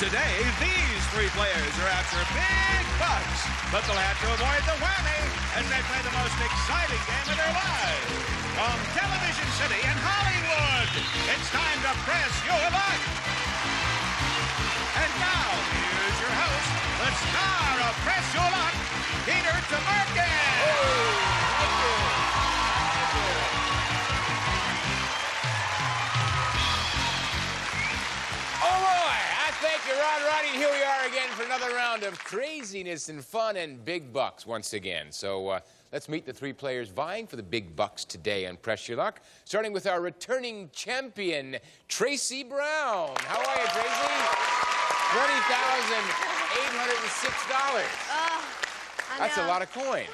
Today, these three players are after big bucks, but they'll have to avoid the whammy as they play the most exciting game of their lives. From Television City in Hollywood, it's time to press your luck. And now, here's your host, the star of Press Your Luck, Peter Tomarken. Thank you. Oh, boy. Thank you, Rod Roddy. Here we are again for another round of craziness and fun and big bucks once again. So let's meet the three players vying for the big bucks today on Press Your Luck, starting with our returning champion, Tracy Brown. How are you, Tracy? $20,806. That's a lot of coin.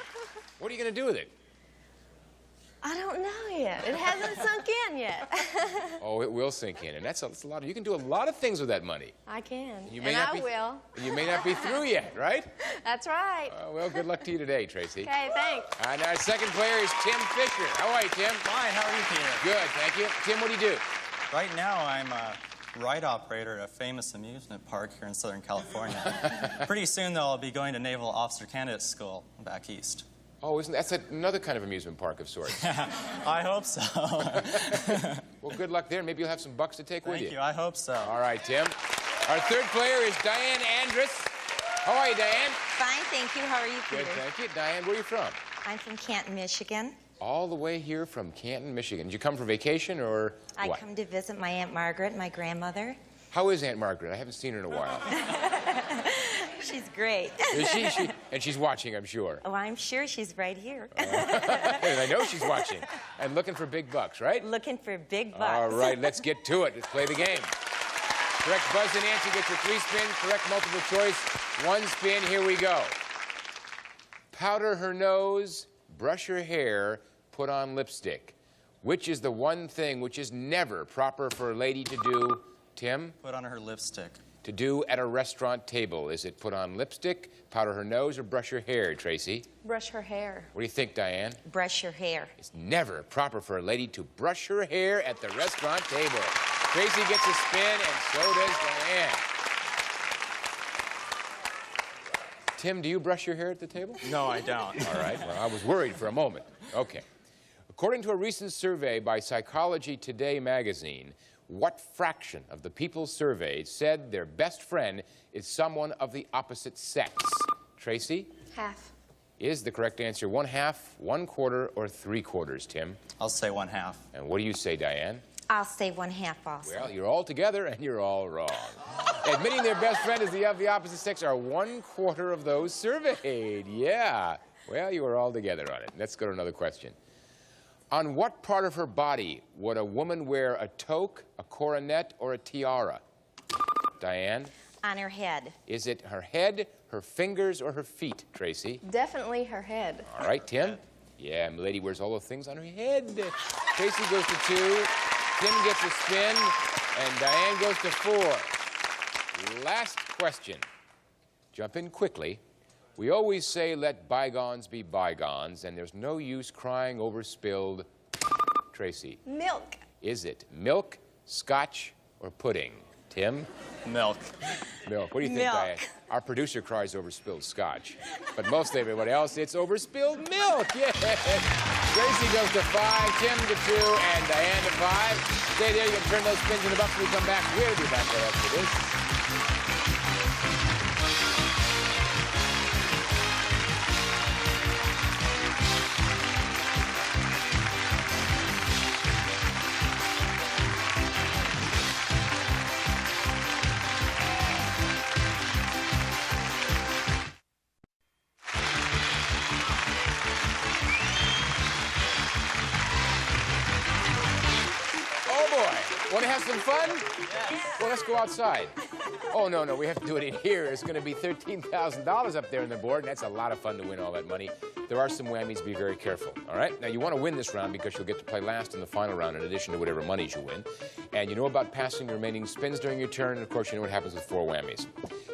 What are you going to do with it? I don't know yet. It hasn't sunk in yet. Oh, it will sink in, and that's a lot. You can do a lot of things with that money. I can, And I will. And you may not be through yet, right? That's right. Well, good luck to you today, Tracy. Okay, thanks. And our second player is Tim Fisher. How are you, Tim? Fine, how are you, Peter? Good, thank you. Tim, what do you do? Right now, I'm a ride operator at a famous amusement park here in Southern California. Pretty soon, though, I'll be going to Naval Officer Candidate School back east. Oh, that's another kind of amusement park of sorts. I hope so. Well, good luck there. Maybe you'll have some bucks to take with you. Thank you, I hope so. All right, Tim. Our third player is Diane Andrus. How are you, Diane? Fine, thank you. How are you, Peter? Good, thank you. Diane, where are you from? I'm from Canton, Michigan. All the way here from Canton, Michigan. Did you come for vacation or what? I come to visit my Aunt Margaret, my grandmother. How is Aunt Margaret? I haven't seen her in a while. She's great. Is she? And she's watching, I'm sure. Oh, I'm sure she's right here. And I know she's watching. And looking for big bucks, right? Looking for big bucks. All right, let's get to it. Let's play the game. Correct buzz and answer gets your 3 spins. Correct multiple choice, 1 spin. Here we go. Powder her nose, brush her hair, put on lipstick. Which is the one thing which is never proper for a lady to do, Tim? Put on her lipstick. To do at a restaurant table. Is it put on lipstick, powder her nose, or brush her hair, Tracy? Brush her hair. What do you think, Diane? Brush your hair. It's never proper for a lady to brush her hair at the restaurant table. Tracy gets a spin, and so does Diane. Tim, do you brush your hair at the table? No, I don't. All right, well, I was worried for a moment. Okay. According to a recent survey by Psychology Today magazine, what fraction of the people surveyed said their best friend is someone of the opposite sex? Tracy? Half. Is the correct answer 1/2, 1/4, or 3/4, Tim? I'll say 1/2. And what do you say, Diane? I'll say 1/2 also. Well, you're all together and you're all wrong. Admitting their best friend is of the opposite sex are 1/4 of those surveyed. Yeah. Well, you are all together on it. Let's go to another question. On what part of her body would a woman wear a toque, a coronet, or a tiara? Diane? On her head. Is it her head, her fingers, or her feet, Tracy? Definitely her head. All right, Tim? Yeah, milady wears all the things on her head. Tracy goes to 2, Tim gets a spin, and Diane goes to 4. Last question. Jump in quickly. We always say let bygones be bygones, and there's no use crying over spilled. Tracy? Milk. Is it milk, scotch, or pudding? Tim? Milk. Milk. What do you think, Milk. Diane? Our producer cries over spilled scotch. But most everybody else, it's over spilled milk. Yeah. Tracy goes to 5, Tim to 2, and Diane to 5. Stay there. You can turn those spins in the bucks when we come back. We'll be back right after this. Want to have some fun? Yes. Well, let's go outside. Oh, no, we have to do it in here. It's going to be $13,000 up there on the board, and that's a lot of fun to win all that money. There are some whammies. Be very careful, all right? Now, you want to win this round because you'll get to play last in the final round in addition to whatever monies you win. And you know about passing the remaining spins during your turn, and, of course, you know what happens with 4 whammies.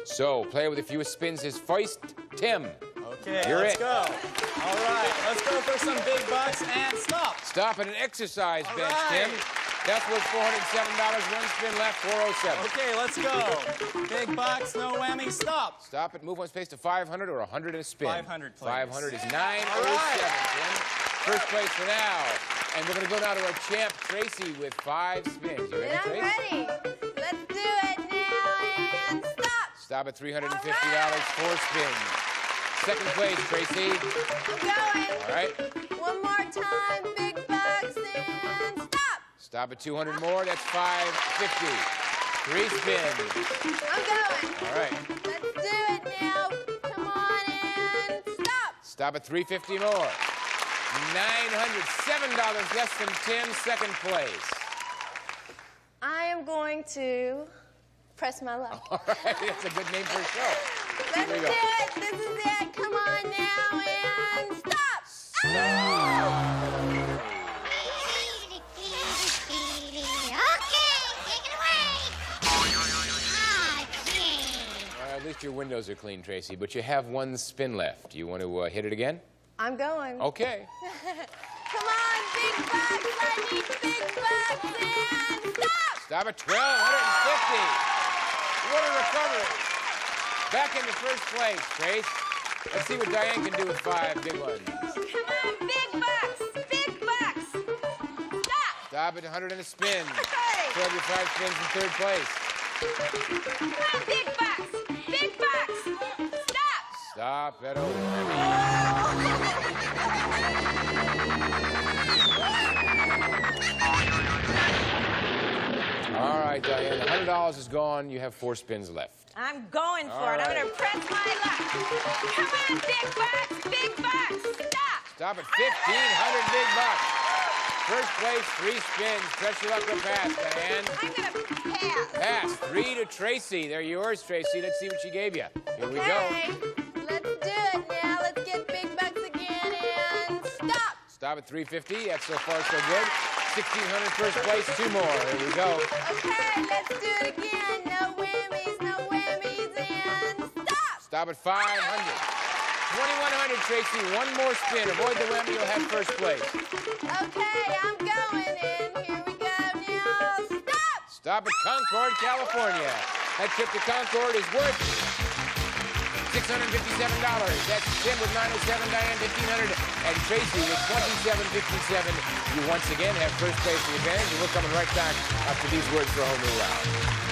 So, player with the fewest spins is first, Tim. Okay, You're let's it. go. All right, let's go for some big bucks and stop. Stop at an exercise bench, right. Tim. That's worth $407. One spin left, 407. Okay, let's go. Big bucks, no whammy, stop. Stop it. Move one space to 500 or 100 and a spin. 500, please. 500 is 907, right. Tim. First place for now. And we're going to go now to our champ, Tracy, with 5 spins. You ready, And I'm Tracy? ready. Let's do it now and stop. Stop at $350, All right. 4 spins. Second place, Tracy. I'm going. All right. One more time, big bucks and stop. Stop at 200 more. That's 550. 3 spins. I'm going. All right. Let's do it now. Come on and stop. Stop at 350 more. $907 less than Tim, second place. I am going to press my luck. All right, that's a good name for a show. Let's we do go. it. This is it. Come on now and stop. Well, at least your windows are clean, Tracy, but you have 1 spin left. Do you want to hit it again? I'm going. Okay. Come on, big bucks. I need big bucks and stop. Stop at 1,250. What a recovery. Back into first place, Trace. Let's see what Diane can do with 5 big ones. Come on, big bucks. Big bucks. Stop. Stop at 100 and a spin. Okay. Still have your 5 spins in third place. Come on, big bucks. Big bucks. Stop. Stop at 0. All right, Diane, $100 is gone. You have 4 spins left. I'm going for All it. I'm right. going to press my luck. Come on, big bucks. Big bucks. Stop. Stop at 1,500 big bucks. First place, 3 spins. Press your luck or pass, Diane. I'm going to pass. Pass. 3 to Tracy. They're yours, Tracy. Let's see what she gave you. Here we go. Okay. Let's do it now. Let's get big bucks again and stop. Stop at 350. That's so far so good. 1,600 first place. 2 more. Here we go. Okay, let's do it again. No whammies, and stop. Stop at 500. 2,100, Tracy. 1 more spin. Avoid the whammy. You'll have first place. Okay, I'm going in. Here we go now. Stop. Stop at Concord, California. That trip to Concord is worth $657. That's Tim with 907, Diane 1,500, and Tracy with 2757. You once again have first place in the advantage, and we're coming right back after these words for a whole new round.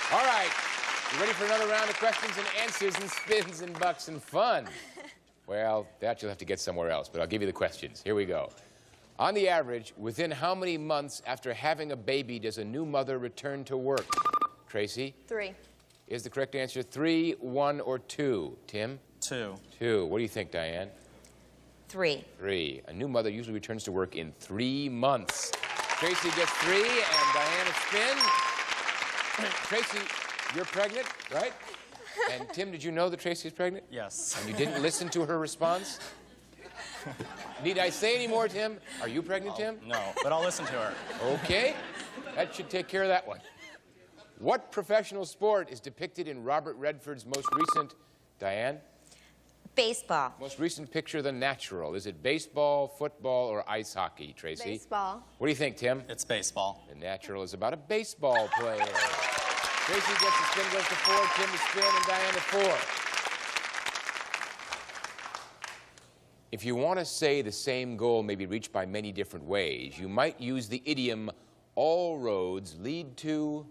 All right, you ready for another round of questions and answers and spins and bucks and fun? Well, that you'll have to get somewhere else, but I'll give you the questions. Here we go. On the average, within how many months after having a baby does a new mother return to work? Tracy? 3. Is the correct answer 3, 1, or 2? Tim? 2. 2. What do you think, Diane? 3. 3. A new mother usually returns to work in 3 months. Tracy gets 3, and Diane a spin. Tracy, you're pregnant, right? And Tim, did you know that Tracy is pregnant? Yes. And you didn't listen to her response? Need I say any more, Tim? Are you pregnant, Tim? No, but I'll listen to her. Okay. That should take care of that one. What professional sport is depicted in Robert Redford's most recent, Diane? Baseball. Most recent picture, The Natural. Is it baseball, football, or ice hockey, Tracy? Baseball. What do you think, Tim? It's baseball. The Natural is about a baseball player. Tracy gets the spin, goes to 4, Tim to spin, and Diane to 4. If you want to say the same goal may be reached by many different ways, you might use the idiom, all roads lead to...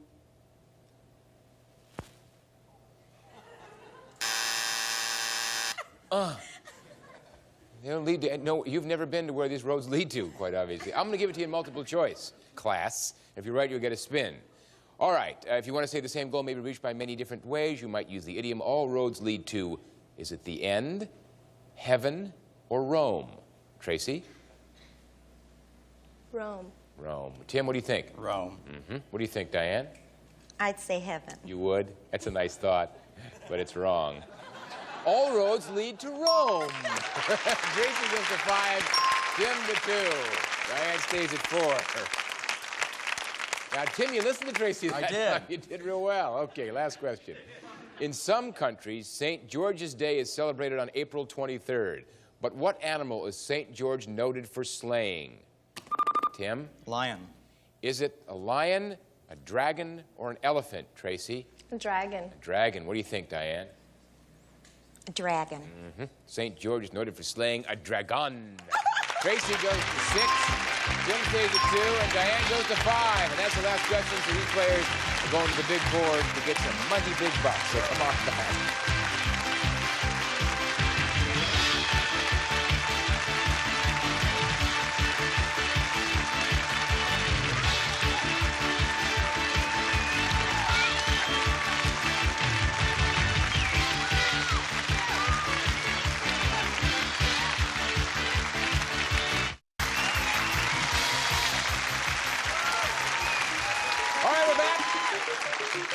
They don't lead to... No, you've never been to where these roads lead to, quite obviously. I'm going to give it to you in multiple choice, class. If you're right, you'll get a spin. All right, if you want to say the same goal may be reached by many different ways, you might use the idiom, all roads lead to, is it the end, heaven, or Rome? Tracy? Rome. Rome. Tim, what do you think? Rome. What do you think, Diane? I'd say heaven. You would? That's a nice thought, but it's wrong. All roads lead to Rome. Tracy goes to 5, Tim to 2. Diane stays at 4. Now, Tim, you listened to Tracy that I did. time. You did real well. Okay, last question. In some countries, St. George's Day is celebrated on April 23rd. But what animal is St. George noted for slaying? Tim? Lion. Is it a lion, a dragon, or an elephant, Tracy? A dragon. A dragon. What do you think, Diane? A dragon. St. George is noted for slaying a dragon. Tracy goes to 6, Tim stays at 2, and Diane goes to 5. And that's the last question, so these players are going to the big board to get some mighty big bucks. So come on back.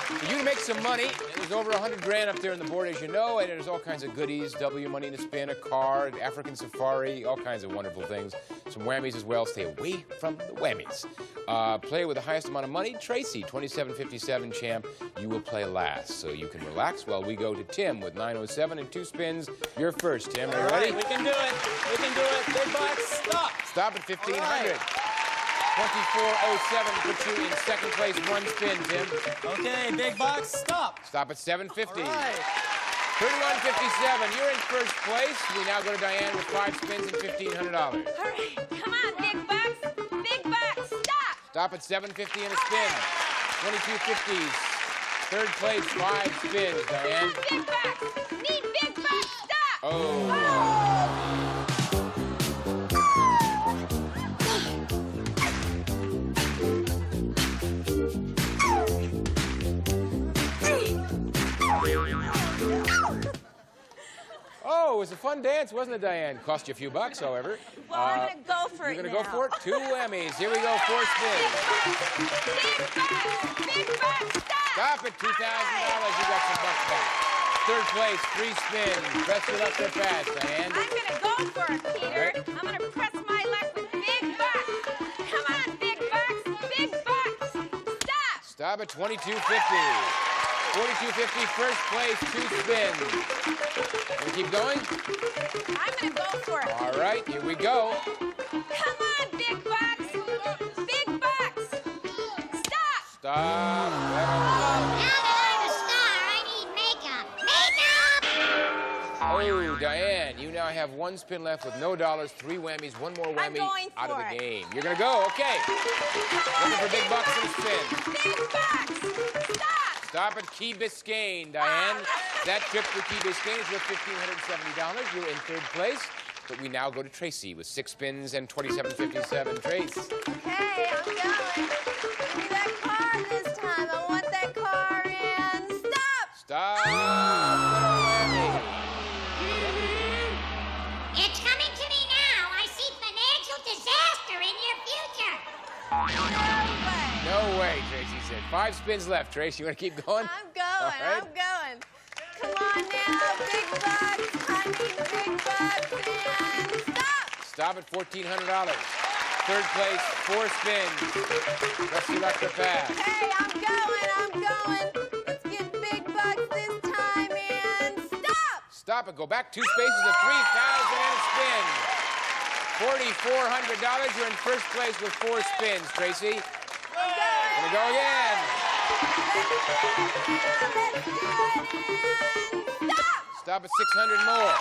For you to make some money, there's over 100 grand up there on the board, as you know, and there's all kinds of goodies, W money in a spin, a car, an African safari, all kinds of wonderful things. Some whammies as well. Stay away from the whammies. Player with the highest amount of money, Tracy, 27.57 champ. You will play last, so you can relax while we go to Tim with 907 and 2 spins. You're first, Tim. Are you ready? We can do it. We can do it. Big bucks. Stop. Stop at 1,500. 24.07 puts you in second place, 1 spin, Tim. Okay, big bucks. Stop. Stop at 750. All right. 31.57. You're in first place. We now go to Diane with 5 spins and $1,500. All right, come on, big bucks. Big bucks, stop. Stop at 750 and a spin. 22.50s. Third place, 5 spins, Diane. Big bucks. Need big bucks, stop. Oh. Oh, it was a fun dance, wasn't it, Diane? Cost you a few bucks, however. Well, I'm going to go for it You're now. going to go for it? 2 whammies. Here we go, 4 spins. Big bucks, stop. Stop at $2,000. You got some bucks back. Third place, 3 spins. Press your luck real fast, Diane. I'm going to go for it, Peter. Right. I'm going to press my luck with big bucks. Come on, big bucks. Big bucks. Stop. Stop at 22.50. 42.50, first place, 2 spins. Gonna keep going? I'm going to go for it. All right, here we go. Come on, big bucks. Big bucks. Stop. Stop. Now that I'm a star, I need makeup. Makeup! Oh, Diane, you now have 1 spin left with no dollars, 3 whammies, 1 more whammy going out of for the it. game. You're gonna go, okay. Looking for big bucks and a spin. Big bucks. Stop. Stop at Key Biscayne, Diane. That trip to Key Biscayne is worth $1,570. You're in third place. But we now go to Tracy with 6 spins and $27.57. Trace. Okay, I'm going. Give me that car this time. I want that car in. Stop! Stop. Whammy. It's coming to me now. I see financial disaster in your future. No way. No way, Tracy said. 5 spins left, Trace. You want to keep going? I'm going. All right. I'm going. Come on now, big bucks. I need big bucks and stop! Stop at $1,400. Third place, 4 spins. Press your luck to pass. Okay, I'm going. Let's get big bucks this time and stop! Stop it. Go back 2 spaces at 3,000 and a spin. $4,400. You're in first place with 4 spins, Tracy. Gonna go again. Let's do it and stop! Stop at 600 more.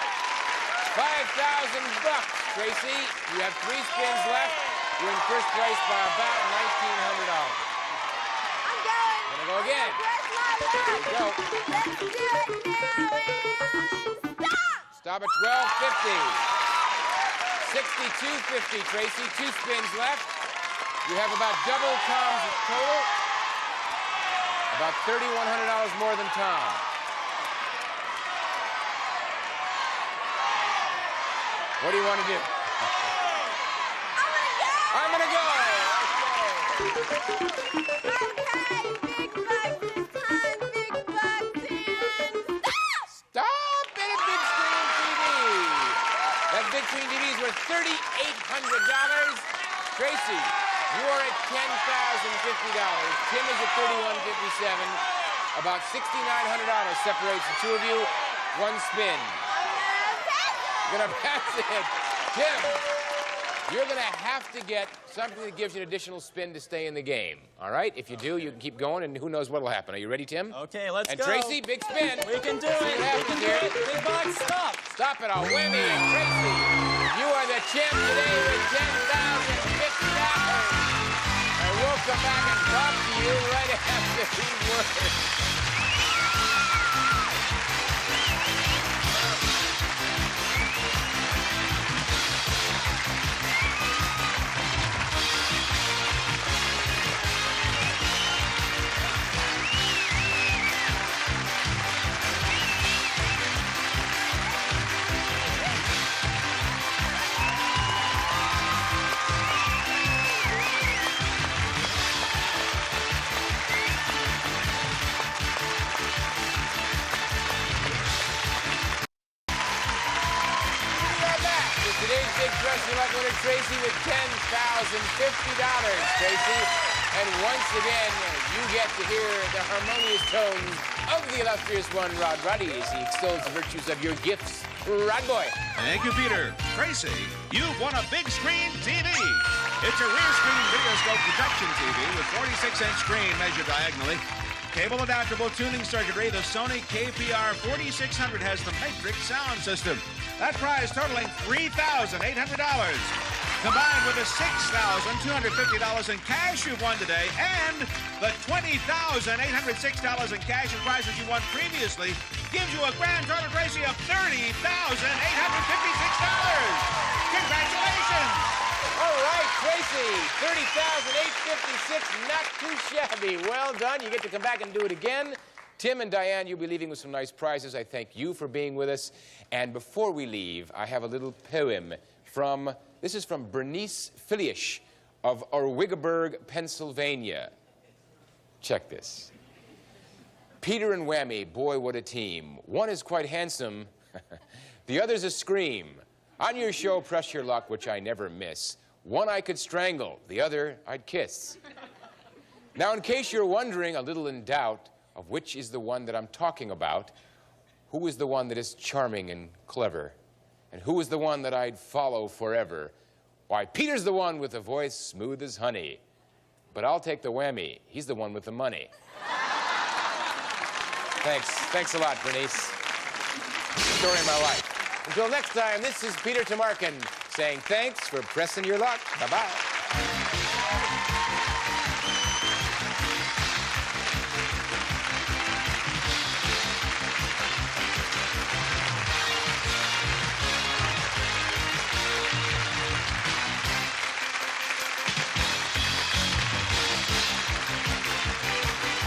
5,000 bucks, Tracy. You have 3 spins left. You're in first place by about $1,900. I'm going. Gonna go again. Press my luck. Here we go. Let's do it now and stop! Stop at 1250. 62.50, Tracy. 2 spins left. You have about double Tom's total. About $3,100 more than Tom. What do you want to do? I'm gonna go. Okay, big bucks this time, big bucks, and stop! Stop it at Big Screen TV. That Big Screen TV is worth $3,800. Tracy, you are at $10,050. Tim is at $3,157. About $6,900 separates the two of you. One spin. You're gonna pass it. Tim, you're gonna have to get something that gives you an additional spin to stay in the game. All right? If you do, you can keep going, and who knows what'll happen. Are you ready, Tim? Okay, let's and go. Tracy, big spin. We can do See it. what happens here. Big bucks, stop. Stop it, a whammy. And Tracy, you are the champ today with $10,050. And we'll come back and talk to you right after these words. Today's big dress you like winner Tracy with $10,050, Tracy. And once again, you get to hear the harmonious tones of the illustrious one, Rod Ruddy, as he extols the virtues of your gifts. Rod Boy. Thank you, Peter. Tracy, you've won a big screen TV. It's a rear screen videoscope projection TV with 46-inch screen measured diagonally. Cable adaptable tuning circuitry, the Sony KPR 4600 has the Matrix sound system. That prize totaling $3,800. Combined with the $6,250 in cash you've won today and the $20,806 in cash and prizes you won previously gives you a grand total, Tracy, of $30,856. Congratulations! All right, Tracy, $30,856, not too shabby. Well done. You get to come back and do it again. Tim and Diane, you'll be leaving with some nice prizes. I thank you for being with us. And before we leave, I have a little poem from, this is from Bernice Filiush of Orwigaburg, Pennsylvania. Check this. Peter and Whammy, boy, what a team. One is quite handsome, the other's a scream. On your show, Press Your Luck, which I never miss. One I could strangle, the other I'd kiss. Now, in case you're wondering, a little in doubt, of which is the one that I'm talking about, who is the one that is charming and clever? And who is the one that I'd follow forever? Why, Peter's the one with a voice smooth as honey. But I'll take the Whammy. He's the one with the money. Thanks a lot, Bernice. Story of my life. Until next time, this is Peter Tamarkin saying thanks for pressing your luck. Bye-bye.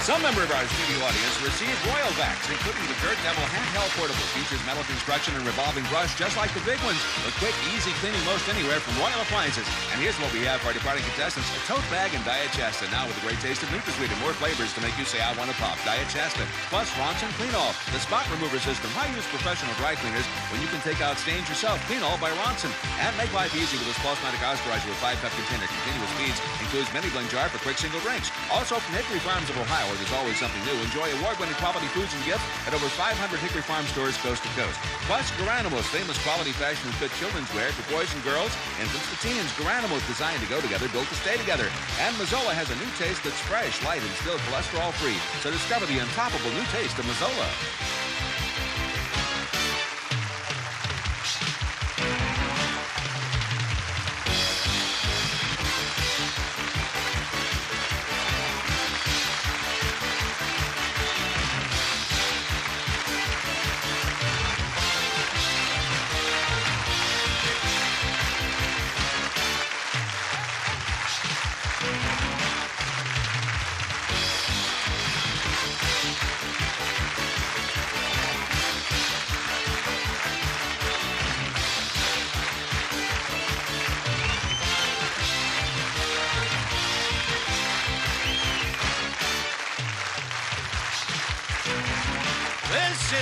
Some member of our studio audience received Royal Vacs, including the Dirt Devil handheld portable. Features metal construction and revolving brush just like the big ones. With quick, easy cleaning most anywhere from Royal Appliances. And here's what we have for our departing contestants. A tote bag and Diet Chasta. Now with a great taste of NutraSweet and more flavors to make you say, I want to pop. Diet Chasta. Plus Ronson Clean All, the spot remover system. High-use professional dry cleaners when you can take out stains yourself. Clean All by Ronson. And make life easy with this Pulsematic Oscarizer with 5-cup container. Continuous feeds. Includes mini blend jar for quick single drinks. Also from Hickory Farms of Ohio, where there's always something new. Enjoy award-winning quality foods and gifts at over 500 Hickory Farm stores coast to coast. Plus, Garanimals, famous quality fashion and fit children's wear for boys and girls, infants to teens. Garanimals designed to go together, built to stay together. And Mazzola has a new taste that's fresh, light, and still cholesterol-free. So discover the untoppable new taste of Mazzola.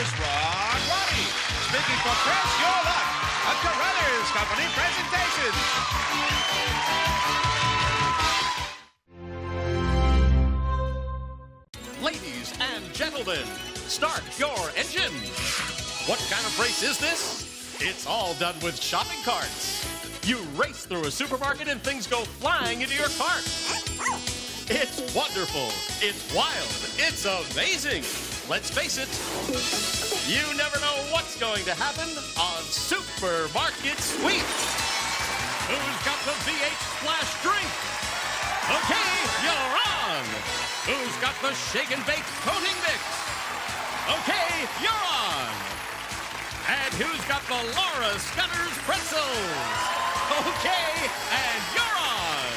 is Ron Waddy. Speaking for Press Your Luck, a Carruthers Company presentation. Ladies and gentlemen, start your engine. What kind of race is this? It's all done with shopping carts. You race through a supermarket and things go flying into your cart. It's wonderful. It's wild. It's amazing. Let's face it, you never know what's going to happen on Supermarket Sweep. Who's got the V8 Splash Drink? Okay, you're on. Who's got the Shake and Bake Coating Mix? Okay, you're on. And who's got the Laura Scudder's Pretzels? Okay, and you're on.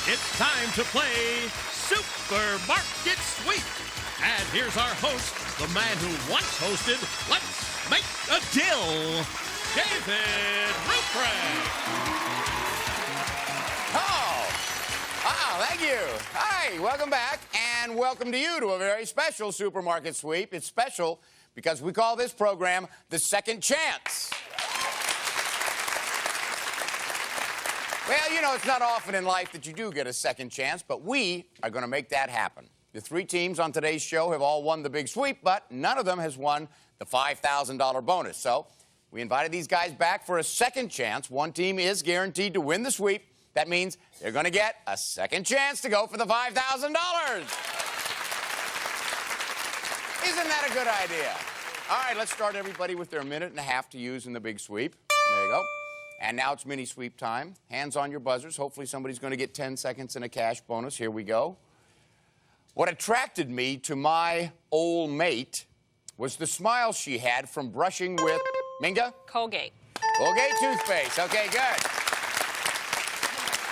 It's time to play Supermarket Sweep. And here's our host, the man who once hosted Let's Make a Deal, David Ruprecht. Thank you. Hi, welcome back, and welcome to you to a very special Supermarket Sweep. It's special because we call this program The Second Chance. Well, you know, it's not often in life that you do get a second chance, but we are going to make that happen. The three teams on today's show have all won the big sweep, but none of them has won the $5,000 bonus. So we invited these guys back for a second chance. One team is guaranteed to win the sweep. That means they're going to get a second chance to go for the $5,000. Isn't that a good idea? All right, let's start everybody with their minute and a half to use in the big sweep. There you go. And now it's mini sweep time. Hands on your buzzers. Hopefully somebody's going to get 10 seconds and a cash bonus. Here we go. What attracted me to my old mate was the smile she had from brushing with Minga? Colgate. Colgate toothpaste. Okay, good.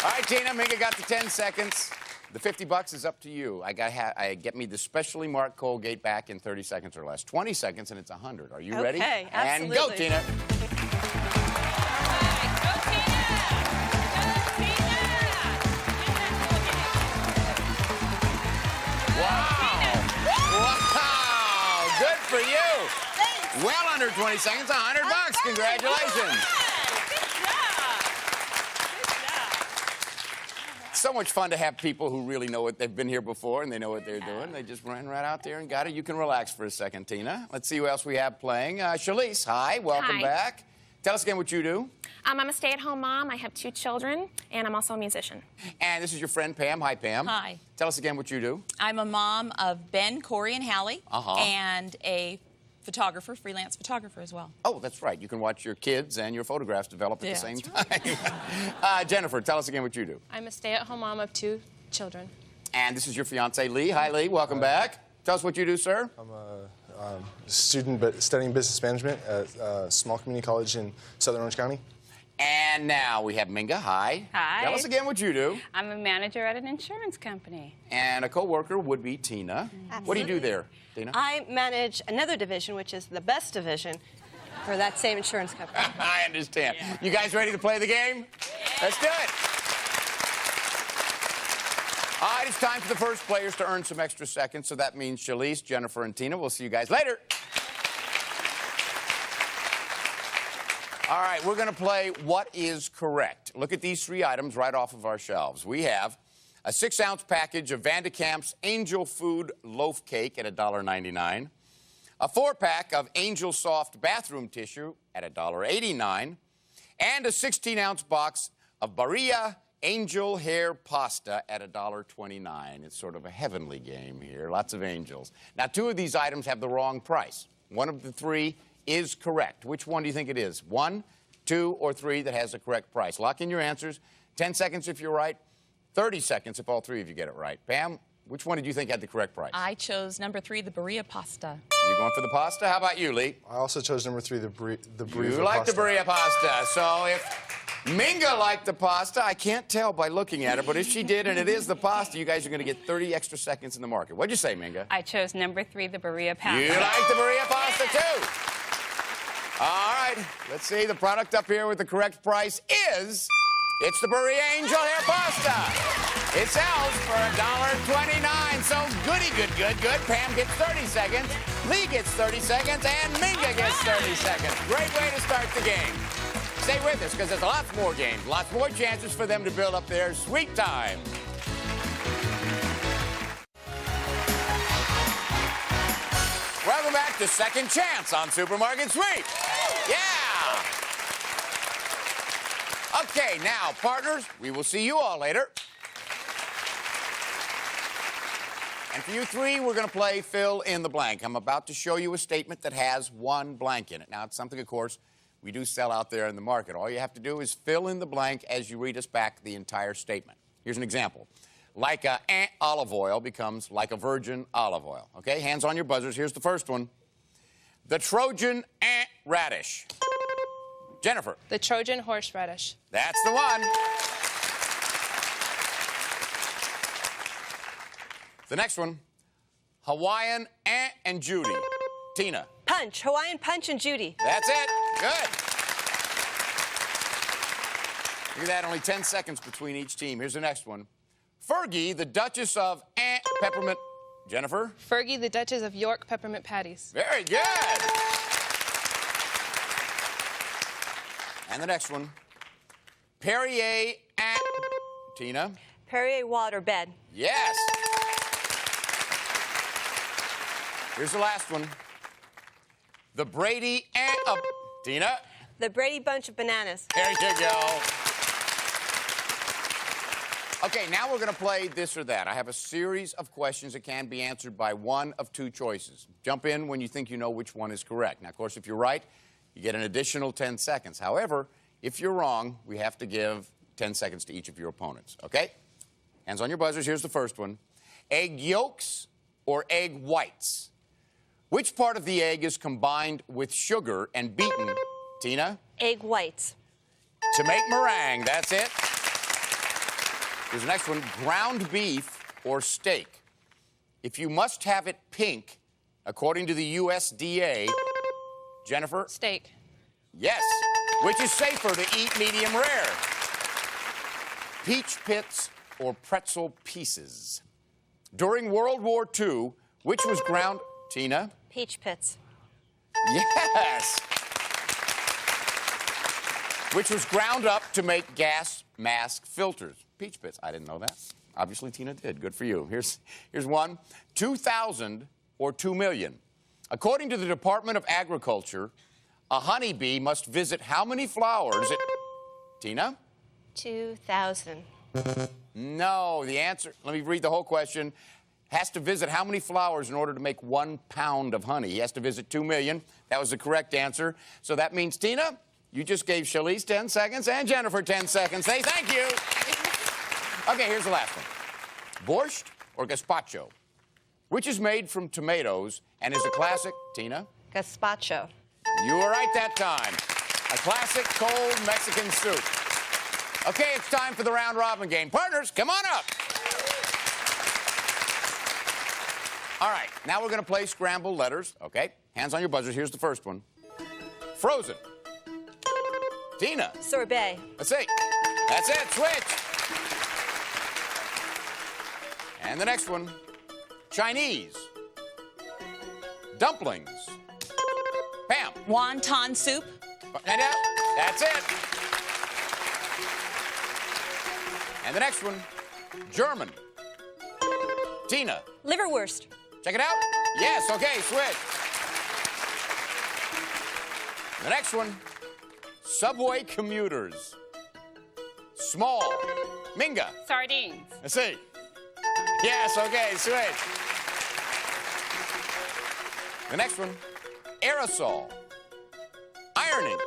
All right, Tina, Minga got the 10 seconds. The $50 is up to you. I get me the specially marked Colgate back in 30 seconds or less. 20 seconds and it's 100. Are you ready? Okay, absolutely. And go, Tina. Wow! Good for you. Thanks. Well under 20 seconds, $100. Congratulations. So much fun to have people who really know what they've been here before and they know what they're doing. They just ran right out there and got it. You can relax for a second, Tina. Let's see who else we have playing. Shalise, hi. Welcome Hi. back. Tell us again what you do. I'm a stay-at-home mom. I have 2 children, and I'm also a musician. And this is your friend Pam. Hi, Pam. Hi. Tell us again what you do. I'm a mom of Ben, Corey, and Hallie, and a photographer, freelance photographer as well. Oh, that's right. You can watch your kids and your photographs develop at the same time. Jennifer, tell us again what you do. I'm a stay-at-home mom of 2 children. And this is your fiance, Lee. Hi, Lee. Welcome back. Tell us what you do, sir. I'm a student but studying business management at a small community college in Southern Orange County. And now we have Minga. Hi. Hi. Tell us again what you do. I'm a manager at an insurance company. And a co-worker would be Tina. What do you do there, Tina? I manage another division, which is the best division for that same insurance company. I understand. You guys ready to play the game? Let's do it. All right, it's time for the first players to earn some extra seconds, so that means Shalise, Jennifer, and Tina. We'll see you guys later. All right, we're going to play What is Correct. Look at these 3 items right off of our shelves. We have a 6-ounce package of Vandekamp's Angel Food Loaf Cake at $1.99, a 4-pack of Angel Soft Bathroom Tissue at $1.89, and a 16-ounce box of Barilla Angel Hair Pasta at $1.29. It's sort of a heavenly game here, lots of angels. Now, 2 of these items have the wrong price. One of the 3 is correct. Which one do you think it is? 1, 2, or 3 that has the correct price? Lock in your answers. 10 seconds if you're right, 30 seconds if all 3 of you get it right. Pam, which one did you think had the correct price? I chose number 3, the Barilla pasta. You going for the pasta? How about you, Lee? I also chose number 3, the Barilla You like pasta. the Barilla pasta. So if Minga liked the pasta, I can't tell by looking at her, but if she did and it is the pasta, you guys are going to get 30 extra seconds in the market. What'd you say, Minga? I chose number 3, the Barilla pasta. You like the Barilla pasta, too? All right, let's see. The product up here with the correct price is It's the Berea Angel Hair Pasta. It sells for $1.29. So good. Pam gets 30 seconds, Lee gets 30 seconds, and Minga gets 30 seconds. Great way to start the game. Stay with us, because there's lots more games, lots more chances for them to build up their sweet time. Welcome back to Second Chance on Supermarket Sweep. Yeah! Okay, now, partners, we will see you all later. And for you three, we're going to play Fill in the Blank. I'm about to show you a statement that has one blank in it. Now, it's something, of course, we do sell out there in the market. All you have to do is fill in the blank as you read us back the entire statement. Here's an example. Like a olive oil becomes like a virgin olive oil. Okay, hands on your buzzers. Here's the first one. The Trojan radish. Jennifer. The Trojan horseradish. That's the one. The next one. Hawaiian and Judy. Tina. Punch. Hawaiian Punch and Judy. That's it. Good. Look at that, only 10 seconds between each team. Here's the next one. Fergie, the Duchess of Peppermint. Jennifer? Fergie, the Duchess of York peppermint patties. Very good. And the next one. Perrier Tina? Perrier water bed. Yes. Here's the last one. The Brady Tina? The Brady Bunch of bananas. There you go. Okay, now we're going to play this or that. I have a series of questions that can be answered by one of two choices. Jump in when you think you know which one is correct. Now, of course, if you're right, you get an additional 10 seconds. However, if you're wrong, we have to give 10 seconds to each of your opponents, okay? Hands on your buzzers. Here's the first one. Egg yolks or egg whites? Which part of the egg is combined with sugar and beaten? Tina? Egg whites. To make meringue, that's it. Here's the next one. Ground beef or steak? If you must have it pink, according to the USDA, Jennifer? Steak. Yes. Which is safer to eat medium rare? Peach pits or pretzel pieces? During World War II, which was ground... Tina? Peach pits. Yes. Which was ground up to make gas mask filters. Peach pits. I didn't know that. Obviously, Tina did. Good for you. Here's one. 2,000 or 2 million. According to the Department of Agriculture, a honeybee must visit how many flowers? Tina? 2,000. No. The answer, let me read the whole question. Has to visit how many flowers in order to make 1 pound of honey? He has to visit 2 million. That was the correct answer. So that means, Tina, you just gave Shalice 10 seconds and Jennifer 10 seconds. Say thank you. Okay, here's the last one. Borscht or gazpacho? Which is made from tomatoes and is a classic, Tina? Gazpacho. You were right that time. A classic cold Mexican soup. Okay, it's time for the round robin game. Partners, come on up. All right, now we're going to play scrambled letters, okay? Hands on your buzzers. Here's the first one. Frozen. Tina. Sorbet. Let's see. That's it. Switch. And the next one. Chinese. Dumplings. Pam. Wonton soup. And that's it. And the next one. German. Tina. Liverwurst. Check it out. Yes, okay, switch. The next one, subway commuters. Small. Minga. Sardines. Let's see. Yes, okay, switch. The next one, aerosol. Ironing.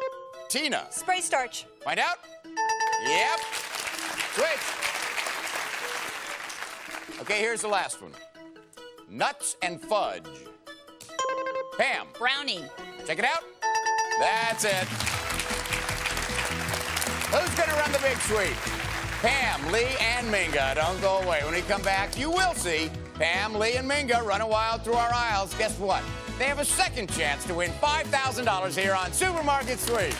Tina. Spray starch. Find out? Yep. Switch. Okay, here's the last one. Nuts and fudge. Pam. Brownie. Check it out. That's it. Who's going to run the big sweep? Pam, Lee, and Minga. Don't go away. When we come back, you will see Pam, Lee, and Minga running wild through our aisles. Guess what? They have a second chance to win $5,000 here on Supermarket Sweep.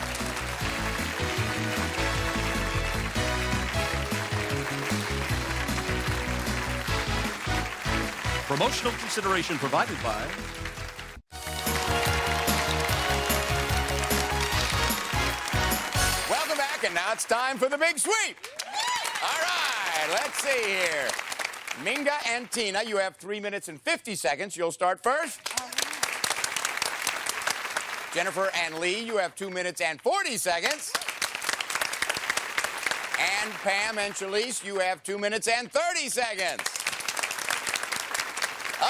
Promotional consideration provided by... Welcome back, and now it's time for the big sweep. All right, let's see here. Minga and Tina, you have 3 minutes and 50 seconds. You'll start first. Jennifer and Lee, you have 2 minutes and 40 seconds. And Pam and Shalise, you have 2 minutes and 30 seconds.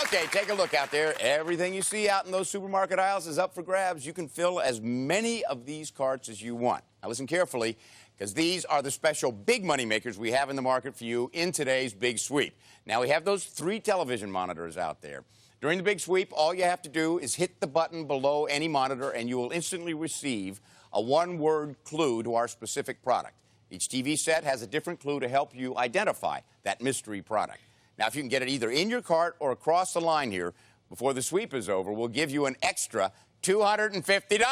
Okay, take a look out there. Everything you see out in those supermarket aisles is up for grabs. You can fill as many of these carts as you want. Now listen carefully, because these are the special big money makers we have in the market for you in today's big sweep. Now we have those 3 television monitors out there. During the big sweep, all you have to do is hit the button below any monitor and you will instantly receive a one-word clue to our specific product. Each TV set has a different clue to help you identify that mystery product. Now, if you can get it either in your cart or across the line here before the sweep is over, we'll give you an extra $250.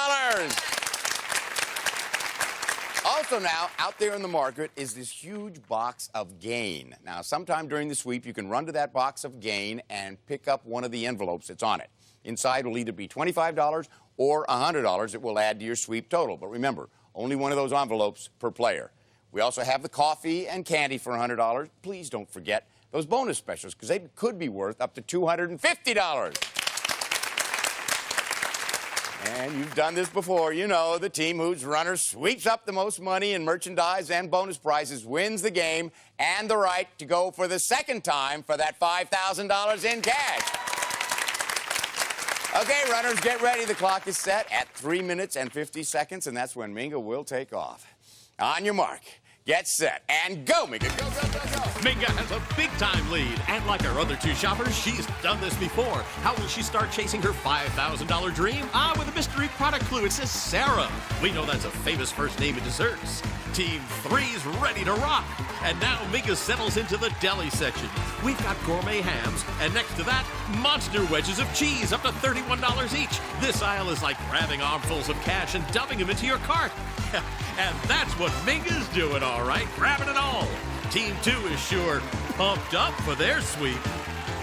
Also now, out there in the market is this huge box of Gain. Now, sometime during the sweep, you can run to that box of Gain and pick up one of the envelopes that's on it. Inside will either be $25 or $100 that will add to your sweep total. But remember, only one of those envelopes per player. We also have the coffee and candy for $100. Please don't forget those bonus specials, because they could be worth up to $250. And you've done this before. You know, the team whose runner sweeps up the most money in merchandise and bonus prizes wins the game and the right to go for the second time for that $5,000 in cash. Okay, runners, get ready. The clock is set at 3 minutes and 50 seconds, and that's when Minga will take off. On your mark, get set, and go, Minga. Go, go, go, go. Minga has a big-time lead, and like our other 2 shoppers, she's done this before. How will she start chasing her $5,000 dream? With a mystery product clue. It says Sarah. We know that's a famous first name in desserts. Team 3's ready to rock. And now Minga settles into the deli section. We've got gourmet hams, and next to that, monster wedges of cheese, up to $31 each. This aisle is like grabbing armfuls of cash and dumping them into your cart. And that's what Minga's doing, all right, grabbing it all. Team 2 is sure pumped up for their sweep.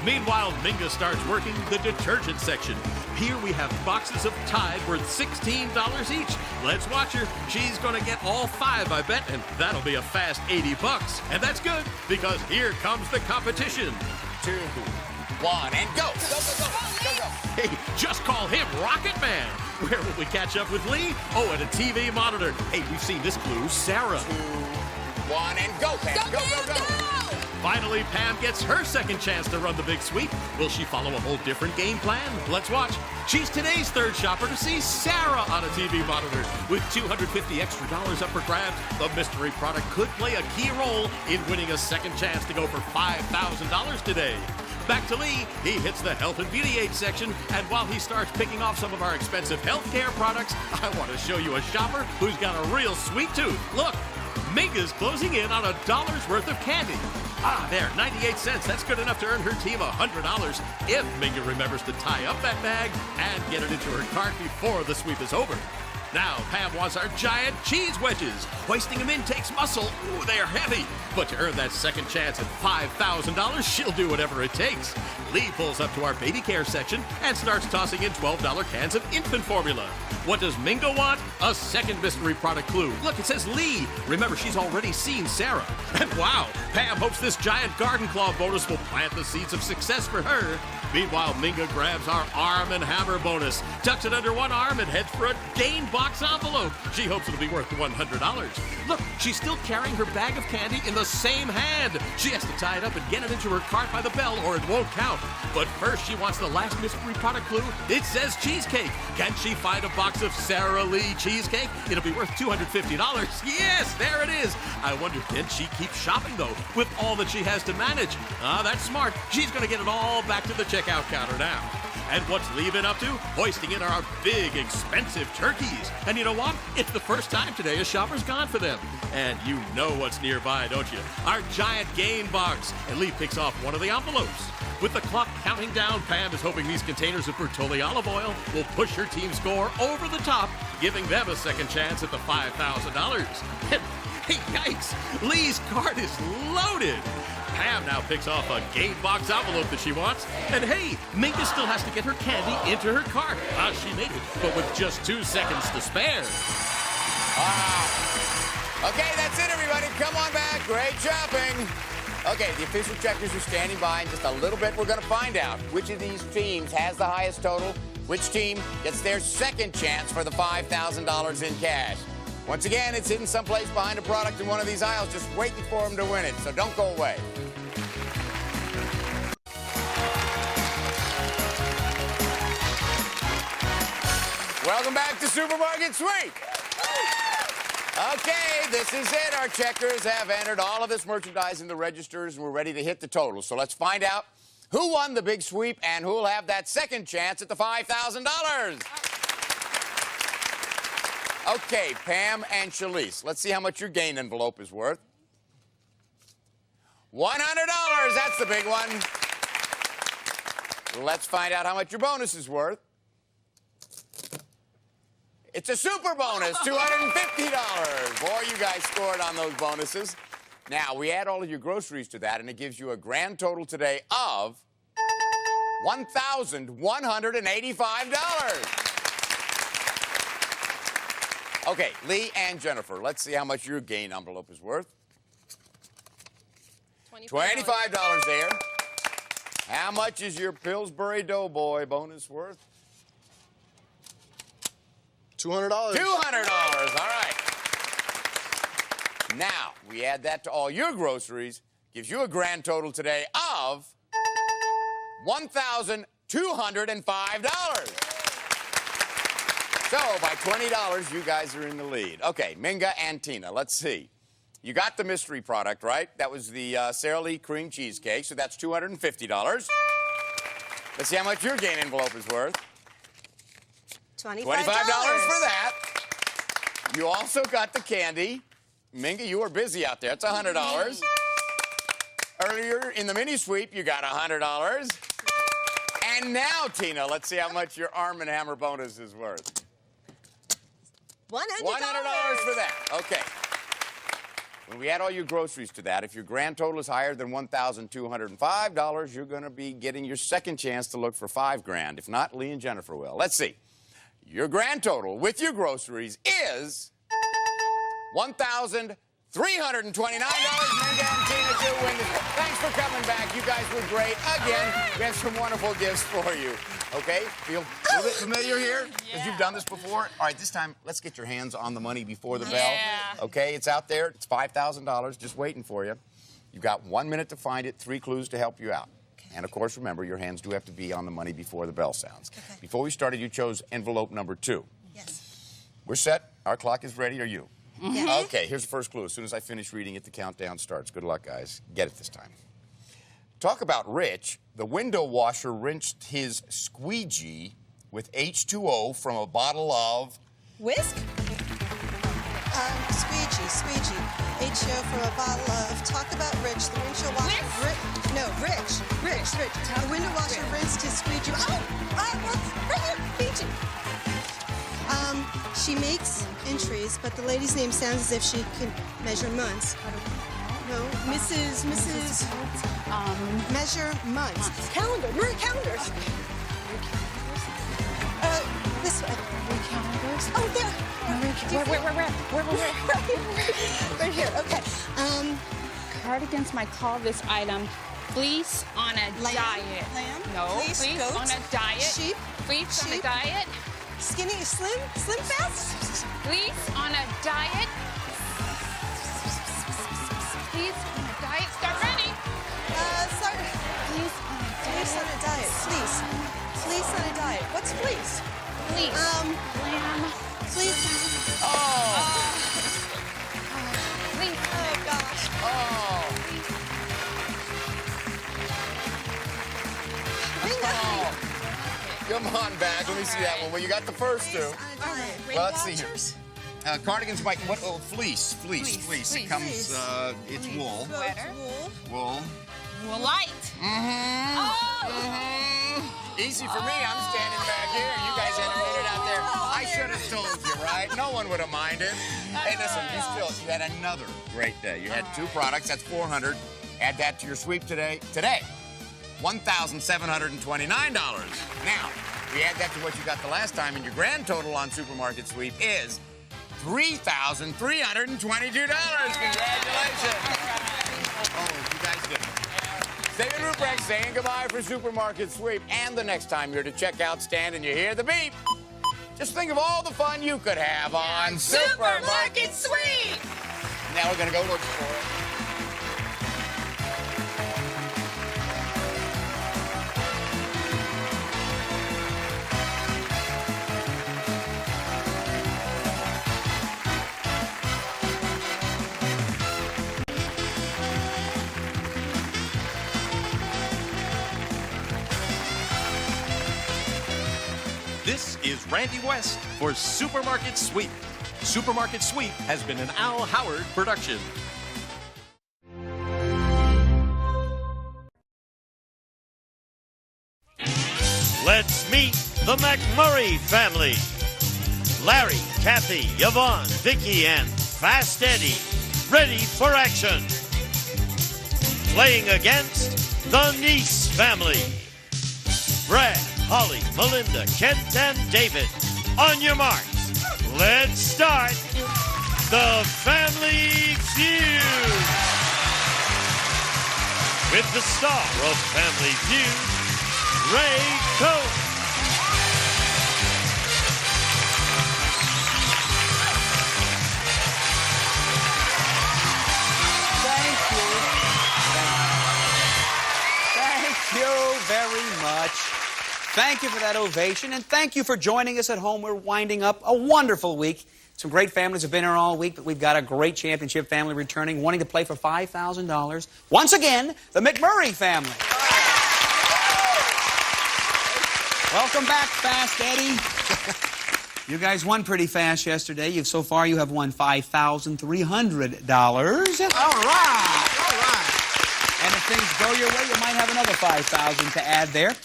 Meanwhile, Minga starts working the detergent section. Here we have boxes of Tide worth $16 each. Let's watch her. She's gonna get all 5, I bet, and that'll be a fast $80. And that's good, because here comes the competition. 2, 1, and go. Go, go, go, go, go. Hey, just call him Rocket Man. Where will we catch up with Lee? Oh, at a TV monitor. Hey, we've seen this clue, Sarah. 2, 1, and go, Pam. Go, go, go. Finally, Pam gets her second chance to run the big sweep. Will she follow a whole different game plan? Let's watch. She's today's 3rd shopper to see Sarah on a TV monitor. With $250 extra up for grabs, the mystery product could play a key role in winning a second chance to go for $5,000 today. Back to Lee, he hits the health and beauty aid section, and while he starts picking off some of our expensive healthcare products, I want to show you a shopper who's got a real sweet tooth. Look, Minga's closing in on $1 worth of candy. There, 98 cents. That's good enough to earn her team $100 if Minga remembers to tie up that bag and get it into her cart before the sweep is over. Now, Pam wants our giant cheese wedges. Hoisting them in takes muscle. Ooh, they are heavy. But to earn that second chance at $5,000, she'll do whatever it takes. Lee pulls up to our baby care section and starts tossing in $12 cans of infant formula. What does Minga want? A second mystery product clue. Look, it says Lee. Remember, she's already seen Sarah. And wow, Pam hopes this giant garden claw bonus will plant the seeds of success for her. Meanwhile, Minga grabs our Arm & Hammer bonus, tucks it under one arm, and heads for a Gain box envelope. She hopes it'll be worth $100. Look, she's still carrying her bag of candy in the same hand. She has to tie it up and get it into her cart by the bell, or it won't count. But first, she wants the last mystery product clue. It says cheesecake. Can she find a box of Sara Lee cheesecake? It'll be worth $250. Yes, there it is. I wonder, can she keep shopping, though, with all that she has to manage? That's smart. She's going to get it all back to the checkout counter now. And what's Lee been up to? Hoisting in our big, expensive turkeys. And you know what? It's the first time today a shopper's gone for them. And you know what's nearby, don't you? Our giant Gain box. And Lee picks off one of the envelopes. With the clock counting down, Pam is hoping these containers of Bertolli olive oil will push her team's score over the top, giving them a second chance at the $5,000. Yikes! Lee's cart is loaded. Pam now picks off a game box envelope that she wants. And hey, Minka still has to get her candy into her cart. She made it, but with just 2 seconds to spare. Wow. Okay, that's it, everybody. Come on back. Great shopping. Okay, the official checkers are standing by. In just a little bit, we're going to find out which of these teams has the highest total, which team gets their second chance for the $5,000 in cash. Once again, it's hidden someplace behind a product in one of these aisles, just waiting for them to win it, so don't go away. Welcome back to Supermarket Sweep. Okay, this is it. Our checkers have entered all of this merchandise in the registers, and we're ready to hit the total. So let's find out who won the big sweep and who'll have that second chance at the $5,000. Okay, Pam and Shalise, let's see how much your gain envelope is worth. $100, that's the big one. Let's find out how much your bonus is worth. It's a super bonus, $250. Boy, you guys scored on those bonuses. Now, we add all of your groceries to that, and it gives you a grand total today of $1,185. Okay, Lee and Jennifer, let's see how much your gain envelope is worth. $25 there. How much is your Pillsbury Doughboy bonus worth? $200. $200, all right. Now, we add that to all your groceries, gives you a grand total today of $1,205. So, by $20, you guys are in the lead. Okay, Minga and Tina, let's see. You got the mystery product, right? That was the Sara Lee cream cheesecake, so that's $250. Let's see how much your gain envelope is worth. $25 for that. You also got the candy. Minga, you were busy out there. It's $100. Earlier in the mini sweep, you got $100. And now, Tina, let's see how much your Arm & Hammer bonus is worth. $100 for that. Okay. When we add all your groceries to that, if your grand total is higher than $1,205, you're going to be getting your second chance to look for $5,000. If not, Lee and Jennifer will. Let's see. Your grand total with your groceries is $1,329. Minga and Tina do win this. Thanks for coming back. You guys were great. Again, we have some wonderful gifts for you. Okay? Feel a little bit familiar here? Because you've done this before? All right, this time, let's get your hands on the money before the bell. Okay? It's out there. It's $5,000 just waiting for you. You've got 1 minute to find it, 3 clues to help you out. And, of course, remember, your hands do have to be on the money before the bell sounds. Okay. Before we started, you chose envelope number 2. Yes. We're set. Our clock is ready. Are you? Yes. Okay, here's the first clue. As soon as I finish reading it, the countdown starts. Good luck, guys. Get it this time. Talk about rich. The window washer rinsed his squeegee with H2O from a bottle of... Whisk? Squeegee. H2O from a bottle of... Talk about rich. The windshield washer... Rich. The window washer rinsed his squeegee... Oh! Right here. Fiji. She makes entries, but the lady's name sounds as if she can measure months. No, Mrs. Measure months. Calendar. Marie Calendars. This way. Marie Calendars. Oh, there. Where? Right here. Okay. Cardigans might call this item fleece on a diet. Lamb? No, Fleece, fleece goat, on a diet. Sheep. Fleece on a diet. Skinny, slim fast? Fleece on a diet. Fleece on a diet. Start ready. Sorry. Fleece on a diet. Fleece on a diet. What's fleece? Fleece. Lamb. Fleece. Oh! Fleece. Oh, gosh. Come on back. Let me see that one. Well, you got the first two. Well, let's see here. Cardigans might... What? Oh, fleece. It comes... it's wool. Sweater. Wool. Woolite. Easy for me. I'm standing back here. You guys had a minute out there. I should have told you, right? No one would have minded. Hey, listen, you had another great day. You had 2 products. That's 400. Add that to your sweep today. $1,729. Now, we add that to what you got the last time, and your grand total on Supermarket Sweep is $3,322. Congratulations. Oh, you guys did it. Stay in Ruprecht saying goodbye for Supermarket Sweep. And the next time you're at a checkout stand and you hear the beep, just think of all the fun you could have on Supermarket Sweep. Now we're going to go look for it. This is Randy West for Supermarket Sweep. Supermarket Sweep has been an Al Howard production. Let's meet the McMurray family. Larry, Kathy, Yvonne, Vicky, and Fast Eddie, ready for action. Playing against the Neese family. Brad, Holly, Melinda, Kent, and David. On your marks, let's start the Family Feud. With the star of Family Feud, Ray Coe. Thank you very much. Thank you for that ovation, and thank you for joining us at home. We're winding up a wonderful week. Some great families have been here all week, but we've got a great championship family returning, wanting to play for $5,000. Once again, the McMurray family. Welcome back, Fast Eddie. You guys won pretty fast yesterday. So far, you have won $5,300. All right. And if things go your way, you might have another $5,000 to add there.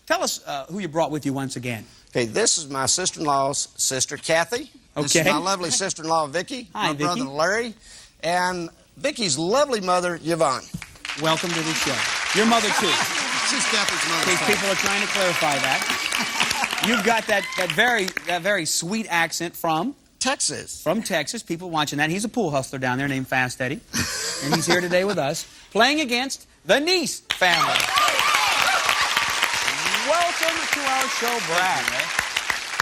Tell us who you brought with you once again. Okay, this is my sister-in-law's sister, Kathy. This is my lovely sister-in-law, Vicky. Hi, my Vicky. brother, Larry. And Vicky's lovely mother, Yvonne. Welcome to the show. Your mother, too. She's Kathy's mother. In case people are trying to clarify that. You've got that very sweet accent from? Texas. From Texas. People watching that. He's a pool hustler down there named Fast Eddie. And he's here today with us, playing against the Neese family. Welcome to our show, Brad.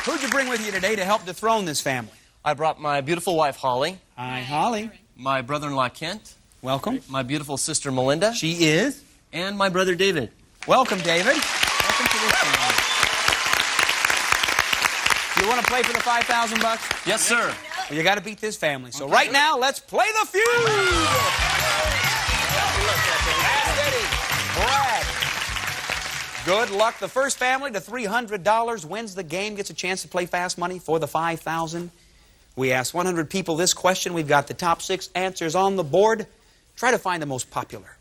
Who'd you bring with you today to help dethrone this family? I brought my beautiful wife, Holly. Hi, Holly. My brother-in-law, Kent. Welcome. My beautiful sister, Melinda. She is. And my brother, David. Welcome, David. Welcome to this family. You want to play for the $5,000? Yes, sir. Well, you got to beat this family. So right now, let's play the feud. Fast Eddie, Brad. Good luck. The first family to $300 wins the game, gets a chance to play fast money for the $5,000. We asked 100 people this question. We've got the top 6 answers on the board. Try to find the most popular.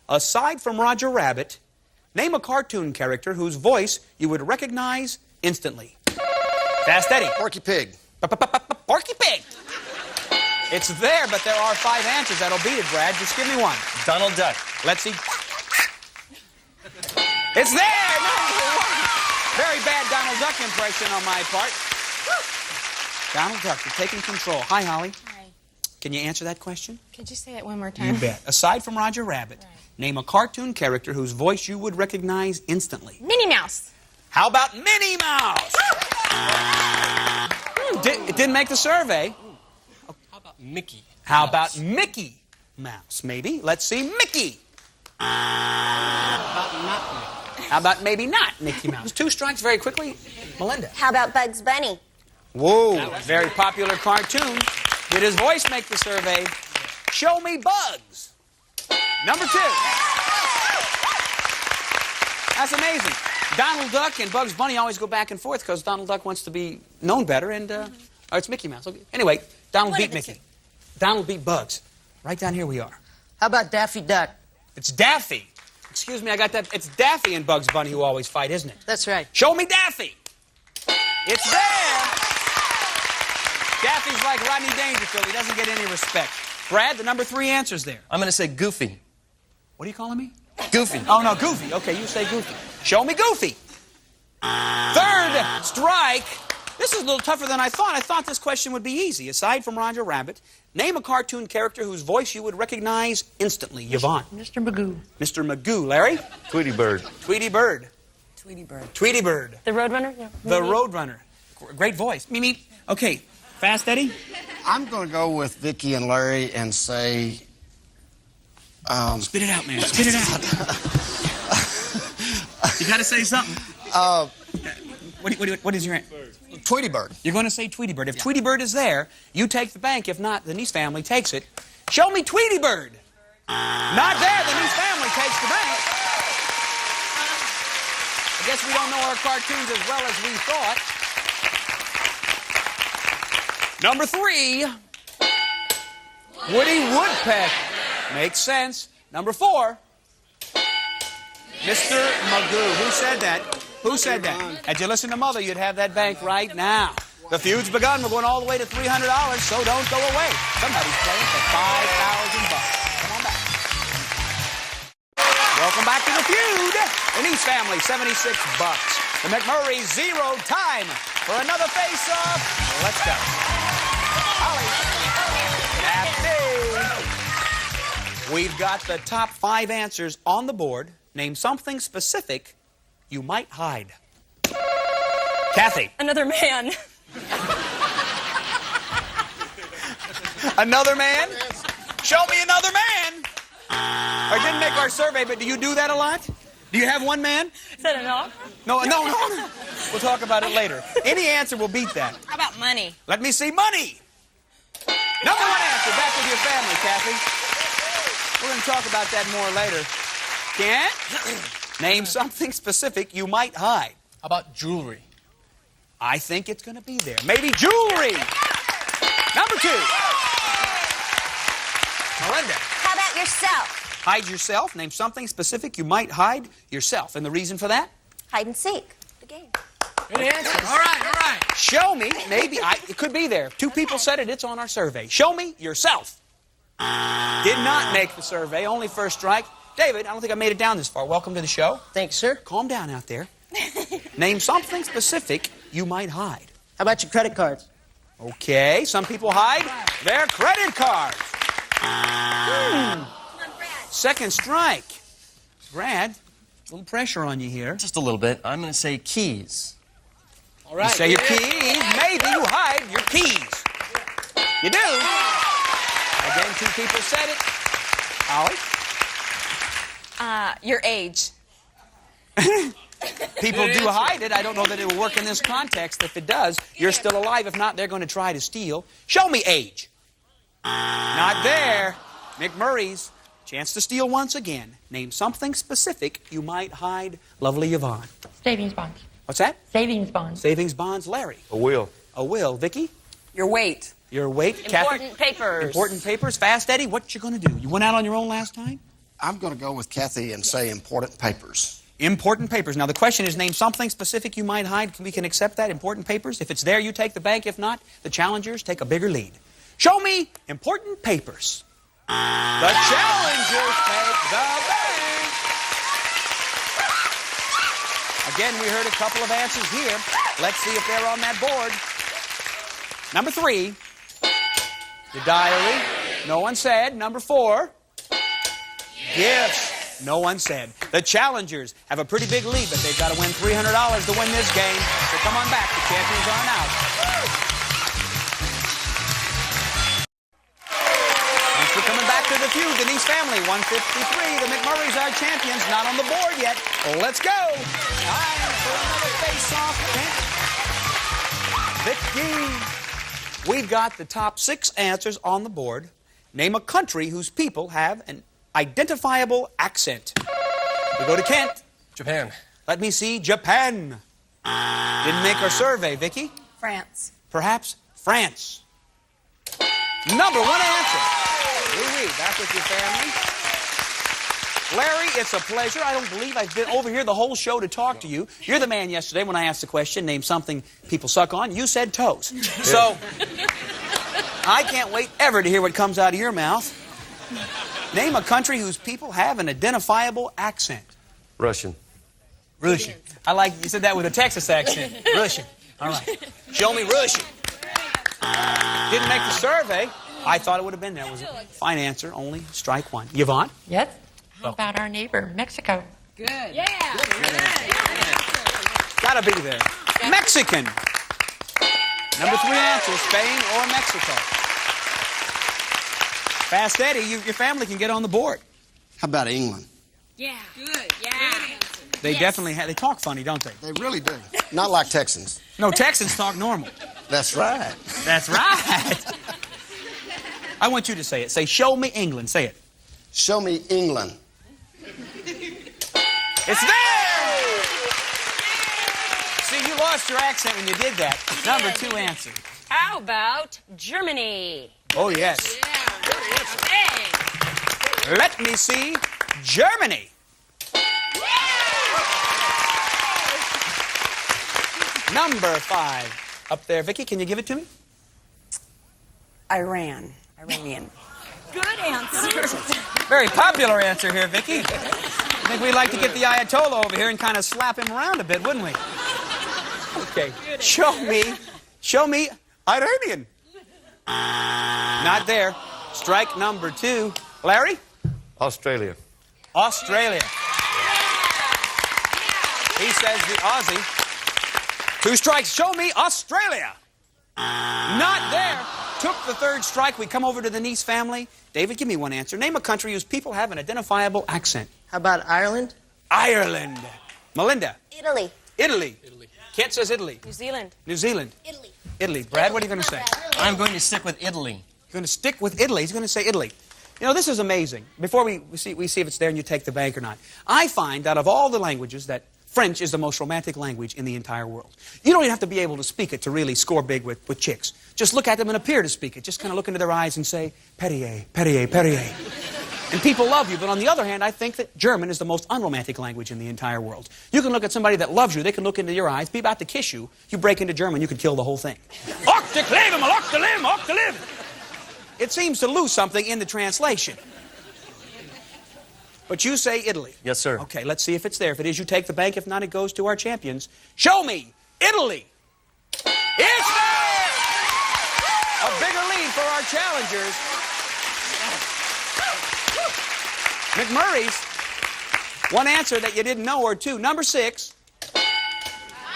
Aside from Roger Rabbit, name a cartoon character whose voice you would recognize instantly. Fast Eddie. Porky Pig. Porky Pig. It's there, but there are 5 answers. That'll beat it, Brad. Just give me one. Donald Duck. Let's see. It's there! Number 1. Very bad Donald Duck impression on my part. Donald Duck, you're taking control. Hi, Holly. Hi. Can you answer that question? Could you say it one more time? You bet. Aside from Roger Rabbit, name a cartoon character whose voice you would recognize instantly. Minnie Mouse. How about Minnie Mouse? It didn't make the survey. How about Mickey? How about Mickey Mouse, maybe? Let's see Mickey. How about maybe not Mickey Mouse? 2 strikes very quickly. Melinda. How about Bugs Bunny? Whoa, very popular cartoon. Did his voice make the survey? Show me Bugs. Number 2. That's amazing. Donald Duck and Bugs Bunny always go back and forth because Donald Duck wants to be known better, and it's Mickey Mouse. Okay. Anyway, Donald beat Mickey. Donald beat Bugs. Right down here we are. How about Daffy Duck? It's Daffy. Excuse me, I got that. It's Daffy and Bugs Bunny who always fight, isn't it? That's right. Show me Daffy. It's there. Daffy's like Rodney Dangerfield. He doesn't get any respect. Brad, the number 3 answer's there. I'm going to say Goofy. What are you calling me? Goofy. Oh, no, Goofy. Okay, you say Goofy. Show me Goofy. 3rd strike. This is a little tougher than I thought. I thought this question would be easy. Aside from Roger Rabbit, name a cartoon character whose voice you would recognize instantly. Yvonne. Mr. Magoo. Mr. Magoo. Larry? Tweety Bird. Tweety Bird. Tweety Bird. Tweety Bird. The Roadrunner? Yeah. The Roadrunner. Great voice. Meep. Okay. Fast Eddie? I'm going to go with Vicky and Larry and say... Spit it out, man. Spit it out. You got to say something. What is your answer? Tweety Bird. You're going to say Tweety Bird. If Tweety Bird is there, you take the bank. If not, the Nice family takes it. Show me Tweety Bird. Not there. The Nice family takes the bank. I guess we don't know our cartoons as well as we thought. Number 3, Woody Woodpecker. Makes sense. Number 4, Mr. Magoo. Who said that? Who said that? Had you listened to Mother, you'd have that bank right now. The feud's begun. We're going all the way to $300, so don't go away. Somebody's playing for $5,000. Come on back. Welcome back to the feud. The Nice family, $76. The McMurrays, 0 time for another face-off. Let's go. Holly. Kathy. We've got the top 5 answers on the board. Name something specific you might hide. Kathy. Another man. Another man? Show me another man. I didn't make our survey, but do you do that a lot? Do you have one man? Is that enough? No. We'll talk about it later. Any answer will beat that. How about money? Let me see money. Number 1 answer. Back with your family, Kathy. We're going to talk about that more later. Kent? Name something specific you might hide. How about jewelry? I think it's going to be there. Maybe jewelry. Number 2. Melinda. How about yourself? Hide yourself. Name something specific you might hide yourself. And the reason for that? Hide and seek. The game. Good answer. All right. Show me. Maybe. It could be there. 2 people said it. It's on our survey. Show me yourself. Did not make the survey. Only 1st strike. David, I don't think I made it down this far. Welcome to the show. Thanks, sir. Calm down out there. Name something specific you might hide. How about your credit cards? Okay, some people hide their credit cards. 2nd strike. Brad, a little pressure on you here. Just a little bit. I'm going to say keys. All right. You say your keys. Maybe you hide your keys. You do. Again, 2 people said it. Holly? Your age. People do hide it. I don't know that it will work in this context. If it does, you're still alive. If not, they're going to try to steal. Show me age. Not there. McMurray's. Chance to steal once again. Name something specific you might hide. Lovely Yvonne. Savings bonds. What's that? Savings bonds. Savings bonds. Larry. A will. A will. Vicky? Your weight. Your weight. Important Kathy? papers. Important papers. Fast Eddie, what you going to do? You went out on your own last time? I'm going to go with Kathy and say important papers. Important papers. Now, the question is, name something specific you might hide. We can accept that. Important papers. If it's there, you take the bank. If not, the challengers take a bigger lead. Show me important papers. The challengers take the bank. Again, we heard a couple of answers here. Let's see if they're on that board. Number 3, the diary. No one said. Number 4, gifts. No one said. The challengers have a pretty big lead, but they've got to win $300 to win this game. So come on back. The champions aren't out. Thanks for coming back to the feud. The Nice family, 153. The McMurrays are champions. Not on the board yet. Let's go. Time for another face-off. Vicky. We've got the top 6 answers on the board. Name a country whose people have an identifiable accent. We go to Kent. Japan. Let me see. Japan. Didn't make our survey. Vicky? France. Perhaps France. Number 1 answer. Oui, back with your family. Larry, it's a pleasure. I don't believe I've been over here the whole show to talk to you. You're the man yesterday when I asked the question, name something people suck on. You said toes. So, I can't wait ever to hear what comes out of your mouth. Name a country whose people have an identifiable accent. Russian. Russian. I like you said that with a Texas accent. Russian. All right. Show me Russian. Didn't make the survey. I thought it would have been there. Was a fine answer. Only strike one. Yvonne? Yes. How about our neighbor, Mexico? Good. Yeah. Gotta be there. Mexican. Number 3 answer, Spain or Mexico. Fast Eddie, your family can get on the board. How about England? Yeah. Good. Yeah. They definitely have. They talk funny, don't they? They really do. Not like Texans. No, Texans talk normal. That's right. That's right. I want you to say it. Say, show me England. Say it. Show me England. It's there! See, you lost your accent when you did that. Number 2 answer. How about Germany? Oh, yes. Let me see Germany. Number 5. Up there, Vicky, can you give it to me? Iran. Iranian. Good answer. Very popular answer here, Vicky. I think we'd like to get the Ayatollah over here and kind of slap him around a bit, wouldn't we? Okay. Show me Iranian. Not there. Strike number 2. Larry? Australia. Australia. He says the Aussie. 2 strikes. Show me Australia. Not there. Took the 3rd strike. We come over to the Nice family. David, give me one answer. Name a country whose people have an identifiable accent. How about Ireland? Ireland. Melinda? Italy. Italy. Kent says Italy. New Zealand. New Zealand. Italy. Italy. Brad, what are you going to say? I'm going to stick with Italy. You're going to stick with Italy. He's going to say Italy. You know, this is amazing. Before we see if it's there and you take the bank or not. I find out of all the languages that French is the most romantic language in the entire world. You don't even have to be able to speak it to really score big with chicks. Just look at them and appear to speak it. Just kind of look into their eyes and say, Perrier, Perrier, Perrier. And people love you. But on the other hand, I think that German is the most unromantic language in the entire world. You can look at somebody that loves you. They can look into your eyes, be about to kiss you. You break into German, you can kill the whole thing. It seems to lose something in the translation. But you say Italy. Yes, sir. Okay, let's see if it's there. If it is, you take the bank. If not, it goes to our champions. Show me Italy. It's there! A bigger lead for our challengers. McMurray's. One answer that you didn't know or 2. Number 6.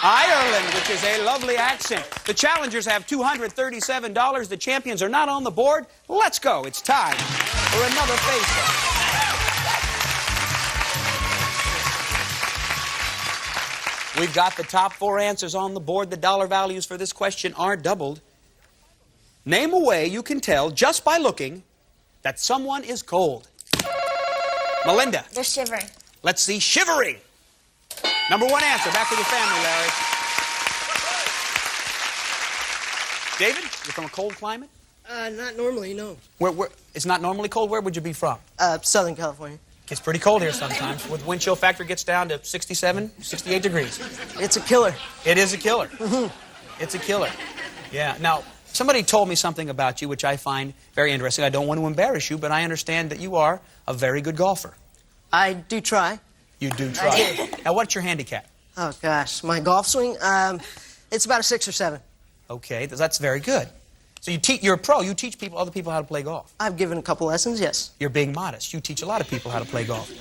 Ireland, which is a lovely accent. The challengers have $237. The champions are not on the board. Let's go. It's time for another face-off. We've got the top 4 answers on the board. The dollar values for this question are doubled. Name a way you can tell just by looking that someone is cold. Melinda. They're shivering. Let's see shivering. Number 1 answer. Back to the family, Larry. David, you're from a cold climate? Not normally, no. It's not normally cold. Where would you be from? Southern California. It's pretty cold here sometimes. With wind chill factor gets down to 67, 68 degrees. It's a killer. It is a killer. It's a killer. Yeah. Now, somebody told me something about you which I find very interesting. I don't want to embarrass you, but I understand that you are a very good golfer. I do try. You do try. Now, what's your handicap? Oh, gosh. My golf swing, it's about a 6 or 7. Okay, that's very good. So you're a pro. You teach other people how to play golf. I've given a couple lessons, yes. You're being modest. You teach a lot of people how to play golf.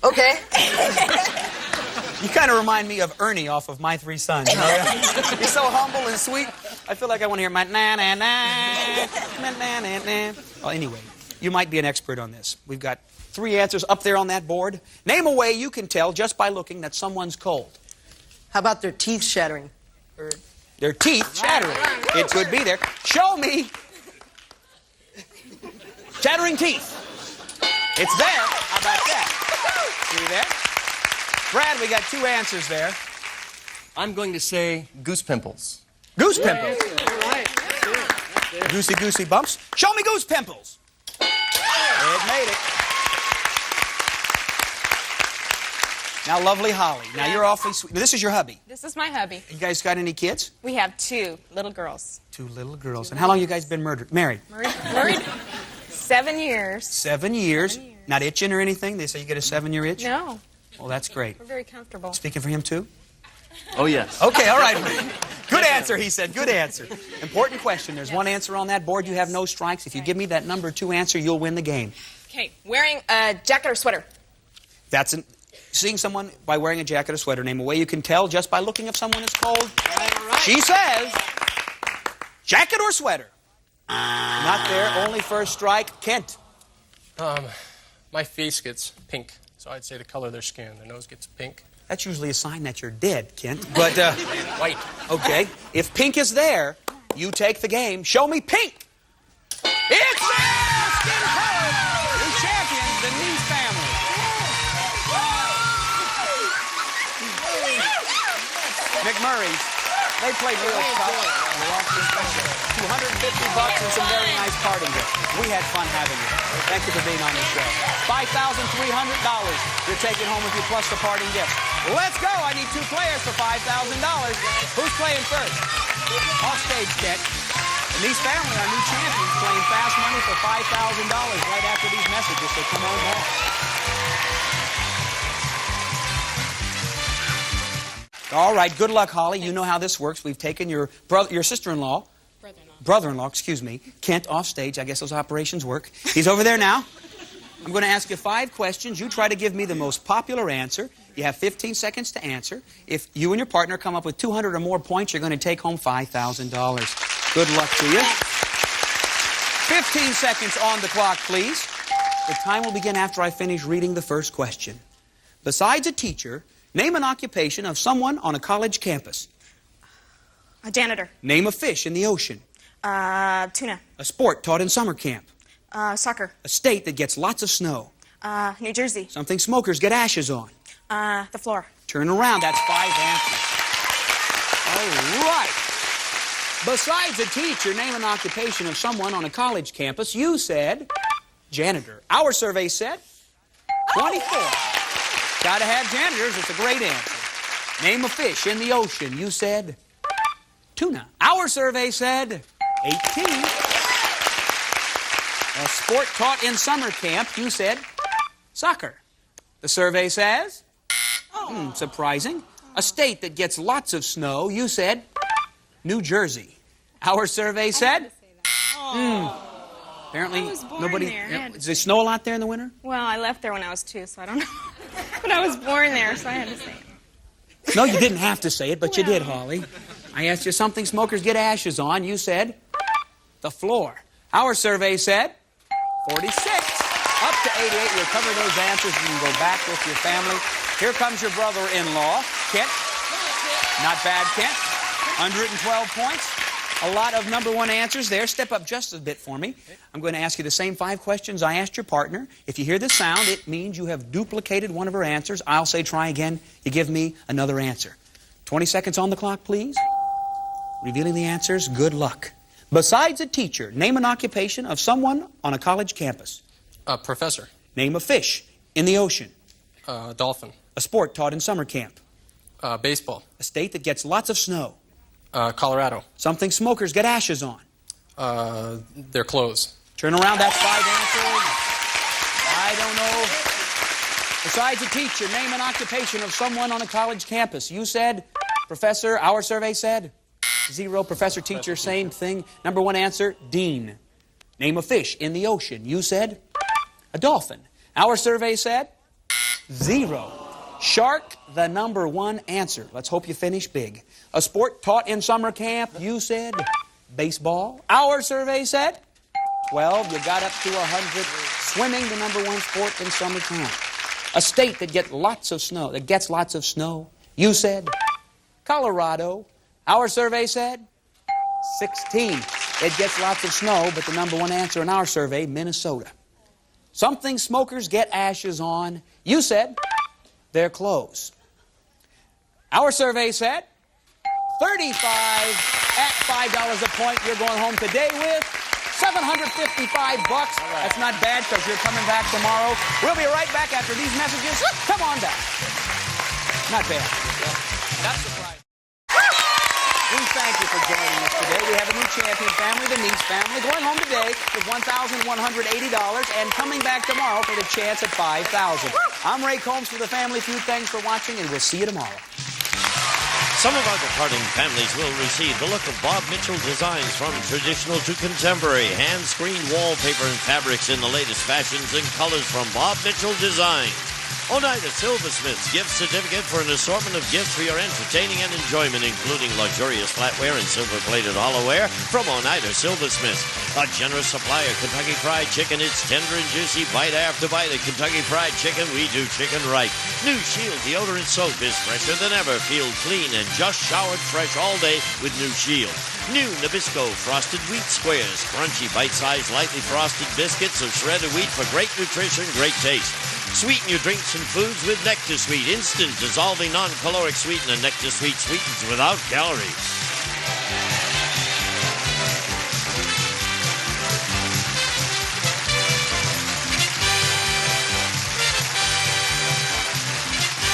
Okay. You kind of remind me of Ernie off of My 3 Sons. You know? He's so humble and sweet. I feel like I want to hear my na-na-na. Well, anyway, you might be an expert on this. We've got 3 answers up there on that board. Name a way you can tell just by looking that someone's cold. How about their teeth shattering? Their teeth chattering. It could be there. Show me chattering teeth. It's there. How about that? See there? Brad, we got 2 answers there. I'm going to say goose pimples. Goose pimples. Goosey bumps. Show me goose pimples. It made it. Now, lovely Holly. Now, you're awfully sweet. This is your hubby. This is my hubby. You guys got any kids? We have 2 little girls. 2 little girls. And how long you guys been married? Married 7 years. 7 years. Not itching or anything? They say you get a 7-year itch? No. Well, that's great. We're very comfortable. Speaking for him, too? Oh, yes. Okay, all right. Good answer, he said. Good answer. Important question. There's one answer on that board. You have no strikes. If you give me that number 2 answer, you'll win the game. Okay, wearing a jacket or sweater. That's seeing someone by wearing a jacket or sweater. Name a way you can tell just by looking if someone is cold. She says, jacket or sweater? Not there. Only first strike. Kent. My face gets pink, so I'd say the color of their skin. Their nose gets pink. That's usually a sign that you're dead, Kent. But, White. Okay. If pink is there, you take the game. Show me pink. It's there! Skin color. New champions, the Neese family. McMurray's. They played real tough. $250 and some very nice party gifts. We had fun having you. Thank you for being on the show. $5,300 you're taking home with you plus the parting gift. Let's go. I need 2 players for $5,000. Who's playing first? Off stage, Kent. And Neese family, our new champions, playing fast money for $5,000 right after these messages. So come on back. All right, good luck, Holly. You know how this works. We've taken your sister-in-law, brother-in-law, excuse me, Kent, off stage. I guess those operations work. He's over there now. I'm going to ask you 5 questions. You try to give me the most popular answer. You have 15 seconds to answer. If you and your partner come up with 200 or more points, you're going to take home $5,000. Good luck to you. 15 seconds on the clock, please. The time will begin after I finish reading the first question. Besides a teacher, name an occupation of someone on a college campus. A janitor. Name a fish in the ocean. Tuna. A sport taught in summer camp. Soccer. A state that gets lots of snow. New Jersey. Something smokers get ashes on. The floor. Turn around. That's 5 answers. All right. Besides a teacher, name an occupation of someone on a college campus. You said janitor. Our survey said 24. Gotta have janitors. It's a great answer. Name a fish in the ocean. You said tuna. Our survey said 18. A sport taught in summer camp. You said soccer. The survey says surprising. A state that gets lots of snow. You said New Jersey. Our survey said apparently nobody. Does it snow a lot there in the winter? Well, I left there when I was 2, so I don't know. But I was born there, so I had to say it. No, you didn't have to say it, but you did, Holly. I asked you something smokers get ashes on. You said the floor. Our survey said 46. Up to 88. You'll cover those answers and you can go back with your family. Here comes your brother-in-law, Kent. Not bad, Kent. 112 points. A lot of number 1 answers there. Step up just a bit for me. I'm going to ask you the same 5 questions I asked your partner. If you hear the sound, it means you have duplicated one of her answers. I'll say try again. You give me another answer. 20 seconds on the clock, please. Revealing the answers. Good luck. Besides a teacher, name an occupation of someone on a college campus. A professor. Name a fish in the ocean. Dolphin. A sport taught in summer camp. Baseball. A state that gets lots of snow. Colorado. Something smokers get ashes on. Their clothes. Turn around. That's 5 answers. I don't know. Besides a teacher, name an occupation of someone on a college campus. You said professor. Our survey said 0. Professor, teacher, same thing. Number 1 answer, dean. Name a fish in the ocean. You said a dolphin. Our survey said 0. Shark, the number 1 answer. Let's hope you finish big. A sport taught in summer camp. You said baseball. Our survey said 12. You got up to 100. Swimming, the number 1 sport in summer camp. A state that gets lots of snow. You said Colorado. Our survey said 16. It gets lots of snow, but the number 1 answer in our survey, Minnesota. Something smokers get ashes on. You said their clothes. Our survey said 35. At $5 a point, you're going home today with $755. That's not bad because you're coming back tomorrow. We'll be right back after these messages. Come on back. Not bad. That's surprising. We thank you for joining us today. We have a new champion family, the Neese family, going home today with $1,180 and coming back tomorrow for the chance at $5,000. I'm Ray Combs for the Family Feud. Thanks for watching, and we'll see you tomorrow. Some of our departing families will receive the look of Bob Mitchell designs, from traditional to contemporary, hand-screened wallpaper and fabrics in the latest fashions and colors from Bob Mitchell Designs. Oneida Silversmith's gift certificate for an assortment of gifts for your entertaining and enjoyment, including luxurious flatware and silver-plated hollowware from Oneida Silversmiths. A generous supply of Kentucky Fried Chicken. It's tender and juicy, bite after bite. At Kentucky Fried Chicken, we do chicken right. New Shield deodorant soap is fresher than ever. Feel clean and just showered fresh all day with New Shield. New Nabisco Frosted Wheat Squares. Crunchy, bite-sized, lightly frosted biscuits of shredded wheat for great nutrition, great taste. Sweeten your drinks and foods with Nectar Sweet. Instant, dissolving, non-caloric sweetener. Nectar Sweet sweetens without calories.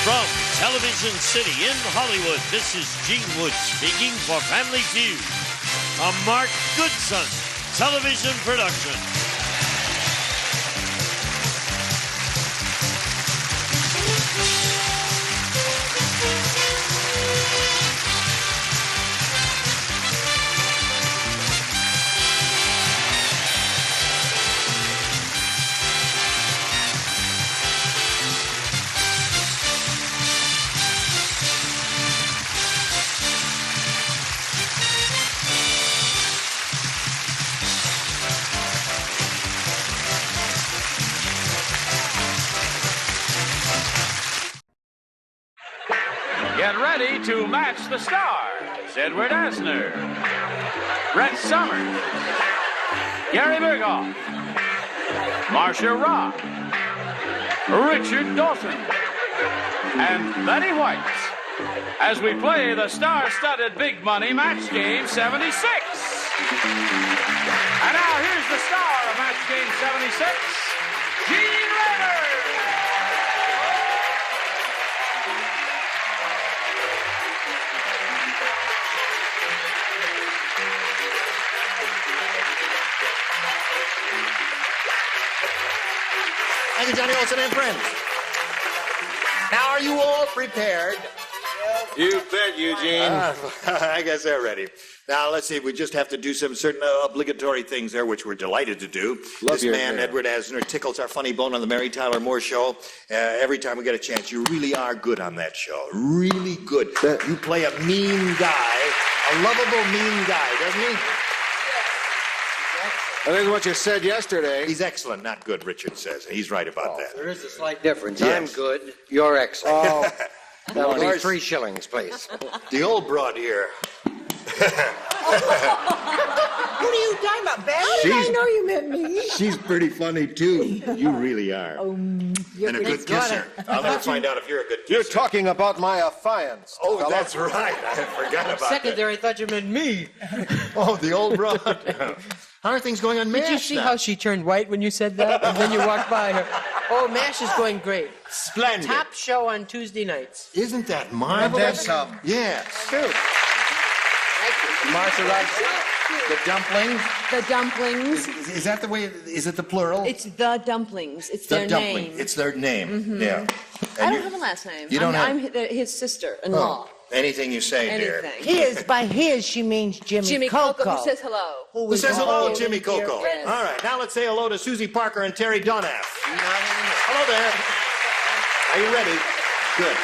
From Television City in Hollywood, this is Gene Wood speaking for Family Feud, a Mark Goodson television production. Get ready to match the stars. Edward Asner, Brett Summers, Gary Berghoff, Marcia Robb, Richard Dawson, and Betty White, as we play the star-studded Big Money Match Game 76. And now here's the star of Match Game 76, Gene Raymer. Thank you, Johnny Olson and friends. Now, are you all prepared? You bet, Eugene. I guess they're ready. Now, let's see. We just have to do some certain obligatory things there, which we're delighted to do. This man, Edward Asner, tickles our funny bone on the Mary Tyler Moore Show every time we get a chance. You really are good on that show. Really good. You play a mean guy, a lovable mean guy, doesn't he? I think what you said yesterday. He's excellent, not good, Richard says. He's right about that. There is a slight difference. Yes. I'm good. You're excellent. Oh. That would be course. 3 shillings, please. The old broad here. What are you talking about, Betty? How did I know you meant me? She's pretty funny, too. You really are. You're And a good kisser. I'll never find out if you're a good kisser. You're talking about my affiance. Oh, fella. that's right. I forgot about Secondary, I thought you meant me. that. Oh, the old broad. How are things going on MASH Did you see now? how she turned white when you said that? And then you walked by her. Oh, MASH is going great. Splendid. Top show on Tuesday nights. Isn't that marvelous? That's Yes. True. Marcia Robb, the dumplings. The dumplings. Is that the way? Is it the plural? It's the dumplings. It's the their dumpling. name. It's their name. Mhm. Yeah. I don't have a last name. You don't have- I'm his sister-in-law. Anything you say, dear. Anything. His, by his, she means Jimmy Coco, who says hello. Who says hello, Jimmy Coco? Yes. All right, now let's say hello to Susie Parker and Terry Donaff. Hello there. Are you ready? Good.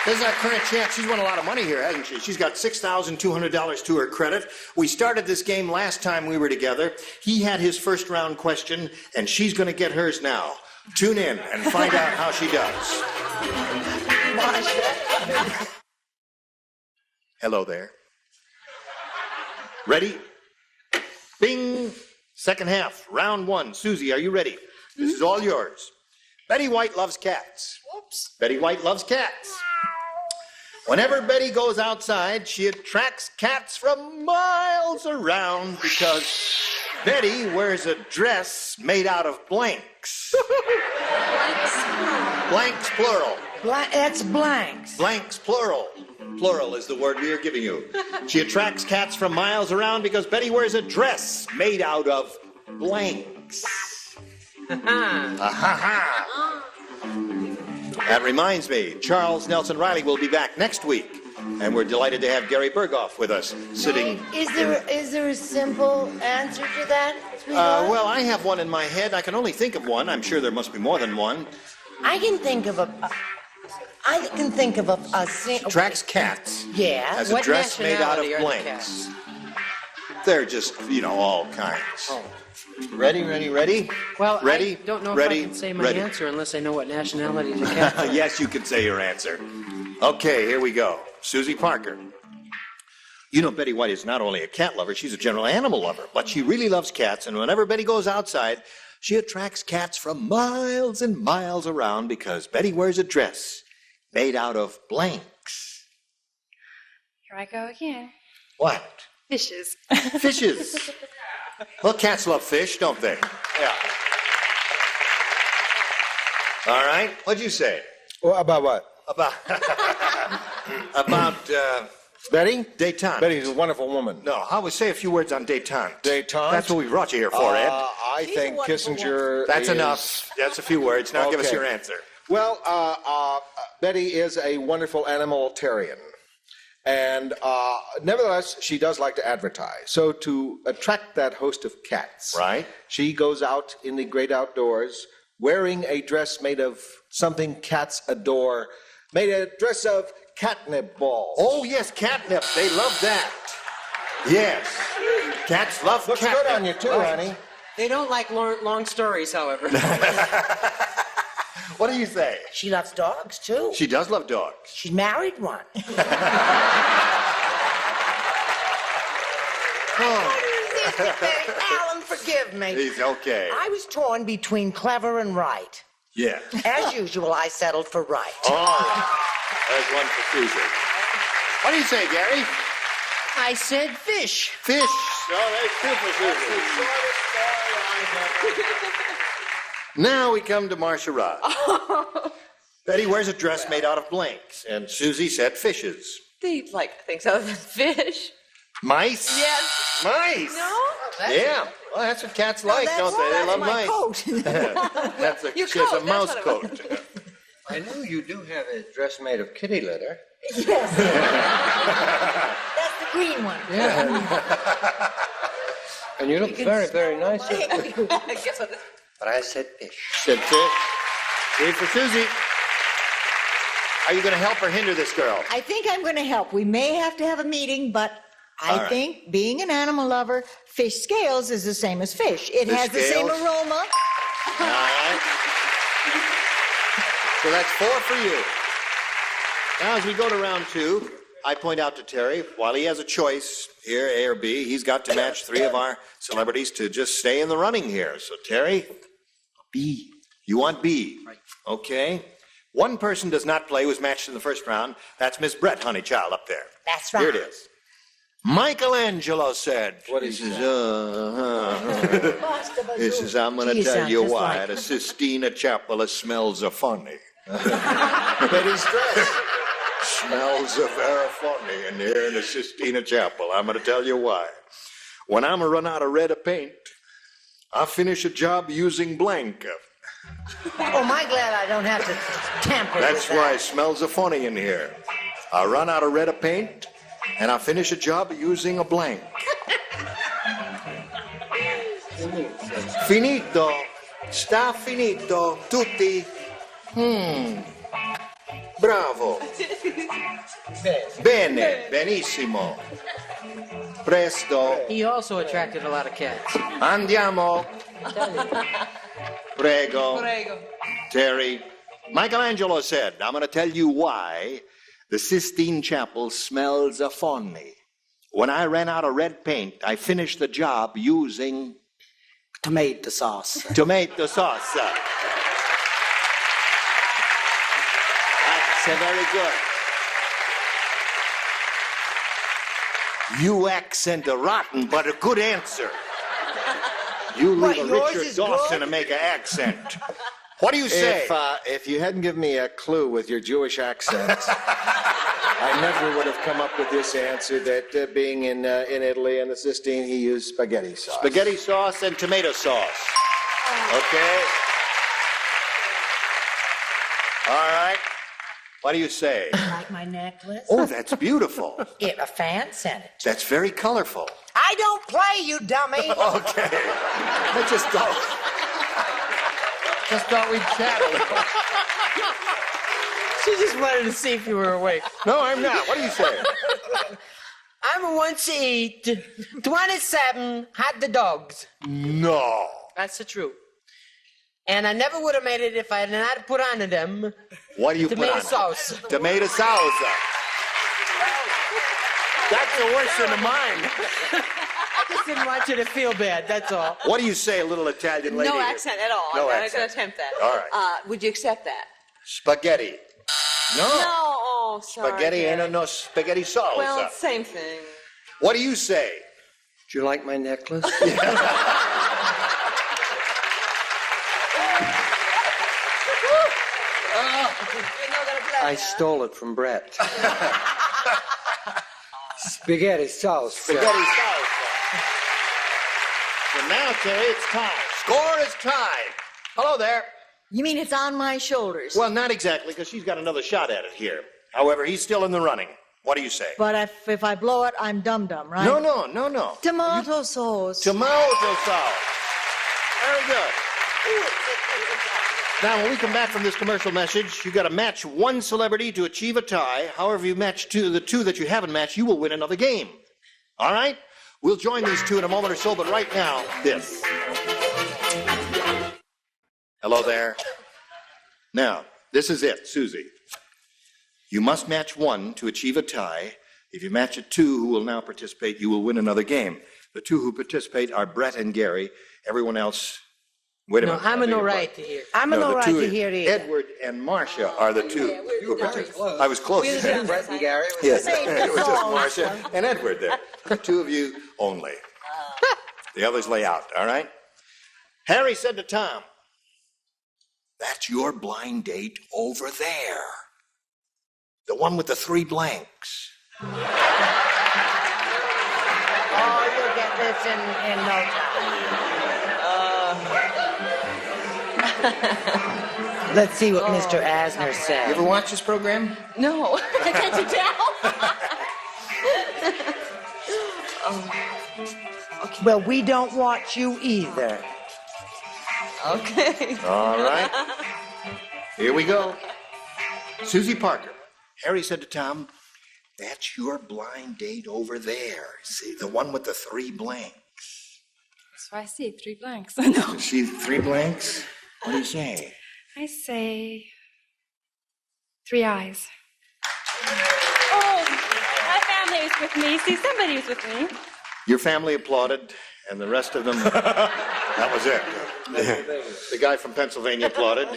This is our current champ. She's won a lot of money here, hasn't she? She's got $6,200 to her credit. We started this game last time we were together. He had his first round question, and she's going to get hers now. Tune in and find out how she does. Hello there. Ready? Bing. Second half, round 1. Susie, are you ready? This is all yours. Betty White loves cats. Oops. Betty White loves cats. Whenever Betty goes outside, she attracts cats from miles around because Betty wears a dress made out of blanks. Blanks, plural. That's blanks. Blanks, plural. Plural is the word we are giving you. She attracts cats from miles around because Betty wears a dress made out of blanks. That reminds me, Charles Nelson Riley will be back next week. And we're delighted to have Gary Berghoff with us, sitting. Is there a simple answer to that, sweetheart? Well, I have one in my head. I can only think of one. I'm sure there must be more than one. I can think of a Tracks cats. Yeah. Has a What dress made out of nationality are the blanks. cats? They're just, all kinds. Oh. Ready? Well, Ready? I don't know Ready? if I can say my Ready. answer unless I know what nationality the cat is. Yes, you can say your answer. Okay, here we go. Susie Parker. You know, Betty White is not only a cat lover, she's a general animal lover, but she really loves cats, and whenever Betty goes outside, she attracts cats from miles and miles around because Betty wears a dress made out of blanks. Here I go again. What? Fishes. Fishes. Well, cats love fish, don't they? Yeah. All right. What'd you say? Well, about what? About Betty? Détente. Betty's a wonderful woman. No, I would say a few words on détente. Détente? That's what we brought you here for, Ed. I think Kissinger That's is... enough. That's a few words. Now give us Okay. your answer. Well, Betty is a wonderful animalitarian. And nevertheless, she does like to advertise. So to attract that host of cats, right? She goes out in the great outdoors wearing a dress made of something cats adore, made a dress of catnip balls. Oh, yes, catnip. They love that. Yes. Cats love Looks catnip. good on you, too, honey. They don't like long stories, however. What do you say? She loves dogs, too. She does love dogs. She married one. Alan, forgive me. He's okay. I was torn between clever and right. Yeah. As usual, I settled for right. Oh, there's one for Susie. What do you say, Gary? I said fish. Fish. Oh, there's two for Susie. Now we come to Marcia Rod. Betty wears a dress made out of blanks, and Susie said fishes. They like things other than fish. Mice? Yes. Mice? No? Yeah. Well, that's what cats like, don't they? They love mice. She has a mouse coat. I know you do have a dress made of kitty litter. Yes. That's the green one. Yeah. And you look very, very nice. Guess what? But I said fish. Said fish. Three for Susie. Are you going to help or hinder this girl? I think I'm going to help. We may have to have a meeting, but All I right. think being an animal lover, fish scales is the same as fish. It Fish has the same scales? aroma. All right. So that's 4 for you. Now, as we go to round 2, I point out to Terry, while he has a choice here, A or B, he's got to match 3 of our celebrities to just stay in the running here. So, Terry, B. You want B? Right. Okay. One person does not play, was matched in the first round. That's Miss Brett Honeychild up there. That's right. Here it is. Michelangelo said. What is he says, He says, I'm going to Geez, tell you just why. like- The Sistina Chapel smells a funny. Betty's dress. Smells a very funny in here in the Sistina Chapel. I'm going to tell you why. When I'm run out of red paint, I finish a job using blank. Oh, my glad I don't have to tamper That's with why that. it smells a funny in here. I run out of red paint, and I finish a job using a blank. Finito. Sta finito. Tutti. Bravo. Bene. Benissimo. Presto. He also attracted a lot of cats. Andiamo. Prego. Prego. Terry. Michelangelo said, I'm going to tell you why the Sistine Chapel smells a funny. When I ran out of red paint, I finished the job using Tomato sauce. tomato sauce. That's very good. You accent a rotten, but a good answer. You leave What, a yours Richard is Dawson good? to make an accent. What do you say? If you hadn't given me a clue with your Jewish accent, I never would have come up with this answer that being in Italy and the Sistine, he used spaghetti sauce. Spaghetti sauce and tomato sauce. Okay. All right. What do you say? Like my necklace? Oh, that's beautiful. A fan sent it. That's very colorful. I don't play, you dummy. Okay. I just thought we'd chat a little. She just wanted to see if you were awake. No, I'm not. What do you say? I want to eat 27 hot dogs. No. That's the truth. And I never would have made it if I had not put on them. What do you put on? Tomato sauce. Tomato sauce. That's the worst than mine. I just didn't want you to feel bad, that's all. What do you say, a little Italian lady? No accent at all. No I'm not accent. going to attempt that. All right. Would you accept that? Spaghetti. No. No. Oh, sorry. Spaghetti Gary. and no spaghetti sauce. Well, same thing. What do you say? Do you like my necklace? I stole it from Brett. Spaghetti sauce. Spaghetti sauce. So now, Terry, it's time. Score is tied. Hello there. You mean it's on my shoulders? Well, not exactly, because she's got another shot at it here. However, he's still in the running. What do you say? But if I blow it, I'm dum-dum, right? No. Tomato sauce. Tomato sauce. Very good. Now, when we come back from this commercial message, you've got to match one celebrity to achieve a tie. However, you match the two that you haven't matched, you will win another game. All right? We'll join these two in a moment or so, but right now, this. Hello there. Now, this is it, Susie. You must match one to achieve a tie. If you match it two who will now participate, you will win another game. The two who participate are Brett and Gary. Everyone else... Wait a minute. I'm in no right to hear. I'm in no right to hear either. Edward and Marcia are the two. You were close. I was close. Brett and Gary. Yes, it was just Marcia and Edward there. Two of you only. The others lay out, all right? Harry said to Tom, "That's your blind date over there. The one with the 3 blanks." Oh, you'll get this in no time. Let's see what Mr. Asner said. You ever watch this program? No. Can't you tell? Well, we don't watch you either. Okay. All right. Here we go. Susie Parker. Harry said to Tom, "That's your blind date over there. See, the one with the 3 blanks." So I see 3 blanks. You see 3 blanks? What do you say? I say 3 eyes. Oh, my family was with me. See, somebody was with me. Your family applauded, and the rest of them, that was it. The guy from Pennsylvania applauded.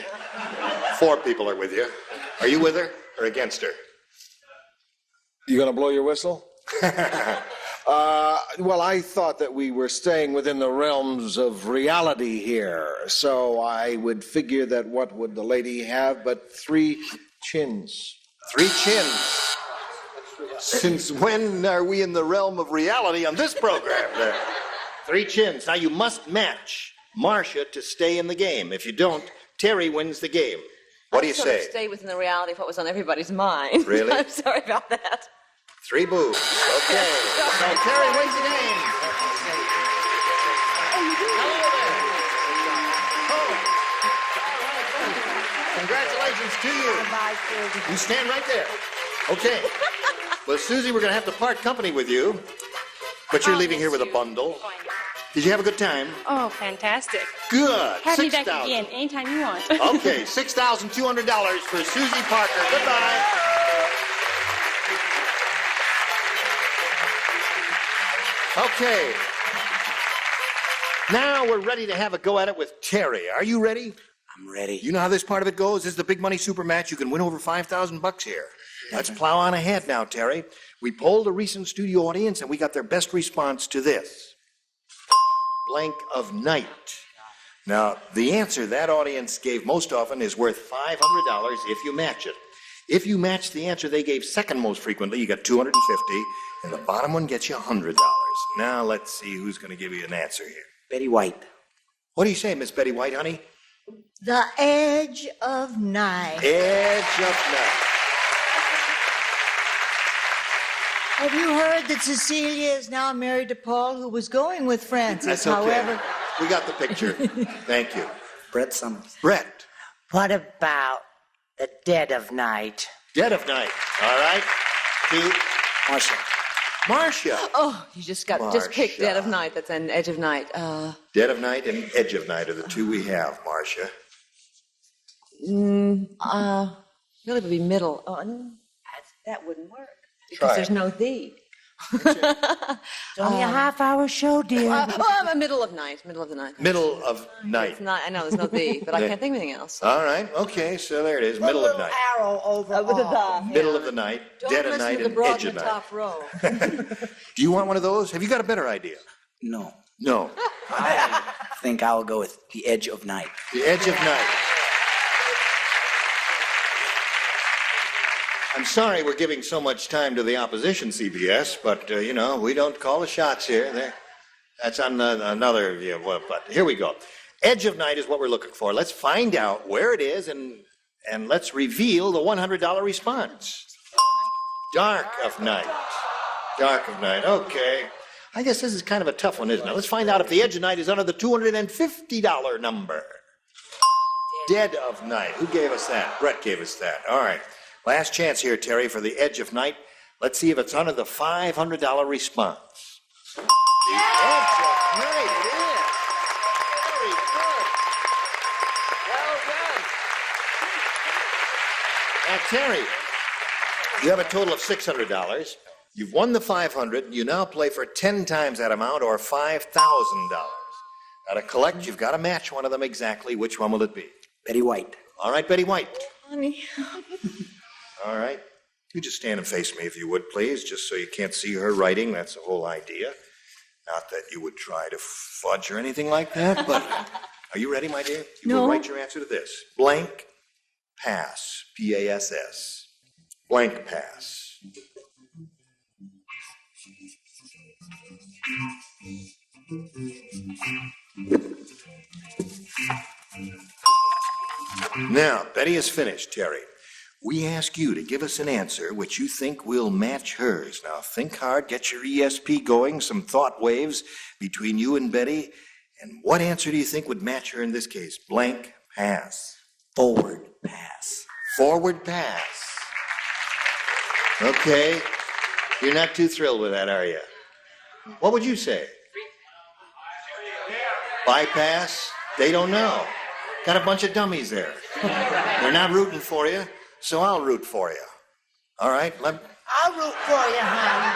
4 people are with you. Are you with her or against her? You gonna blow your whistle? Well, I thought that we were staying within the realms of reality here, so I would figure that what would the lady have but 3 chins? 3 chins. Since when are we in the realm of reality on this program? 3 chins. Now you must match Marcia to stay in the game. If you don't, Terry wins the game. What do you sort of say? stay within the reality of what was on everybody's mind. Really? I'm sorry about that. 3 boobs. Okay. So Terry wins the game. Congratulations to you. You stand right there. Okay. Well, Susie, we're going to have to part company with you, but you're leaving here with a bundle. Did you have a good time? Oh, fantastic. Good. Have me back 6,000. again anytime you want. Okay, $6,200 for Susie Parker. Goodbye. Okay. Now we're ready to have a go at it with Terry. Are you ready? I'm ready. You know how this part of it goes? This is the big money super match. You can win over $5,000 here. Let's plow on ahead now, Terry. We polled a recent studio audience and we got their best response to this. Blank of night. Now, the answer that audience gave most often is worth $500 if you match it. If you match the answer they gave second most frequently, you got $250, and the bottom one gets you $100. Now, let's see who's going to give you an answer here. Betty White. What do you say, Miss Betty White, honey? The Edge of Night. Edge of Night. Have you heard that Cecilia is now married to Paul, who was going with Francis? That's okay. However, we got the picture. Thank you. Brett Summers. Brett. What about the Dead of Night? Dead of Night. All right. To Marcia. Marcia. Oh, you just picked Dead of Night. That's an Edge of Night. Dead of Night and Edge of Night are the two we have, Marcia. Really would be middle. Oh, that wouldn't work because there's no the. It's only a half-hour show, dear. Middle of night. Middle of the night. Middle of night. It's not. I know there's no the, but I can't think of anything else. All right. Okay. So there it is. Middle of night. Arrow over with the Middle of the night. Dead of night and Edge of night. Top row. Do you want one of those? Have you got a better idea? No. No. I think I'll go with the Edge of Night. The Edge of Night. I'm sorry we're giving so much time to the opposition, CBS, but, you know, we don't call the shots here. That's on another, but here we go. Edge of Night is what we're looking for. Let's find out where it is, and let's reveal the $100 response. Dark of Night. Dark of Night, okay. I guess this is kind of a tough one, isn't it? Let's find out if the Edge of Night is under the $250 number. Dead of Night. Who gave us that? Brett gave us that. All right. Last chance here, Terry, for the Edge of Night. Let's see if it's under the $500 response. Edge of Night, it is. Very good. Well done. Now, Terry, you have a total of $600. You've won the $500. You now play for 10 times that amount, or $5,000. Now, to collect, you've got to match one of them exactly. Which one will it be? Betty White. All right, Betty White. Honey. All right. You just stand and face me, if you would, please, just so you can't see her writing. That's the whole idea. Not that you would try to fudge or anything like that, but are you ready, my dear? You will write your answer to this. Blank pass. P-A-S-S. Blank pass. Now, Betty is finished, Terry. We ask you to give us an answer which you think will match hers. Now, think hard, get your ESP going, some thought waves between you and Betty. And what answer do you think would match her in this case? Blank pass. Forward pass. Forward pass. Okay. You're not too thrilled with that, are you? What would you say? Bypass? They don't know. Got a bunch of dummies there. They're not rooting for you. So I'll root for you. All right? I'll root for you, honey.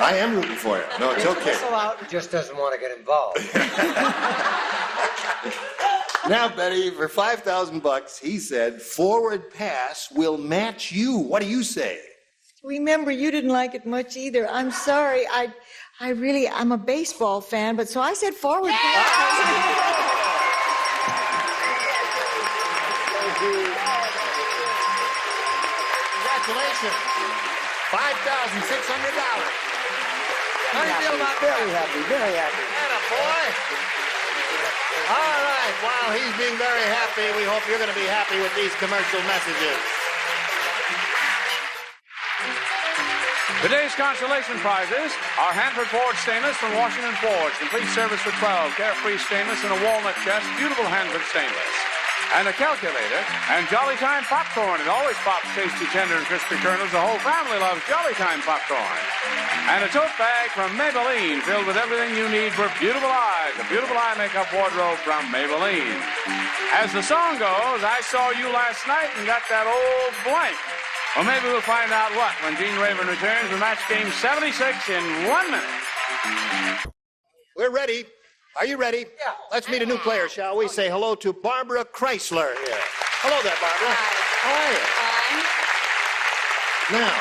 I am rooting for you. No, it's okay. He just doesn't want to get involved. Now, Betty, for $5,000, he said, forward pass will match you. What do you say? Remember, you didn't like it much either. I'm sorry. I'm a baseball fan, but so I said forward pass. Congratulations. $5,600. How do you feel about that? Very happy, very happy. Attaboy. All right. While he's being very happy, we hope you're going to be happy with these commercial messages. Today's consolation prizes are Hanford Ford Stainless from Washington Forge. Complete service for 12. Carefree Stainless and a walnut chest. Beautiful Hanford Stainless. And a calculator, and Jolly Time popcorn. It always pops tasty, tender, and crispy kernels. The whole family loves Jolly Time popcorn. And a tote bag from Maybelline, filled with everything you need for beautiful eyes. A beautiful eye makeup wardrobe from Maybelline. As the song goes, I saw you last night and got that old blank. Well, maybe we'll find out what when Gene Raven returns with match game 76 in 1 minute. We're ready. Are you ready? Yeah. Let's meet a new player, shall we? Say hello to Barbara Chrysler here. Hello there, Barbara. Hi. How are you? Now,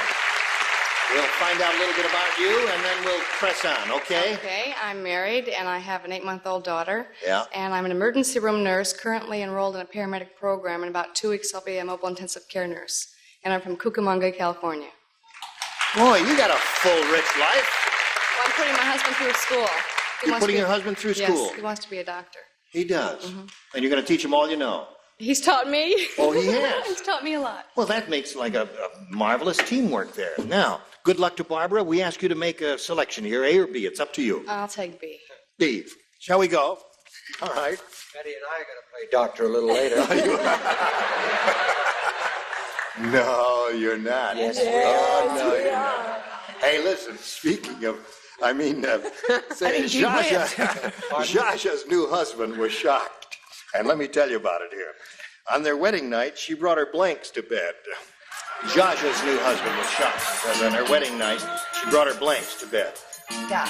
We'll find out a little bit about you, and then we'll press on, okay? Okay, I'm married, and I have an 8-month-old daughter. Yeah. And I'm an emergency room nurse, currently enrolled in a paramedic program. In about 2 weeks, I'll be a mobile intensive care nurse. And I'm from Cucamonga, California. Boy, you got a full, rich life. Well, I'm putting my husband through school. You're putting your husband through school? Yes, he wants to be a doctor. He does. And you're going to teach him all you know? He's taught me. Oh, he has? He's taught me a lot. Well, that makes like a marvelous teamwork there. Now, good luck to Barbara. We ask you to make a selection here, A or B. It's up to you. I'll take B. B. Shall we go? All right. Betty and I are going to play doctor a little later. No, you're not. Yes, we we are. are. Oh, no, you're not. Hey, listen, speaking of, say, Zsazsa's new husband was shocked. And let me tell you about it here. On their wedding night, she brought her blanks to bed. Zsazsa's new husband was shocked because on their wedding night, she brought her blanks to bed. Doc.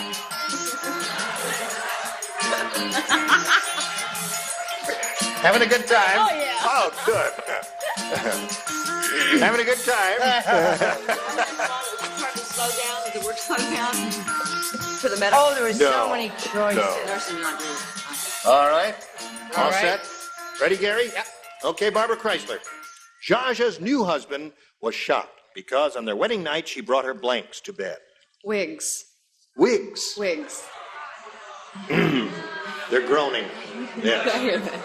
Having a good time? Oh, yeah. Oh, good. Having a good time? Slow down. Does it work slow down? For the medical. Oh, there were so No. many choices. No. Nursing not doing. All right. All right. set? Ready, Gary? Yep. Okay, Barbara Chrysler. Zsazsa's new husband was shocked because on their wedding night, she brought her blanks to bed. Wigs. Wigs. Wigs. They're groaning. I Yes. hear that.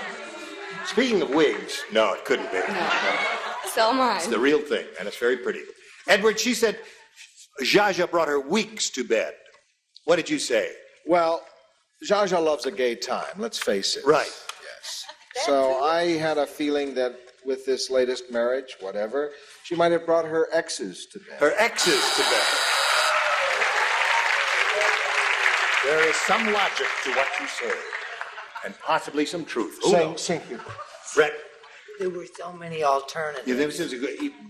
Speaking of wigs, no, it couldn't be. So mine. It's the real thing, and it's very pretty. Edward, she said Zsazsa brought her weeks to bed. What did you say? Well, Zsazsa loves a gay time, let's face it. Right. Yes. So I had a feeling that with this latest marriage, whatever, she might have brought her exes to bed. Her exes to bed. There is some logic to what you say, and possibly some truth. Who knows? Thank you. Brett, There were so many alternatives. yeah, this is a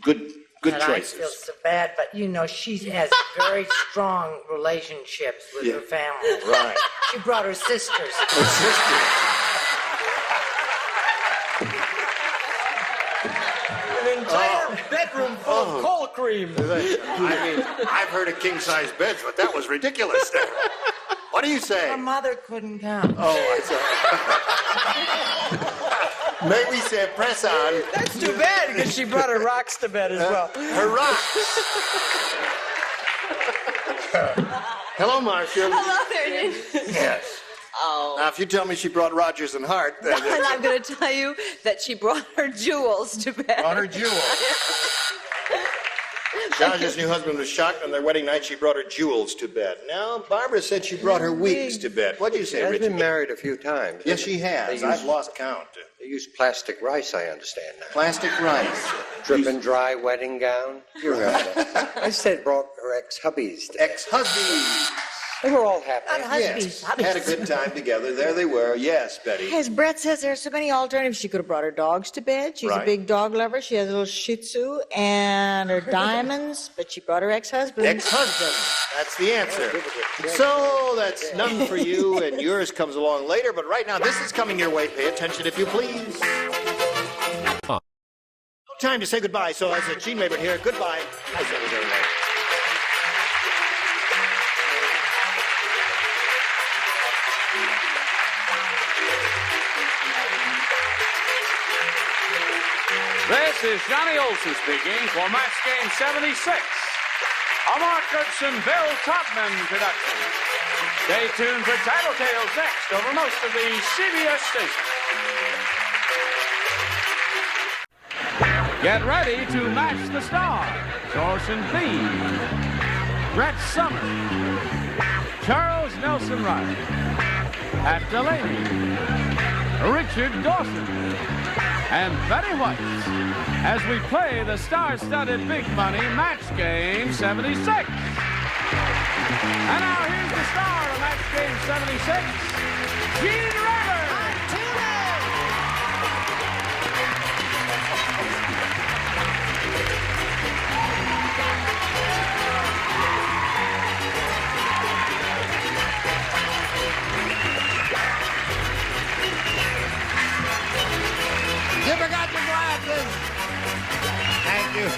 good and choice. I feel so bad, but you know, she has very strong relationships with Yeah. her family. Right. She brought her sisters. Her sister. An entire bedroom full of cold cream. I mean, I've heard of king-size beds, but that was ridiculous. What do you say? Her mother couldn't come. Oh, I saw. May we say press on? That's too bad because she brought her rocks to bed as well. Her rocks. Hello, Marcia. Hello there, Nick. Yes. Oh. Now, if you tell me she brought Rogers and Hart, then... And I'm going to tell you that she brought her jewels to bed. Brought her jewels. Zsazsa's new husband was shocked on their wedding night. She brought her jewels to bed. Now, Barbara said she brought her wigs to bed. What did you say, She's Richard? been married a few times. Yes, she has. I've lost count. They use plastic rice, I understand now. Plastic rice. Drip and dry wedding gown. You remember. I said brought her ex-hubbies. Ex-husbands. They were all happy. Not husbands, Yes. hubbies. Had a good time together. There they were. Yes, Betty. As Brett says, there are so many alternatives. She could have brought her dogs to bed. She's Right. a big dog lover. She has a little Shih Tzu and her diamonds, but she brought her ex-husband. Ex-husband. That's the answer. So that's none for you, and yours comes along later. But right now, this is coming your way. Pay attention, if you please. No time to say goodbye. So as Gene Rayburn here, goodbye. I said it anyway. This is Johnny Olson speaking for Match Game 76, a Mark Goodson, Bill Topman production. Stay tuned for Tattletales next over most of the CBS stations. Get ready to match the stars. Orson Bean, Brett Summers, Charles Nelson Riley, Pat Delaney, Richard Dawson, and Betty White as we play the star-studded big money Match Game 76. And now here's the star of Match Game 76, Gene Rayburn. You forgot your glasses. Thank you.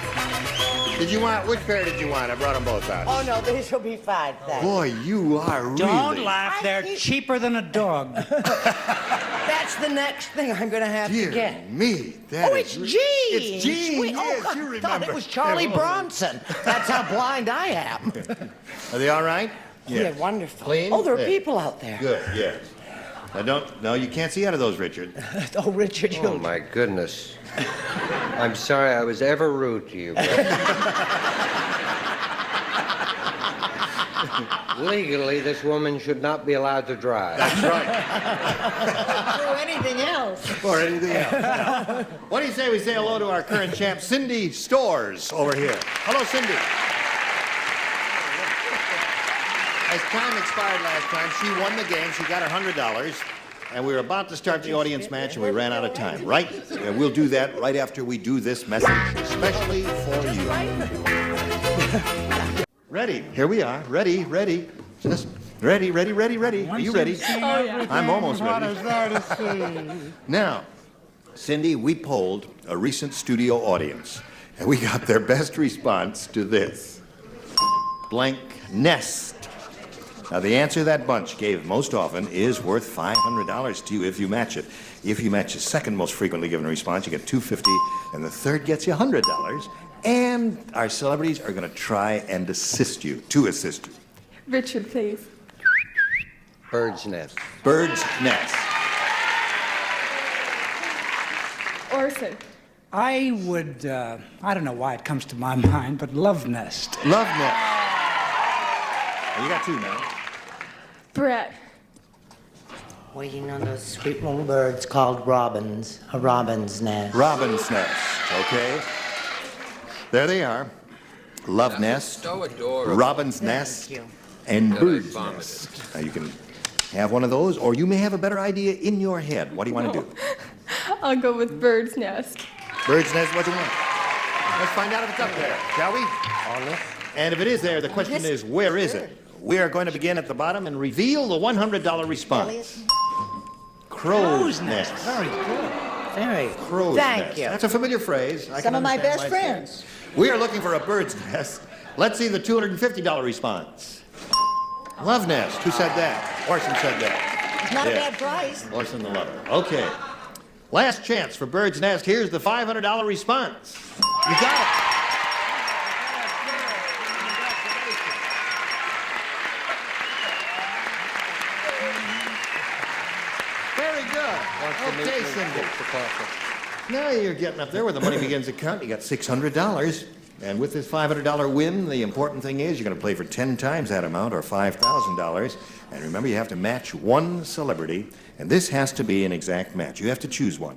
Did you want, which pair did you want? I brought them both out. Oh, no, these will be fine, thanks. Boy, you are really... Don't laugh. They're cheaper than a dog. That's the next thing I'm going to have to get. me. Oh, it's Gene. It's Gene. Sweet. Yes, Oh, you I remember. thought it was Charlie Bronson. That's how blind I am. Are they all right? Yeah, wonderful. Clean? Oh, there are Yeah. people out there. Good, yes. No, you can't see out of those, Richard. Oh, Richard, Oh, my goodness. I'm sorry I was ever rude to you. Legally, this woman should not be allowed to drive. That's right. Or anything else. Or anything else. What do you say we say hello to our current champ, Cindy Storrs, over here? Hello, Cindy. As time expired last time, she won the game. She got her $100. And we were about to start the audience match, and we ran out of time, right? We'll do that right after we do this message, especially for you. Ready. Here we are. Ready. Just ready. Are you ready? Oh, yeah. I'm almost ready. What is there to see? Now, Cindy, we polled a recent studio audience, and we got their best response to this. Blank nest. Now, the answer that bunch gave most often is worth $500 to you if you match it. If you match the second most frequently given response, you get $250, and the third gets you $100. And our celebrities are going to try and assist you, Richard, please. Bird's nest. Bird's nest. Orson. I would, I don't know why it comes to my mind, but love nest. Love nest. You got two now. Brett. Waiting on those sweet little birds called robins. A robin's nest. Robin's nest, okay. There they are. Love nest, So adorable. robin's nest, and bird's nest. Now you can have one of those, or you may have a better idea in your head. What do you want to do? I'll go with bird's nest. Bird's nest, what do you want? Let's find out if it's up there, shall we? And if it is there, the question is, where is it? We are going to begin at the bottom and reveal the $100 response. Crow's nest. Very good. Very. Crow's Thank nest. you. That's a familiar phrase. I Some can of my understand best why it's friends. there. We are looking for a bird's nest. Let's see the $250 response. Love nest. Who said that? Orson said that. It's not a Yeah. bad price. Orson the lover. Okay. Last chance for bird's nest. Here's the $500 response. You got it. Very good. Okay, Cindy. Now you're getting up there where the money begins to count. You got $600. And with this $500 win, the important thing is you're going to play for 10 times that amount, or $5,000. And remember, you have to match one celebrity, and this has to be an exact match. You have to choose one.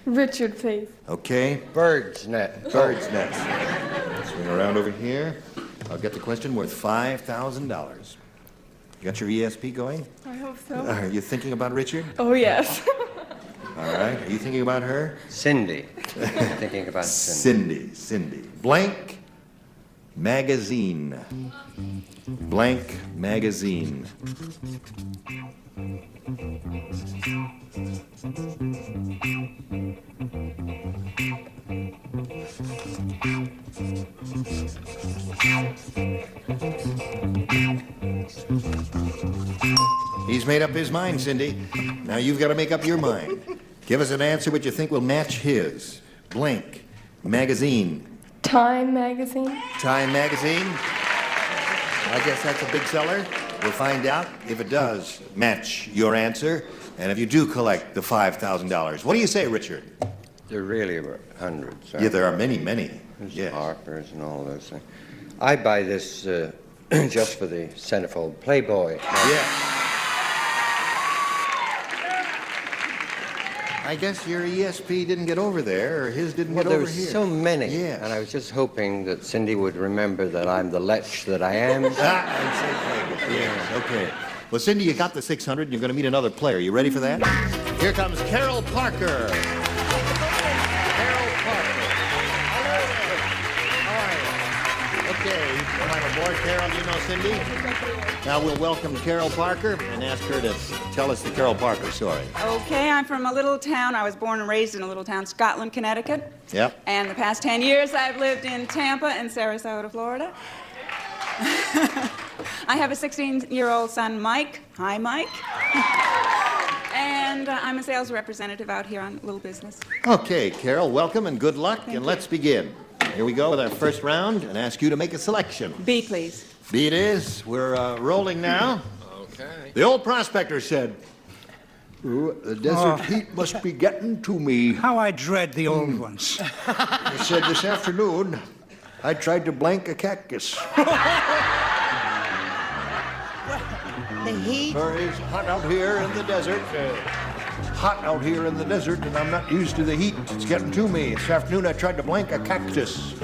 Richard, please. Okay? Bird's nest. Bird's nest. Swing around over here. I'll get the question worth $5,000. You got your ESP going? I hope so. Are you thinking about Richard? Oh, yes. All right. Are you thinking about her? Cindy. I'm thinking about Cindy. Cindy. Blank magazine. Blank magazine. He's made up his mind, Cindy. Now you've got to make up your mind. Give us an answer what you think will match his. Blank magazine. Time magazine. Time magazine. I guess that's a big seller. We'll find out if it does match your answer, and if you do collect the $5,000. What do you say, Richard? There really were hundreds. Yeah, there are many, many. There's Yes. Harper's and all those things. I buy this just for the centerfold Playboy. Yeah. I guess your ESP didn't get over there, or his didn't Well, get there over were here. so many, Yes. and I was just hoping that Cindy would remember that I'm the lech that I am. Yes, okay. Well, Cindy, you got the 600, and you're going to meet another player. You ready for that? Here comes Carol Parker. Carol Parker. Hello there. How are you? Okay, well, I'm aboard. Carol, do you know Cindy? Now we'll welcome Carol Parker and ask her to tell us the Carol Parker story. Okay, I'm from a little town. I was born and raised in a little town, Scotland, Connecticut. Yep. And the past 10 years, I've lived in Tampa and Sarasota, Florida. I have a 16-year-old son, Mike. Hi, Mike. And I'm a sales representative out here on Little Business. Okay, Carol, welcome and good luck, and let's begin. Here we go with our first round and ask you to make a selection. B, please. B it is. We're rolling now. Okay. The old prospector said, "The desert heat must be getting to me." How I dread the old ones. He said, "This afternoon, I tried to blank a cactus." The heat? It's hot out here in the desert. Hot out here in the desert, and I'm not used to the heat. It's getting to me. This afternoon, I tried to blank a cactus.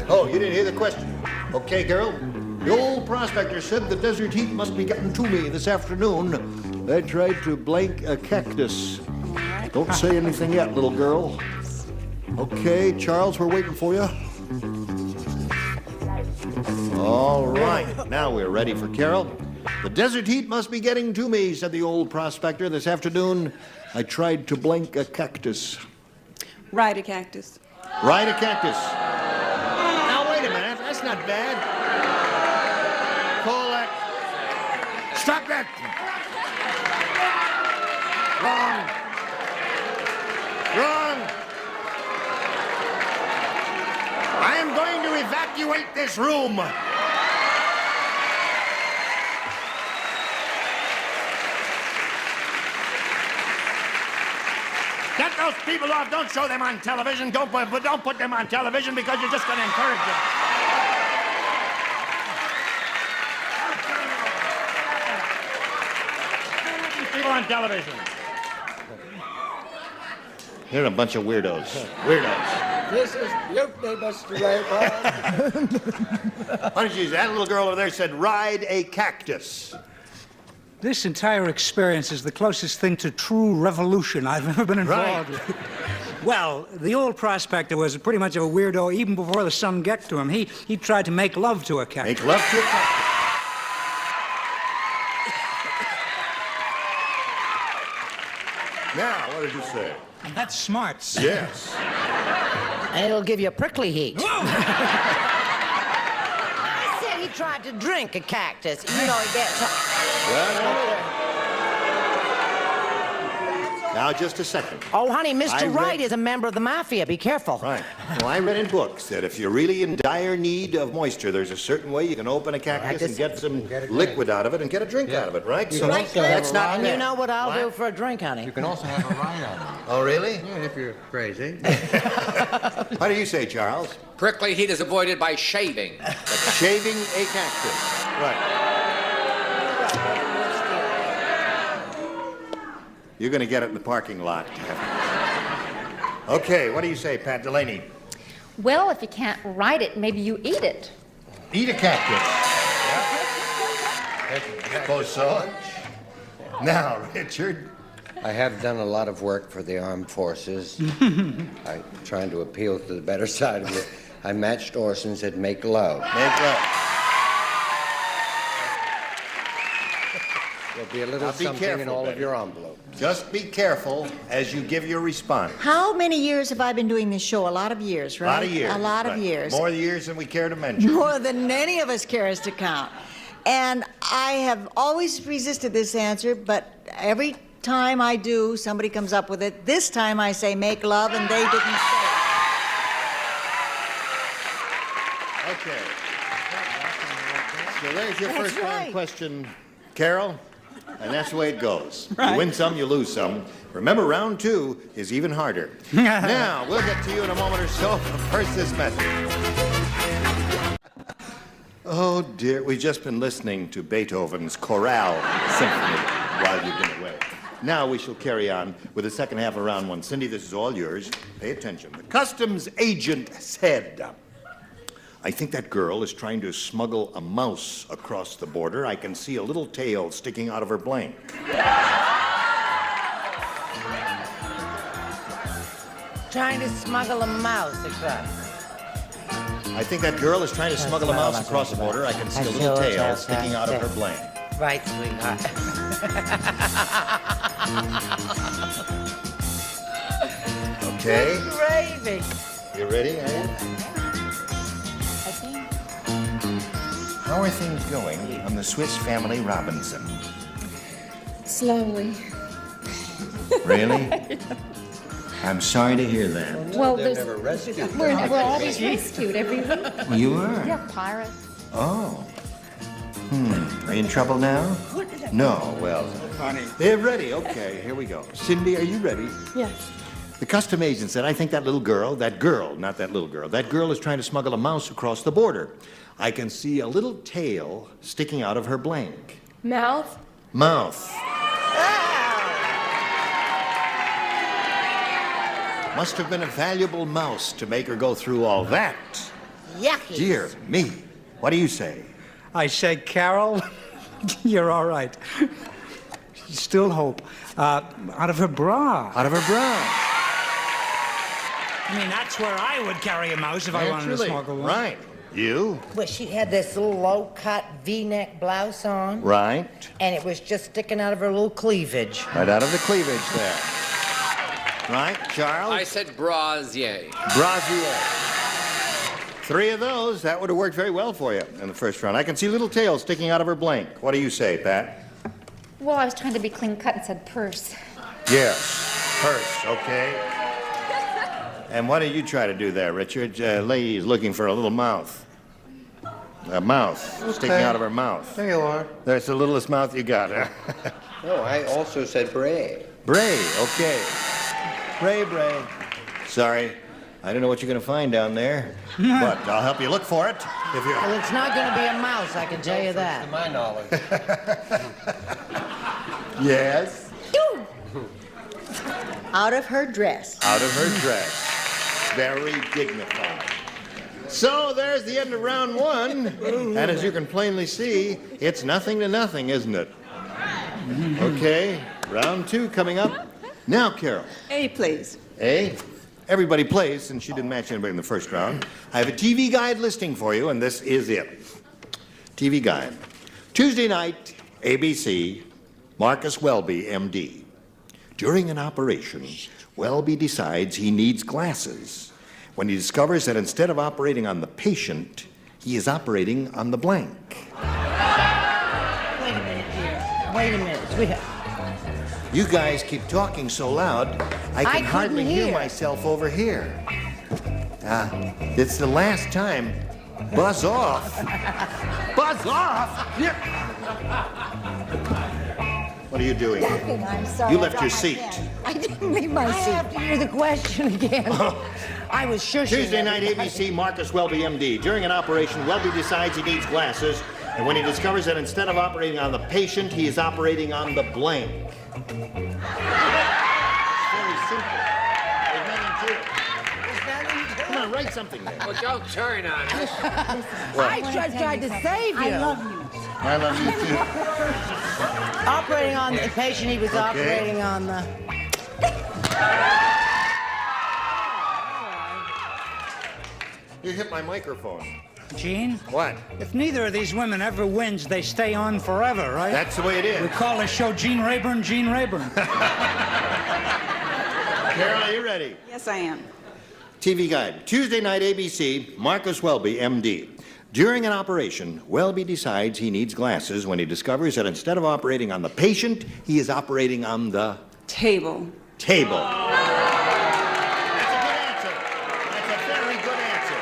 Oh, you didn't hear the question. Okay, Carol. The old prospector said the desert heat must be getting to me this afternoon. I tried to blank a cactus. Don't say anything yet, little girl. Okay, Charles, we're waiting for you. All right, now we're ready for Carol. The desert heat must be getting to me, said the old prospector. This afternoon, I tried to blank a cactus. Ride a cactus. Ride a cactus. Now, wait a minute. That's not bad. Call that. Stop that. Wrong. I am going to evacuate this room. Get those people off. Don't show them on television. Don't put them on television because you're just going to encourage them. People on television. They're a bunch of weirdos. Weirdos. This is mutiny, Mr. Raybon. Why don't you, that little girl over there said, ride a cactus. This entire experience is the closest thing to true revolution I've ever been involved with. Well, the old prospector was pretty much of a weirdo even before the sun got to him. He tried to make love to a cactus. Make love to a cactus. Now, what did you say? That's smart. Yes. And it'll give you a prickly heat. I said he tried to drink a cactus. You know, he gets... Now, just a second. Oh, honey, Mr. Wright is a member of the mafia. Be careful. Right. Well, I read in books that if you're really in dire need of moisture, there's a certain way you can open a cactus and get some liquid out of it and get a drink out of it, right? So that's not... And you know what I'll do for a drink, honey? You can also have a ride on it. Oh, really? Yeah, if you're crazy. What do you say, Charles? Prickly heat is avoided by shaving. Shaving a cactus. Right. You're going to get it in the parking lot. Okay, what do you say, Pat Delaney? Well, if you can't ride it, maybe you eat it. Eat a cactus. Suppose so. Now, Richard. I have done a lot of work for the armed forces. I'm trying to appeal to the better side of it. I matched Orson and said, make love. Make love. There'll be a little something in all of your envelopes. Just be careful as you give your response. How many years have I been doing this show? A lot of years, right? A lot of years. A lot of years. More years than we care to mention. More than any of us cares to count. And I have always resisted this answer, but every time I do, somebody comes up with it. This time I say make love, and they didn't say it. Okay. So there's your That's first round right. question, Carol. And that's the way it goes. Right. You win some, you lose some. Remember, round two is even harder. Now, we'll get to you in a moment or so. First, this message. Oh, dear. We've just been listening to Beethoven's Chorale Symphony while you've been away. Now we shall carry on with the second half of round one. Cindy, this is all yours. Pay attention. The customs agent said, I think that girl is trying to smuggle a mouse across the border. I can see a little tail sticking out of her blank. Trying to smuggle a mouse across. I think that girl is trying to smuggle a mouse across the border. I can see a little tail sticking out of her blank. Right, sweetheart. Okay. Gravy. You ready, are you? I think. How are things going on the Swiss Family Robinson? Slowly. Really? I'm sorry to hear that. Well, They're there's, never rescued. we're always rescued every week. Well, you are? Yeah, pirates. Oh. Are you in trouble now? No, well. Funny. They're ready. Okay, here we go. Cindy, are you ready? Yes. The custom agent said, I think that girl, not that little girl, that girl is trying to smuggle a mouse across the border. I can see a little tail sticking out of her blank. Mouth? Mouth. Must have been a valuable mouse to make her go through all that. Yucky. Dear me. What do you say? I say, Carol, you're all right. Still hope. Out of her bra. Out of her bra. I mean, that's where I would carry a mouse if I wanted to smuggle one. Right. You? Well, she had this little low-cut V-neck blouse on. Right. And it was just sticking out of her little cleavage. Right out of the cleavage there. Right, Charles? I said brasier. Brasier. 3 of those, that would have worked very well for you in the first round. I can see little tails sticking out of her blank. What do you say, Pat? Well, I was trying to be clean cut and said purse. Yes, purse, okay. And what did you try to do there, Richard? Lady's looking for a little mouth. A mouth sticking out of her mouth. There you are. That's the littlest mouth you got, huh? No, I also said bray. Bray, okay. Bray. Sorry, I don't know what you're going to find down there, but I'll help you look for it if you're... Well, it's not going to be a mouse, I can tell you that. To my knowledge. Yes? Out of her dress. Out of her dress. Very dignified. So there's the end of round 1. And as you can plainly see, it's nothing to nothing, isn't it? Okay, round 2 coming up. Now, Carol. A, please. A. Everybody plays, since she didn't match anybody in the first round. I have a TV guide listing for you, and this is it. TV guide. Tuesday night, ABC, Marcus Welby, MD. During an operation, Welby decides he needs glasses when he discovers that instead of operating on the patient, he is operating on the blank. Wait a minute, dear. Wait a minute, sweetheart. You guys keep talking so loud, I can hardly hear hear myself over here. It's the last time. Buzz off. Buzz off! What are you doing? Nothing, I'm sorry. You I left dropped your my seat. pen. I didn't leave my seat. I have to hear the question again. I was shushing. Tuesday night, everybody. ABC, Marcus Welby, MD. During an operation, Welby decides he needs glasses, and when he discovers that instead of operating on the patient, he is operating on the blank. It's very simple. There's nothing to it. Come on, write something there. Well, don't turn on us. I tried to save you. I love you. I love you too. Operating on the patient, he was operating on the... You hit my microphone. Gene? What? If neither of these women ever wins, they stay on forever, right? That's the way it is. We call this show Gene Rayburn. Carol, are you ready? Yes, I am. TV guide. Tuesday night, ABC, Marcus Welby, MD. During an operation, Welby decides he needs glasses when he discovers that instead of operating on the patient, he is operating on the... Table. Table. That's a good answer. That's a very good answer.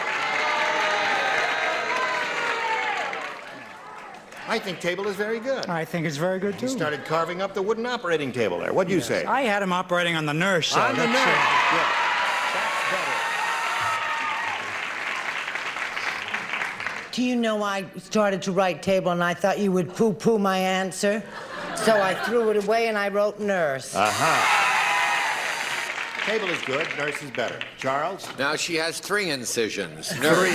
I think table is very good. I think it's very good, too. He started carving up the wooden operating table there. What'd you say? I had him operating on the nurse. So On the nurse. Yeah. That's better. Do you know I started to write table and I thought you would poo-poo my answer? So I threw it away and I wrote nurse. Table is good, nurse is better. Charles? Now she has 3 incisions. 3.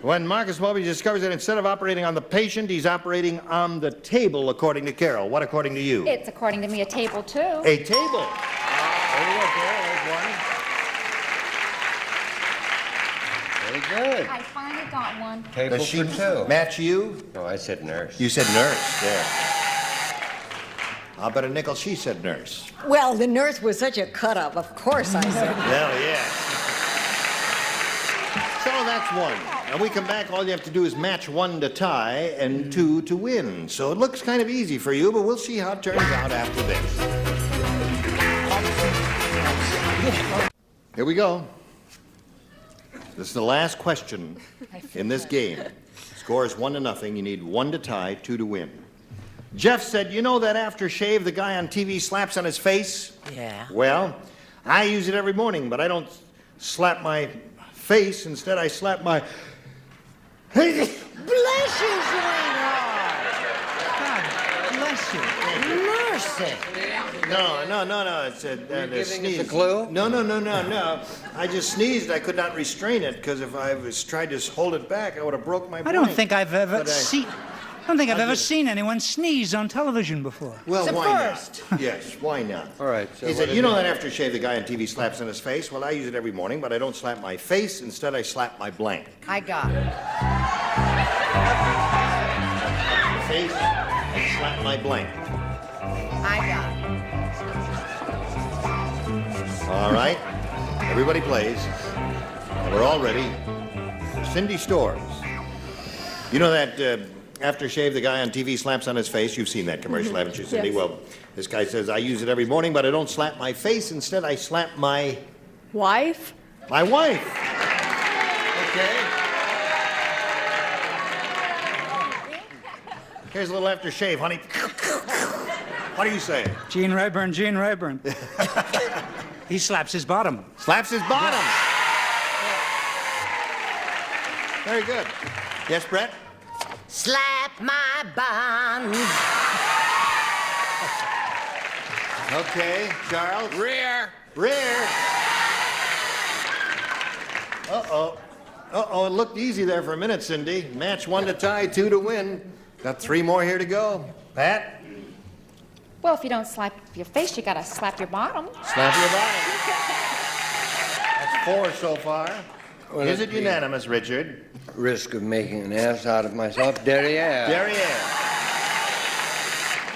When Marcus Welby discovers that instead of operating on the patient, he's operating on the table, according to Carol. What according to you? It's, according to me, a table, too. A table. There you go, Carol. There's one. Very good. I finally got one. Table Does she for two. match you? No, I said nurse. You said nurse, there. I'll bet a nickel she said nurse. Well, the nurse was such a cut-up. Of course I said. Hell yeah. So that's one. When we come back, all you have to do is match 1 to tie and 2 to win. So it looks kind of easy for you, but we'll see how it turns out after this. Here we go. This is the last question in this game. Score is 1-0. You need 1 to tie, 2 to win. Jeff said, you know that aftershave the guy on TV slaps on his face? Yeah. Well, I use it every morning, but I don't slap my face. Instead, I slap my... Bless you, sweetheart. God bless you. Mercy. No. It's a sneeze. us a clue? No. I just sneezed. I could not restrain it because if I tried to hold it back, I would have broke my brain. I don't think I've ever But I- seen... I don't think I've ever seen anyone sneeze on television before. Well, It's a why first. not? Yes, why not? All right. So He what said, is you know it? that aftershave the guy on TV slaps on his face? Well, I use it every morning, but I don't slap my face. Instead, I slap my blank. I got it. Face, I slap my blank. I got it. All right. Everybody plays. We're all ready. Cindy Storrs. You know that aftershave the guy on TV slaps on his face? You've seen that commercial, haven't you, Cindy? Yes. Well, this guy says, I use it every morning, but I don't slap my face. Instead, I slap my... Wife? My wife. Okay. Here's a little aftershave, honey. What do you say? Gene Rayburn. He slaps his bottom. Slaps his bottom. Very good. Yes, Brett? Slap my buns. Okay, Charles? Rear. Uh-oh, it looked easy there for a minute, Cindy. Match 1 to tie, 2 to win. Got 3 more here to go. Pat? Well, if you don't slap your face, you gotta slap your bottom. Slap your bottom. That's 4 so far. Well, Is it the unanimous, Richard? Risk of making an ass out of myself, derriere.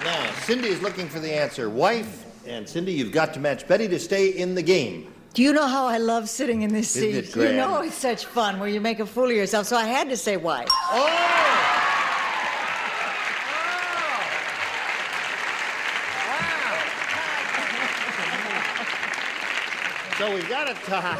Now, Cindy is looking for the answer. Wife, and Cindy, you've got to match Betty to stay in the game. Do you know how I love sitting in this Isn't seat? it grand? You know it's such fun where you make a fool of yourself, so I had to say why. So we've got a tie.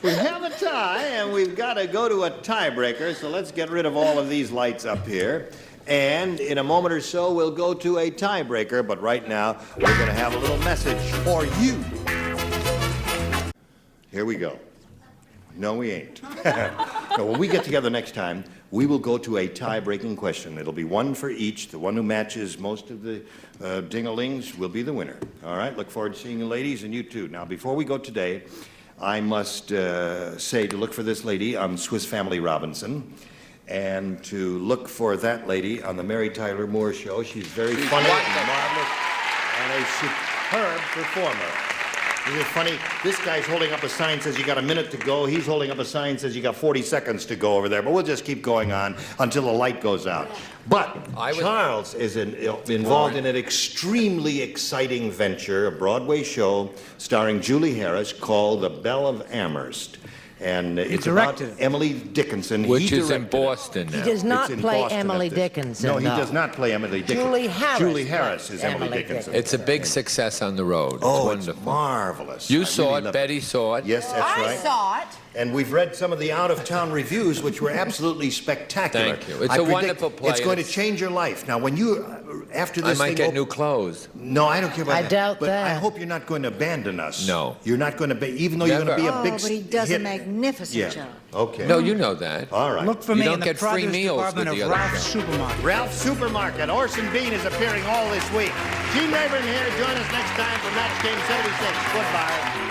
We have a tie, and we've got to go to a tiebreaker. So let's get rid of all of these lights up here. And in a moment or so, we'll go to a tiebreaker. But right now, we're going to have a little message for you. Here we go. No, we ain't. No, when we get together next time, we will go to a tie-breaking question. It'll be 1 for each. The one who matches most of the ding-a-lings will be the winner. All right? Look forward to seeing you ladies, and you too. Now, before we go today, I must say to look for this lady on Swiss Family Robinson, and to look for that lady on the Mary Tyler Moore Show. She's very funny and marvelous, and a superb performer. Isn't it funny? This guy's holding up a sign says you got a minute to go. He's holding up a sign says you got 40 seconds to go over there. But we'll just keep going on until the light goes out. But Charles is involved in an extremely exciting venture, a Broadway show starring Julie Harris called The Belle of Amherst. And it's about Emily Dickinson. Which is in Boston now. He does not play Emily Dickinson. No, he does not play Emily Dickinson. Julie Harris is Emily Dickinson. It's a big success on the road. Oh, it's wonderful. It's marvelous. You saw it. Betty saw it. Yes, that's right. I saw it. And we've read some of the out-of-town reviews, which were absolutely spectacular. Thank you. It's a wonderful play. It's going to change your life. Now, when you, after this I might thing get new clothes. No, I don't care about I that. doubt but that. I hope you're not going to abandon us. No. You're not going to be, even though you're going to be a big Oh, but he does hit. a magnificent job. Okay. No, you know that. All right. Look for You me don't in the get free produce meals department with the of other Ralph's show. Supermarket. Ralph's Supermarket. Orson Bean is appearing all this week. Gene Rayburn here. Join us next time for Match Game 76. Goodbye.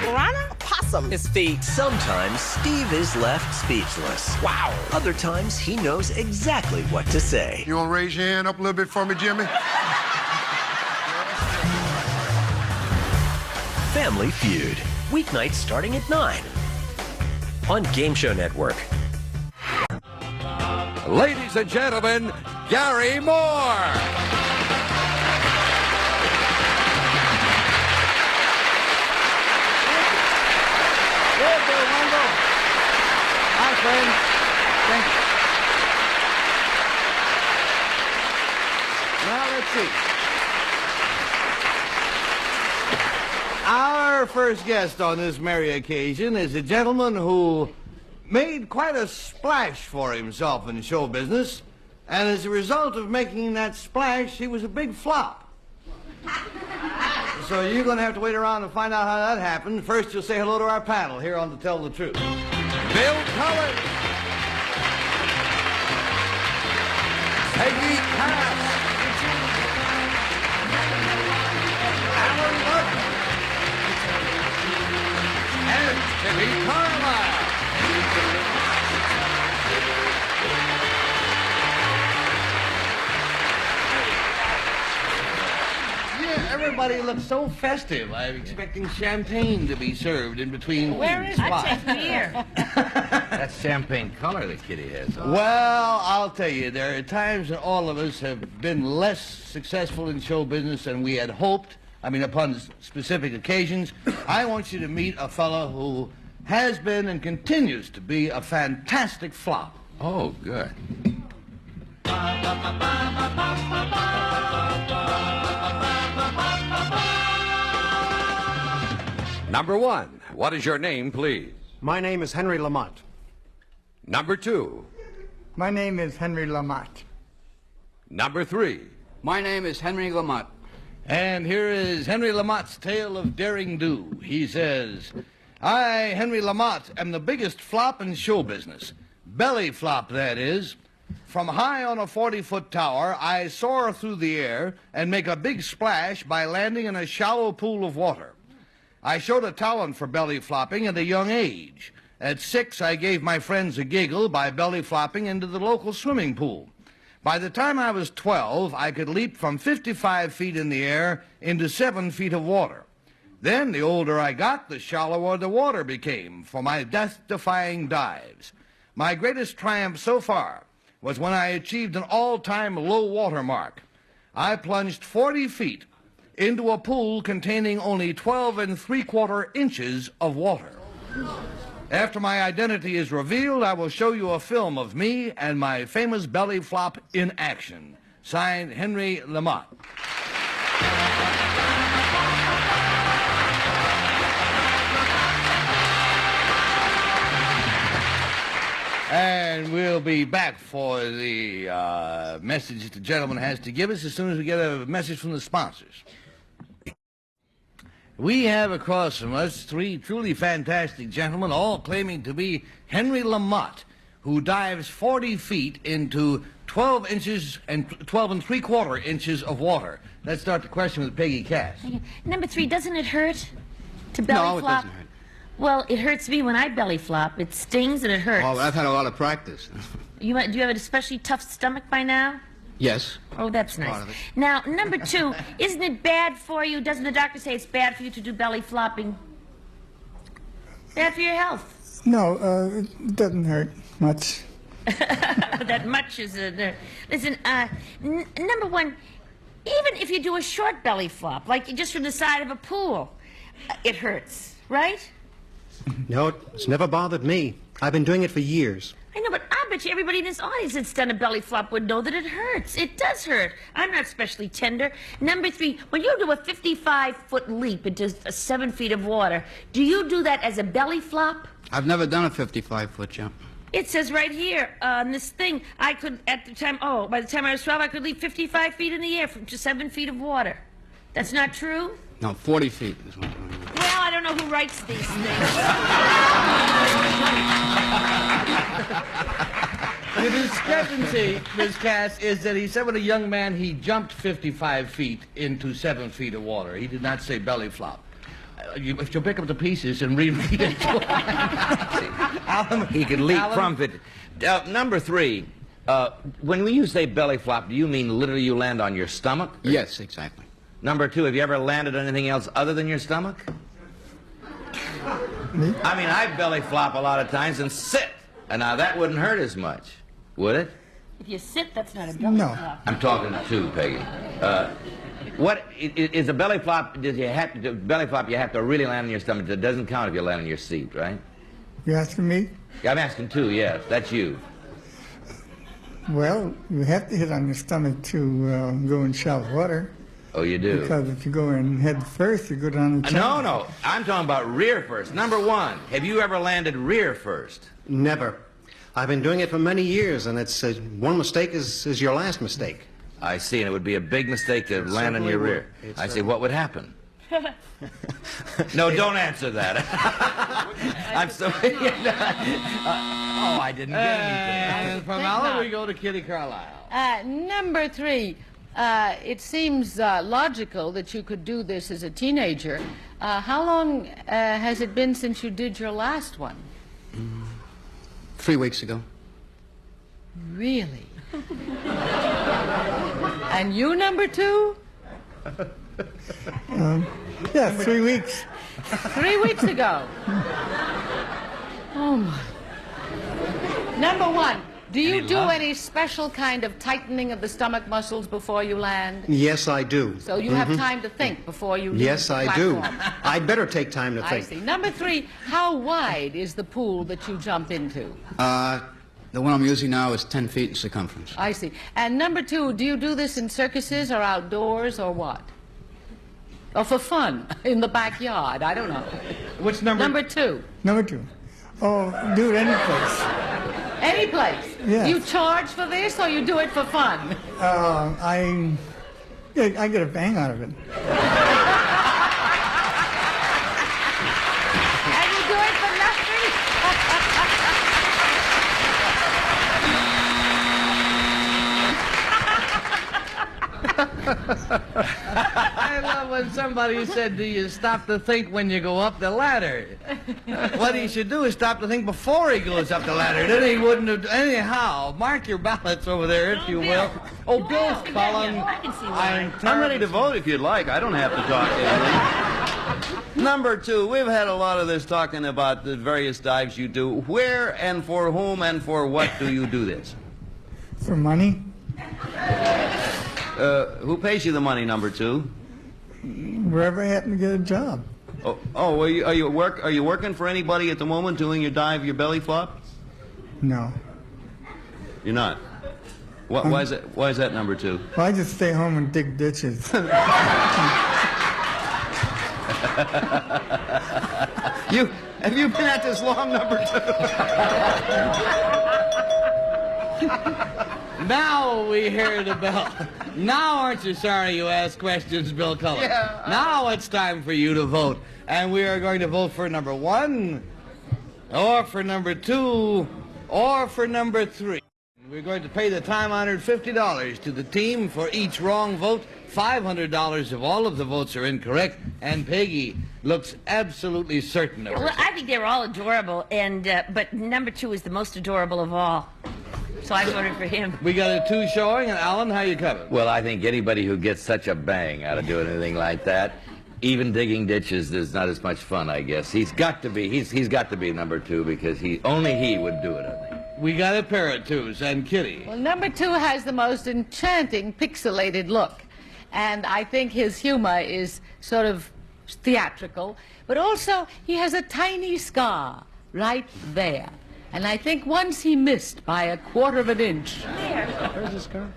Piranha? Possum. His feet. Sometimes Steve is left speechless. Wow. Other times he knows exactly what to say. You want to raise your hand up a little bit for me, Jimmy? Family Feud. Weeknights starting at 9 on Game Show Network. Ladies and gentlemen, Gary Moore. Hi, friends. Thank you. Now, let's see. Our first guest on this merry occasion is a gentleman who made quite a splash for himself in show business, and as a result of making that splash, he was a big flop. So you're going to have to wait around and find out how that happened. First, you'll say hello to our panel here on To Tell the Truth. Bill Cullen. Peggy Cass. Alan Ludden. And Timmy Carlisle. Yeah, everybody looks so festive. I'm expecting champagne to be served in between. Where is spots. beer? That's champagne color the kitty has on. Well, I'll tell you, there are times when all of us have been less successful in show business than we had hoped. I mean, upon specific occasions. I want you to meet a fellow who has been and continues to be a fantastic flop. Oh, good. Number 1, what is your name, please? My name is Henry Lamott. Number 2. My name is Henry Lamott. Number 3. My name is Henry Lamott. And here is Henry Lamott's tale of daring do. He says, I, Henry Lamott, am the biggest flop in show business. Belly flop, that is. From high on a 40-foot tower, I soar through the air and make a big splash by landing in a shallow pool of water. I showed a talent for belly flopping at a young age. At 6, I gave my friends a giggle by belly flopping into the local swimming pool. By the time I was 12, I could leap from 55 feet in the air into 7 feet of water. Then, the older I got, the shallower the water became for my death-defying dives. My greatest triumph so far was when I achieved an all-time low water mark. I plunged 40 feet into a pool containing only 12 3/4 inches of water. After my identity is revealed, I will show you a film of me and my famous belly flop in action. Signed, Henry Lamott. And we'll be back for the message the gentleman has to give us as soon as we get a message from the sponsors. We have across from us 3 truly fantastic gentlemen, all claiming to be Henry Lamott, who dives 40 feet into 12 inches and 12 3/4 inches of water. Let's start the question with Peggy Cass. Number 3, doesn't it hurt to belly No, it flop? doesn't hurt. Well, it hurts me when I belly flop. It stings and it hurts. Oh, I've had a lot of practice. Do you have an especially tough stomach by now? Yes. Oh, that's nice. Now, number 2, isn't it bad for you? Doesn't the doctor say it's bad for you to do belly flopping? Bad for your health. No, it doesn't hurt much. That much is there. Listen, number 1, even if you do a short belly flop, like just from the side of a pool, it hurts, right? No, it's never bothered me. I've been doing it for years. I know, but I bet you everybody in this audience that's done a belly flop would know that it hurts. It does hurt. I'm not especially tender. Number 3, when you do a 55-foot leap into 7 feet of water, do you do that as a belly flop? I've never done a 55-foot jump. It says right here on this thing, I could, at the time, by the time I was 12, I could leap 55 feet in the air to 7 feet of water. That's not true? No, 40 feet is what Well, I don't know who writes these things. The discrepancy, Ms. Cass, is that he said when a young man he jumped 55 feet into 7 feet of water. He did not say belly flop. If you'll pick up the pieces and reread it. Alan, he could leap from it. Number 3, when you say belly flop, do you mean literally you land on your stomach? Yes, exactly. Number 2, have you ever landed on anything else other than your stomach? I mean, I belly flop a lot of times and sit. And now that wouldn't hurt as much, would it? If you sit, that's not a belly flop. I'm talking to Peggy. What is a belly flop? Does you have to belly flop? You have to really land on your stomach. It doesn't count if you land on your seat, right? You asking me? Yeah, I'm asking too. Yes, that's you. Well, you have to hit on your stomach to go in shallow water. Oh, you do? Because if you go in head first, you go down the No. I'm talking about rear first. Number one, have you ever landed rear first? Never. I've been doing it for many years, and it's one mistake is your last mistake. I see, and it would be a big mistake to land on your rear. I see, what would happen? No, don't answer that. I'm so... oh, I didn't get anything. And from Alan, we go to Kitty Carlisle. Number 3, it seems logical that you could do this as a teenager. How long has it been since you did your last one? 3 weeks ago. Really? And you, number 2? Yeah, 3 weeks. 3 weeks ago. Oh, my. Number 1, do you do any special kind of tightening of the stomach muscles before you land? Yes, I do. So you have time to think before you leave Yes, the I do. platform. I'd better take time to I think. see. Number 3, how wide is the pool that you jump into? The one I'm using now is 10 feet in circumference. I see. And number 2, do you do this in circuses or outdoors or what? Or for fun, in the backyard? I don't know. Which number? Number 2. Number 2. Oh, do it any place. Any place? Yes. You charge for this or you do it for fun? I get a bang out of it. And you do it for nothing? I love when somebody said, do you stop to think when you go up the ladder? What he should do is stop to think before he goes up the ladder. Then he wouldn't have... Anyhow, mark your ballots over there, if you will. Oh, Bill's calling. I'm ready to vote if you'd like. I don't have to talk to you. Number 2, we've had a lot of this talking about the various dives you do. Where and for whom and for what do you do this? For money? Who pays you the money, number 2? Wherever I happen to get a job. Oh, are you working for anybody at the moment doing your dive, your belly flop? No. You're not. Why is that number 2? Well, I just stay home and dig ditches. Have you been at this long, number 2? Now we hear the bell. Now aren't you sorry you asked questions, Bill Cullen? Yeah. Now it's time for you to vote. And we are going to vote for number 1, or for number 2, or for number 3. We're going to pay the time-honored $50 to the team for each wrong vote, $500 if all of the votes are incorrect, and Peggy looks absolutely certain of Well, herself. I think they're all adorable, and but number 2 is the most adorable of all. So I voted for him. We got a 2 showing, and Alan, how you cover? Well, I think anybody who gets such a bang out of doing anything like that, even digging ditches, is not as much fun, I guess. He's got to be number 2 because only he would do it, I think. We got a pair of 2s, and Kitty. Well, number 2 has the most enchanting pixelated look. And I think his humor is sort of theatrical. But also, he has a tiny scar right there. And I think once he missed by a quarter of an inch. Where's the scar?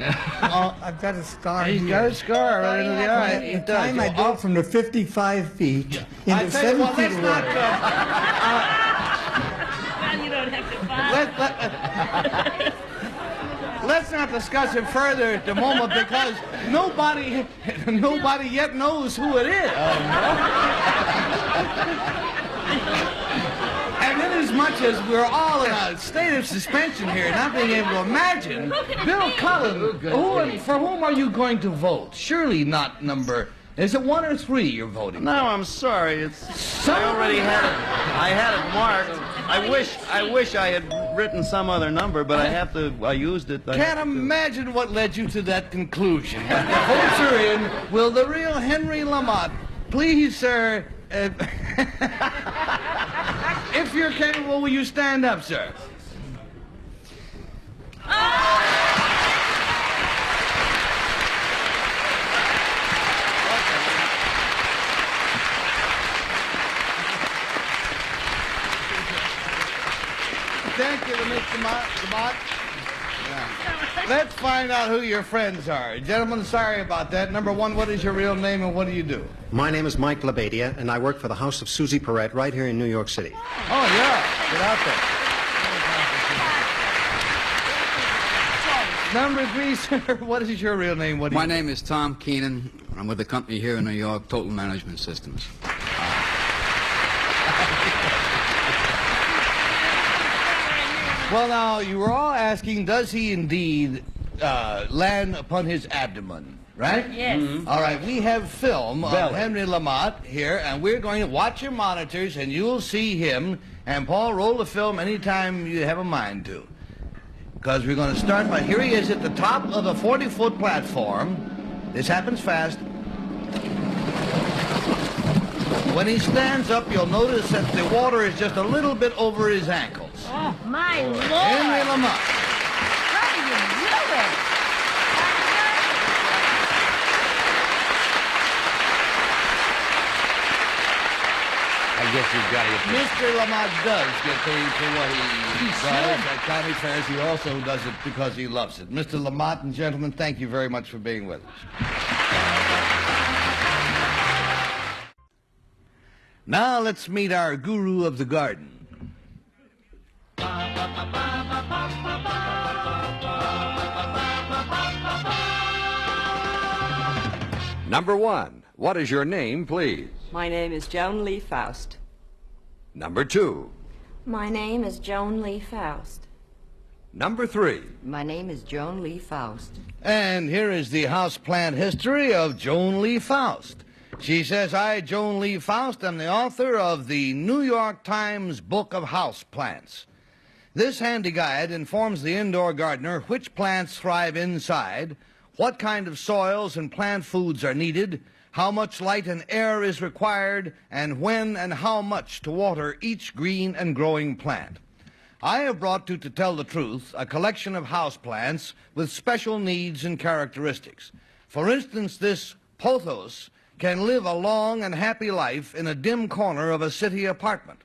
Oh, I've got a scar He's here. got a scar right in the eye. The time I dove from the 55 feet into 7 feet of water. Well, you don't have to buy. Let's not discuss it further at the moment because nobody yet knows who it is. And inasmuch as we're all in a state of suspension here, not being able to imagine, Bill Cullen, for whom are you going to vote? Surely not number... Is it 1 or 3 you're voting? No, I'm sorry. I already had it. I had it marked. I wish I had written some other number, but I used it. Can't imagine what led you to that conclusion. Votes are in. Will the real Henry Lamont please, sir, If you're capable, will you stand up, sir? Thank you to Mr. Lamont. Yeah. Let's find out who your friends are. Gentlemen, sorry about that. Number one, what is your real name and what do you do? My name is Mike Labadia, and I work for the House of Susie Perrette right here in New York City. Oh, yeah. Get out there. Number three, sir, what is your real name? What do My you name is Tom Keenan. I'm with the company here in New York, Total Management Systems. Well, now, you were all asking, does he indeed land upon his abdomen, right? Yes. Mm-hmm. All right, we have film of Henry Lamont here, and we're going to watch your monitors, and you'll see him. And, Paul, roll the film anytime you have a mind to. Because we're going to start by, here he is at the top of the 40-foot platform. This happens fast. When he stands up, you'll notice that the water is just a little bit over his ankles. Oh, my Lord. Henry Lamont. How do you do it? I guess you've got to get Mr. Lamont does get paid for what he does at county fairs. He also does it because he loves it. Mr. Lamont and gentlemen, thank you very much for being with us. Now let's meet our guru of the garden. Number one, what is your name, please? My name is Joan Lee Faust. Number two. My name is Joan Lee Faust. Number three. My name is Joan Lee Faust. And here is the houseplant history of Joan Lee Faust. She says, I, Joan Lee Faust, am the author of the New York Times Book of Houseplants. This handy guide informs the indoor gardener which plants thrive inside, what kind of soils and plant foods are needed, how much light and air is required, and when and how much to water each green and growing plant. I have brought to tell the truth, a collection of houseplants with special needs and characteristics. For instance, this pothos can live a long and happy life in a dim corner of a city apartment.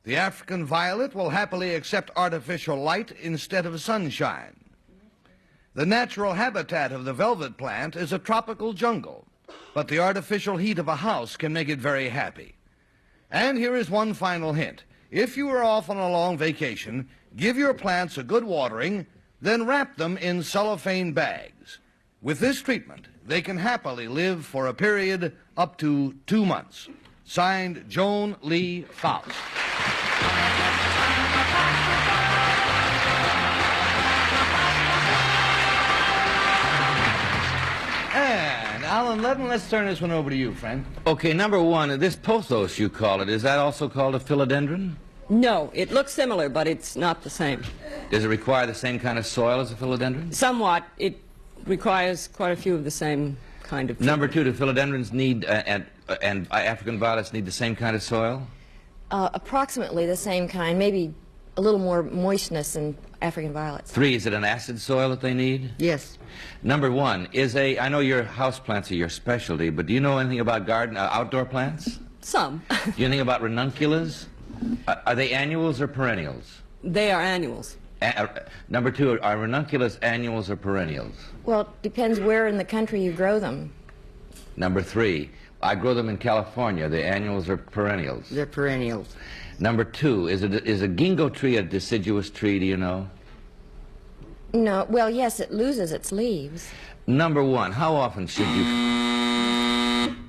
The African violet will happily accept artificial light instead of sunshine. The natural habitat of the velvet plant is a tropical jungle, but the artificial heat of a house can make it very happy. And here is one final hint. If you are off on a long vacation, give your plants a good watering, then wrap them in cellophane bags. With this treatment, they can happily live for a period up to 2 months. Signed, Joan Lee Faust. And Alan Levin, let's turn this one over to you, friend. Okay, number one, this pothos you call it, is that also called a philodendron? No, it looks similar, but it's not the same. Does it require the same kind of soil as a philodendron? Somewhat. It requires quite a few of the same kind of... Number two, do philodendrons need, and African violets need the same kind of soil? Approximately the same kind, maybe a little more moistness than African violets. Three, is it an acid soil that they need? Yes. Number one, I know your house plants are your specialty, but do you know anything about outdoor plants? Some. Do you know anything about ranunculus? Are they annuals or perennials? They are annuals. Number two, are ranunculus annuals or perennials? Well, it depends where in the country you grow them. Number three, I grow them in California. The annuals or perennials? They're perennials. Number two, is a ginkgo tree a deciduous tree, do you know? No, well, yes, it loses its leaves. Number one, how often should you...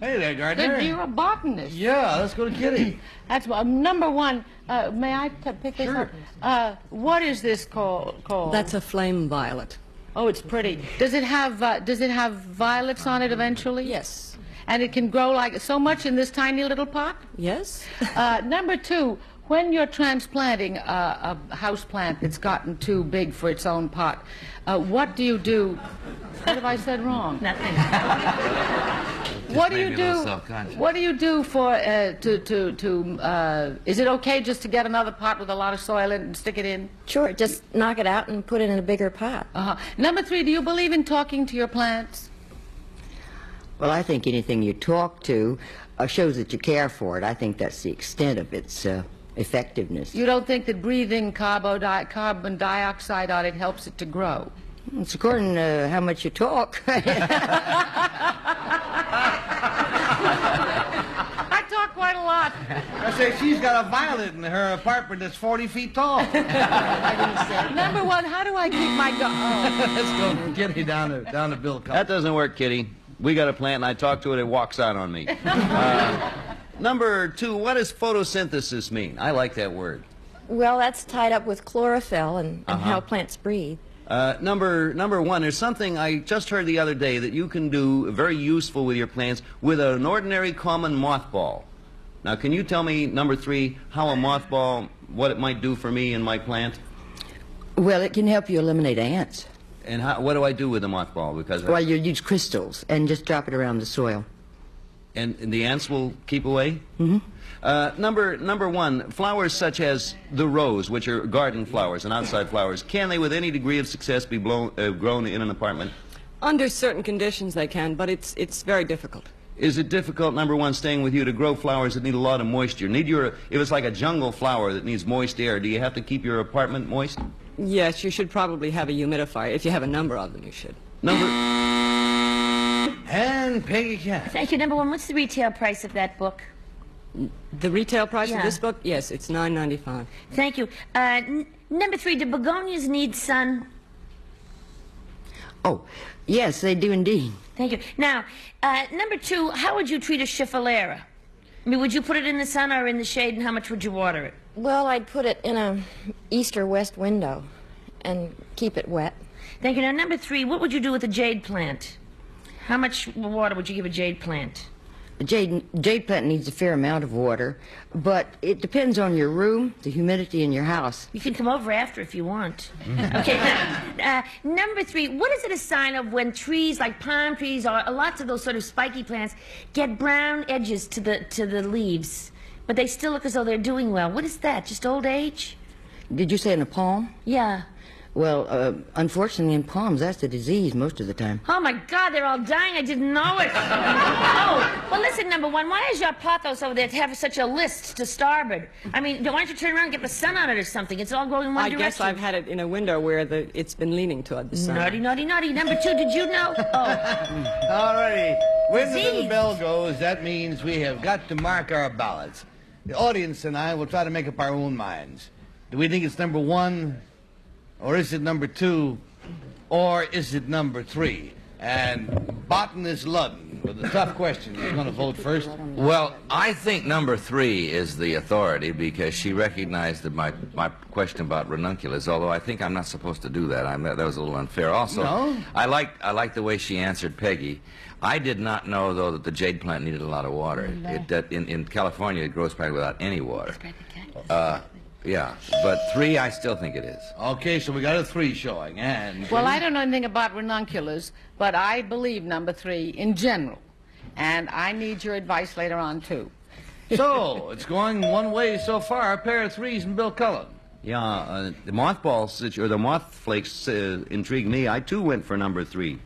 Hey there, Gardner. Good, you're a botanist. Yeah, let's go to Kitty. That's number one. May I pick this up? What is this called? That's a flame violet. Oh, it's pretty. Does it have violets on it eventually? Yes. And it can grow like so much in this tiny little pot? Yes. Number two, when you're transplanting a house plant that's gotten too big for its own pot, what do you do? What have I said wrong? Nothing. What do made you me a little do? self-conscious. What do you do for is it okay just to get another pot with a lot of soil in and stick it in? Sure, just knock it out and put it in a bigger pot. Number 3, do you believe in talking to your plants? Well, I think anything you talk to shows that you care for it. I think that's the extent of its effectiveness. You don't think that breathing carbon dioxide on it helps it to grow? It's according to how much you talk. I talk quite a lot. I say she's got a violet in her apartment that's 40 feet tall. Number 1, how do I keep my Let's go, Kitty, down to Bill Cullen. That doesn't work, Kitty. We got a plant, and I talk to it, it walks out on me. Number 2, what does photosynthesis mean? I like that word. Well, that's tied up with chlorophyll and how plants breathe. Number 1, there's something I just heard the other day that you can do very useful with your plants with an ordinary common mothball. Now, can you tell me, number 3, how a mothball, what it might do for me and my plant? Well, it can help you eliminate ants. And what do I do with the mothball? Because Well, you use crystals and just drop it around the soil. And the ants will keep away? Mm-hmm. Number 1, flowers such as the rose, which are garden flowers and outside flowers, can they with any degree of success be grown in an apartment? Under certain conditions they can, but it's very difficult. Is it difficult, number 1, staying with you, to grow flowers that need a lot of moisture? If it's like a jungle flower that needs moist air, do you have to keep your apartment moist? Yes, you should probably have a humidifier. If you have a number of them, you should. And Peggy Cat. Thank you. Number 1, what's the retail price of that book? The retail price Yeah. of this book? Yes, it's $9.95. Thank you. Number 3, do begonias need sun? Oh, yes, they do indeed. Thank you. Now, number 2, how would you treat a schiffelera? I mean, would you put it in the sun or in the shade, and how much would you water it? Well, I'd put it in a east or west window and keep it wet. Thank you. Now, number 3, what would you do with a jade plant? How much water would you give a jade plant? A jade plant needs a fair amount of water, but it depends on your room, the humidity in your house. You can come over after if you want. Okay. Number 3, what is it a sign of when trees like palm trees or lots of those sort of spiky plants get brown edges to the leaves, but they still look as though they're doing well? What is that? Just old age? Did you say in a palm? Yeah. Well, unfortunately, in palms, that's a disease most of the time. Oh, my God, they're all dying. I didn't know it. Oh, well, listen, number 1, why is your pothos over there to have such a list to starboard? I mean, why don't you turn around and get the sun on it or something? It's all going in one I direction. guess I've had it in a window where it's been leaning toward the sun. Naughty, naughty, naughty. Number 2, did you know? Oh. All righty. When the little Disease. bell goes, that means we have got to mark our ballots. The audience and I will try to make up our own minds. Do we think it's number 1? Or is it number 2? Or is it number 3? And Botanist Ludden, with a tough question, you're going to vote first? Well, I think number 3 is the authority because she recognized that my question about ranunculus, although I think I'm not supposed to do that. That was a little unfair. Also, No? I like the way she answered Peggy. I did not know, though, that the jade plant needed a lot of water. In California, it grows practically without any water. Yeah, but 3, I still think it is. Okay, so we got a 3 showing, and... Well, I don't know anything about ranunculus, but I believe number 3 in general. And I need your advice later on, too. So, it's going one way so far, a pair of 3s and Bill Cullen. Yeah, the mothballs, or the moth flakes intrigue me. I, too, went for number 3.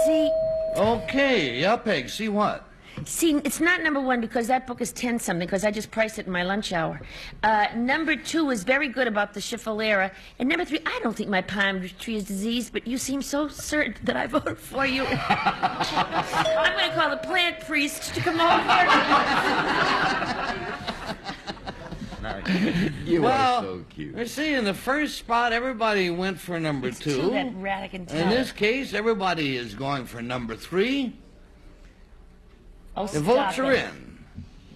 See... Okay, yeah, Peg, see what? See, it's not number 1 because that book is 10-something because I just priced it in my lunch hour. Number 2 is very good about the schiffelera. And number 3, I don't think my palm tree is diseased, but you seem so certain that I voted for you. I'm going to call the plant priest to come over. You Well, are so cute. You see, in the first spot, everybody went for number 2. That rat can tell. In this case, everybody is going for number 3. Oh, The votes stop are it. in.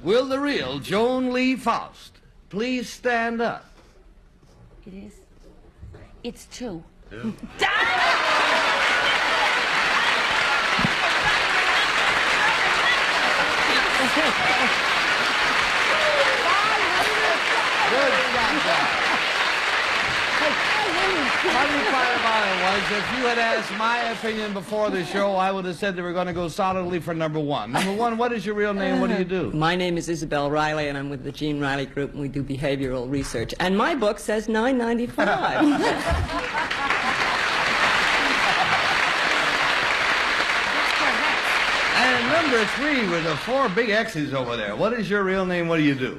Will the real Joan Lee Faust please stand up? It is. It's 2. Good job, guys. funny part about it was, if you had asked my opinion before the show, I would have said they were going to go solidly for number one. Number one, what is your real name? What do you do? My name is Isabel Riley, and I'm with the Gene Riley Group, and we do behavioral research. And my book says $9.95. And number three with the 4 big X's over there. What is your real name? What do you do?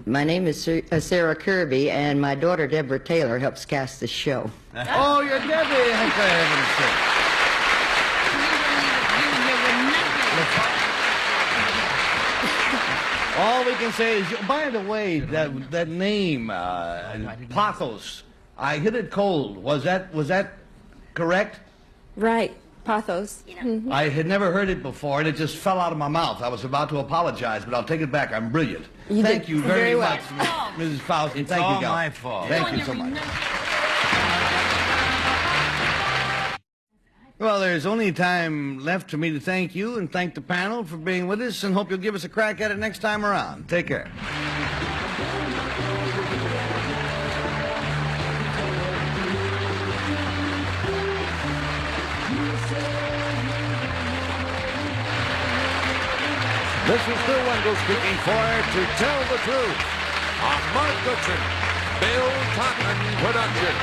My name is Sarah Kirby, and my daughter Deborah Taylor helps cast the show. Oh, you're Debbie, for heaven's sake. All we can say is, by the way, that name, Pathos, I hit it cold. Was that correct? Right. Pathos. I had never heard it before, and it just fell out of my mouth. I was about to apologize, but I'll take it back. I'm brilliant. Thank you very much, Mrs. Fauci. Thank you, guys. my fault. Thank you so much. Well, there's only time left for me to thank you and thank the panel for being with us, and hope you'll give us a crack at it next time around. Take care. This is Bill Wendell speaking for To Tell the Truth, a Mark Goodson, Bill Todman production.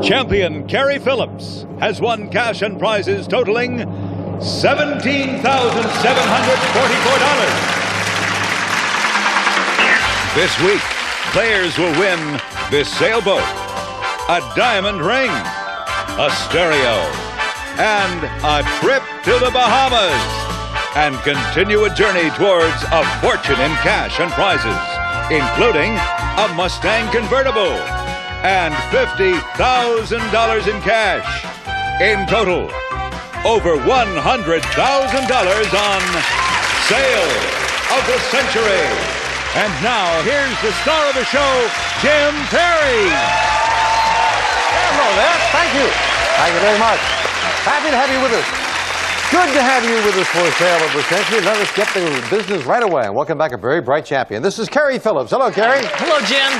Champion Carrie Phillips has won cash and prizes totaling $17,744. This week, players will win this sailboat, a diamond ring, a stereo, and a trip to the Bahamas, and continue a journey towards a fortune in cash and prizes, including a Mustang convertible and $50,000 in cash. In total, over $100,000 on Sale of the Century. And now, here's the star of the show, Jim Perry. Hello there. Thank you. Thank you very much. Happy to have you with us. Good to have you with us for Sale of the Century. Let us get to business right away and welcome back a very bright champion. This is Carrie Phillips. Hello, Carrie. Hello, Jim.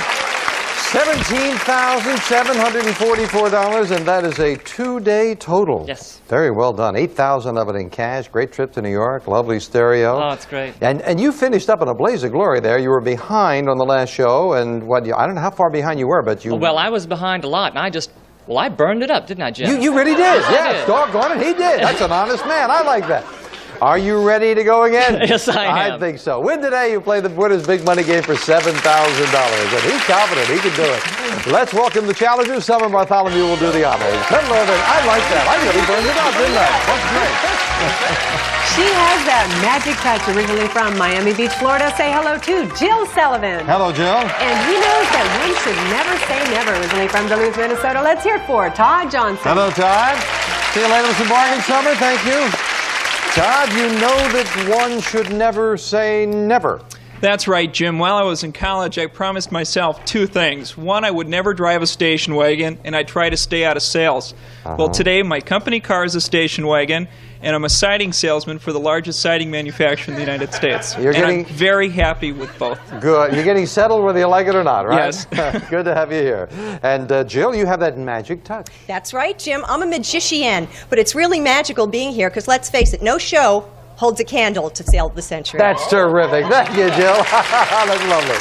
$17,744, and that is a two-day total. Yes. Very well done. $8,000 of it in cash. Great trip to New York. Lovely stereo. Oh, it's great. And you finished up in a blaze of glory there. You were behind on the last show, and I don't know how far behind you were, but you... Well, I was behind a lot, and I burned it up, didn't I, Jim? You really did. Yes, yes, doggone it, he did. That's an honest man. I like that. Are you ready to go again? Yes, I am. I think so. Win today, you play the winner's big money game for $7,000. And he's confident he can do it. Let's welcome the challengers. Summer Bartholomew will do the honors. Hello there. I like that. I really burned it up, didn't I? That's great. She has that magic touch originally from Miami Beach, Florida. Say hello to Jill Sullivan. Hello, Jill. And he knows that one should never say never. Originally from Duluth, Minnesota. Let's hear it for Todd Johnson. Hello, Todd. See you later with some bargain, Summer. Thank you. Todd, you know that one should never say never. That's right, Jim. While I was in college, I promised myself two things. One, I would never drive a station wagon, and I'd try to stay out of sales. Well, today, my company car is a station wagon, and I'm a siding salesman for the largest siding manufacturer in the United States. I'm very happy with both. Good. You're getting settled whether you like it or not, right? Yes. Good to have you here. And Jill, you have that magic touch. That's right, Jim. I'm a magician, but it's really magical being here because let's face it, no show holds a candle to Sale of the Century. That's terrific. Thank you, Jill. That's lovely.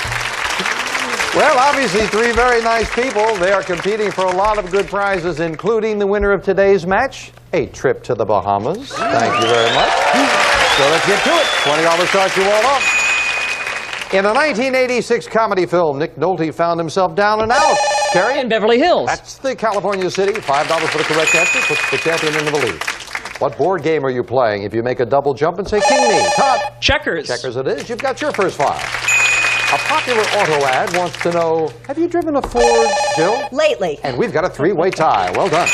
Well, obviously, three very nice people. They are competing for a lot of good prizes, including the winner of today's match, a trip to the Bahamas. Thank you very much. So let's get to it. $20 starts you all off. In a 1986 comedy film, Nick Nolte found himself down and out. Carrie? In Beverly Hills. That's the California city. $5 for the correct answer puts the champion into the lead. What board game are you playing if you make a double jump and say king me? Todd? Checkers. Checkers it is. You've got your first five. A popular auto ad wants to know, have you driven a Ford, Jill? Lately. And we've got a three-way tie. Well done.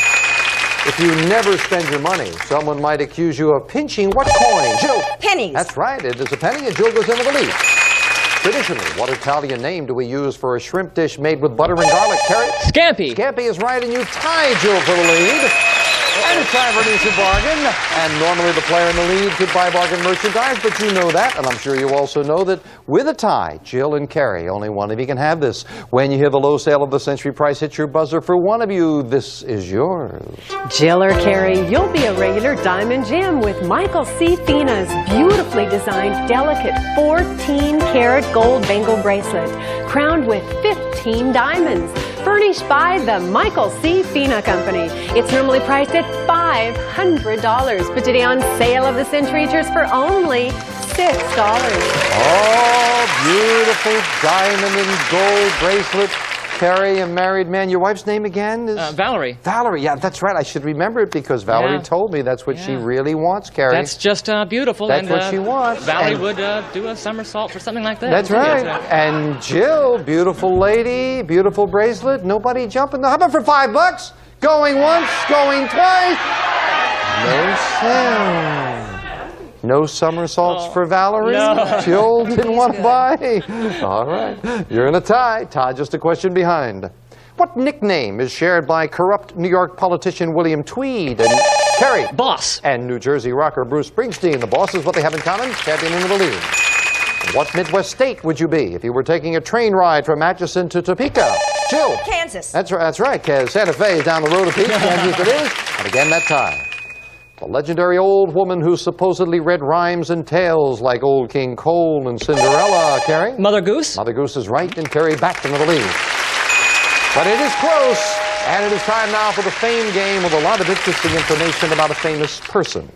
If you never spend your money, someone might accuse you of pinching what coin? Jill? Pennies. That's right. It is a penny, and Jill goes into the lead. Traditionally, what Italian name do we use for a shrimp dish made with butter and garlic? Carrie? Scampi. Scampi is right, and you tie Jill for the lead. And it's time for an instant bargain. And normally the player in the lead could buy bargain merchandise, but you know that, and I'm sure you also know that with a tie, Jill and Carrie, only one of you can have this. When you hear the low sale of the century price hit your buzzer for one of you, this is yours. Jill or Carrie, you'll be a regular diamond gem with Michael C. Fina's beautifully designed, delicate 14-karat gold bangle bracelet, crowned with 15 diamonds, furnished by the Michael C. Fina Company. It's normally priced at $500, but today on Sale of the Century just for only $6. Oh, beautiful diamond and gold bracelet. Carrie, a married man. Your wife's name again is? Valerie. Valerie, yeah, that's right. I should remember it because Valerie told me that's what she really wants, Carrie. That's just beautiful. That's what she wants. Valerie And would do a somersault or something like that. That's right. And Jill, beautiful lady, beautiful bracelet. Nobody jumping. How about for $5? Going once, going twice. No sound. No somersaults for Valerie? No. Jill didn't want to buy? All right. You're in a tie. Todd just a question behind. What nickname is shared by corrupt New York politician William Tweed and Carrie? Boss. And New Jersey rocker Bruce Springsteen. The boss is what they have in common. Champion in the lead. What Midwest state would you be if you were taking a train ride from Atchison to Topeka? Jill. Kansas. That's right. Santa Fe is down the road a piece. Kansas it is. And again, that tie. The legendary old woman who supposedly read rhymes and tales like Old King Cole and Cinderella. Carrie? Mother Goose. Mother Goose is right, and Carrie back into the lead. But it is close, and it is time now for the Fame Game with a lot of interesting information about a famous person.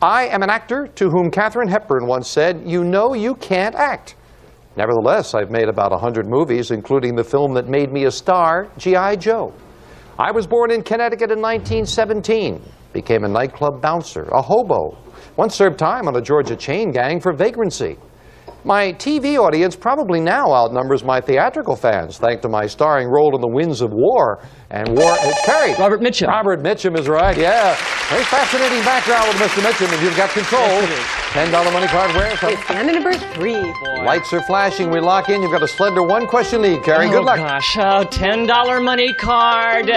I am an actor to whom Katharine Hepburn once said, "You know you can't act." Nevertheless, I've made about 100 movies, including the film that made me a star, G.I. Joe. I was born in Connecticut in 1917. Became a nightclub bouncer, a hobo. Once served time on a Georgia chain gang for vagrancy. My TV audience probably now outnumbers my theatrical fans, thanks to my starring role in The Winds of War. And Carrie. Robert Mitchum. Robert Mitchum is right, yeah. Very fascinating background with Mr. Mitchum, if you've got control. $10 money card where? It's stand number 3, boy. Lights are flashing, we lock in. You've got a slender one-question lead, Carrie. Good luck. Oh, gosh. $10 money card.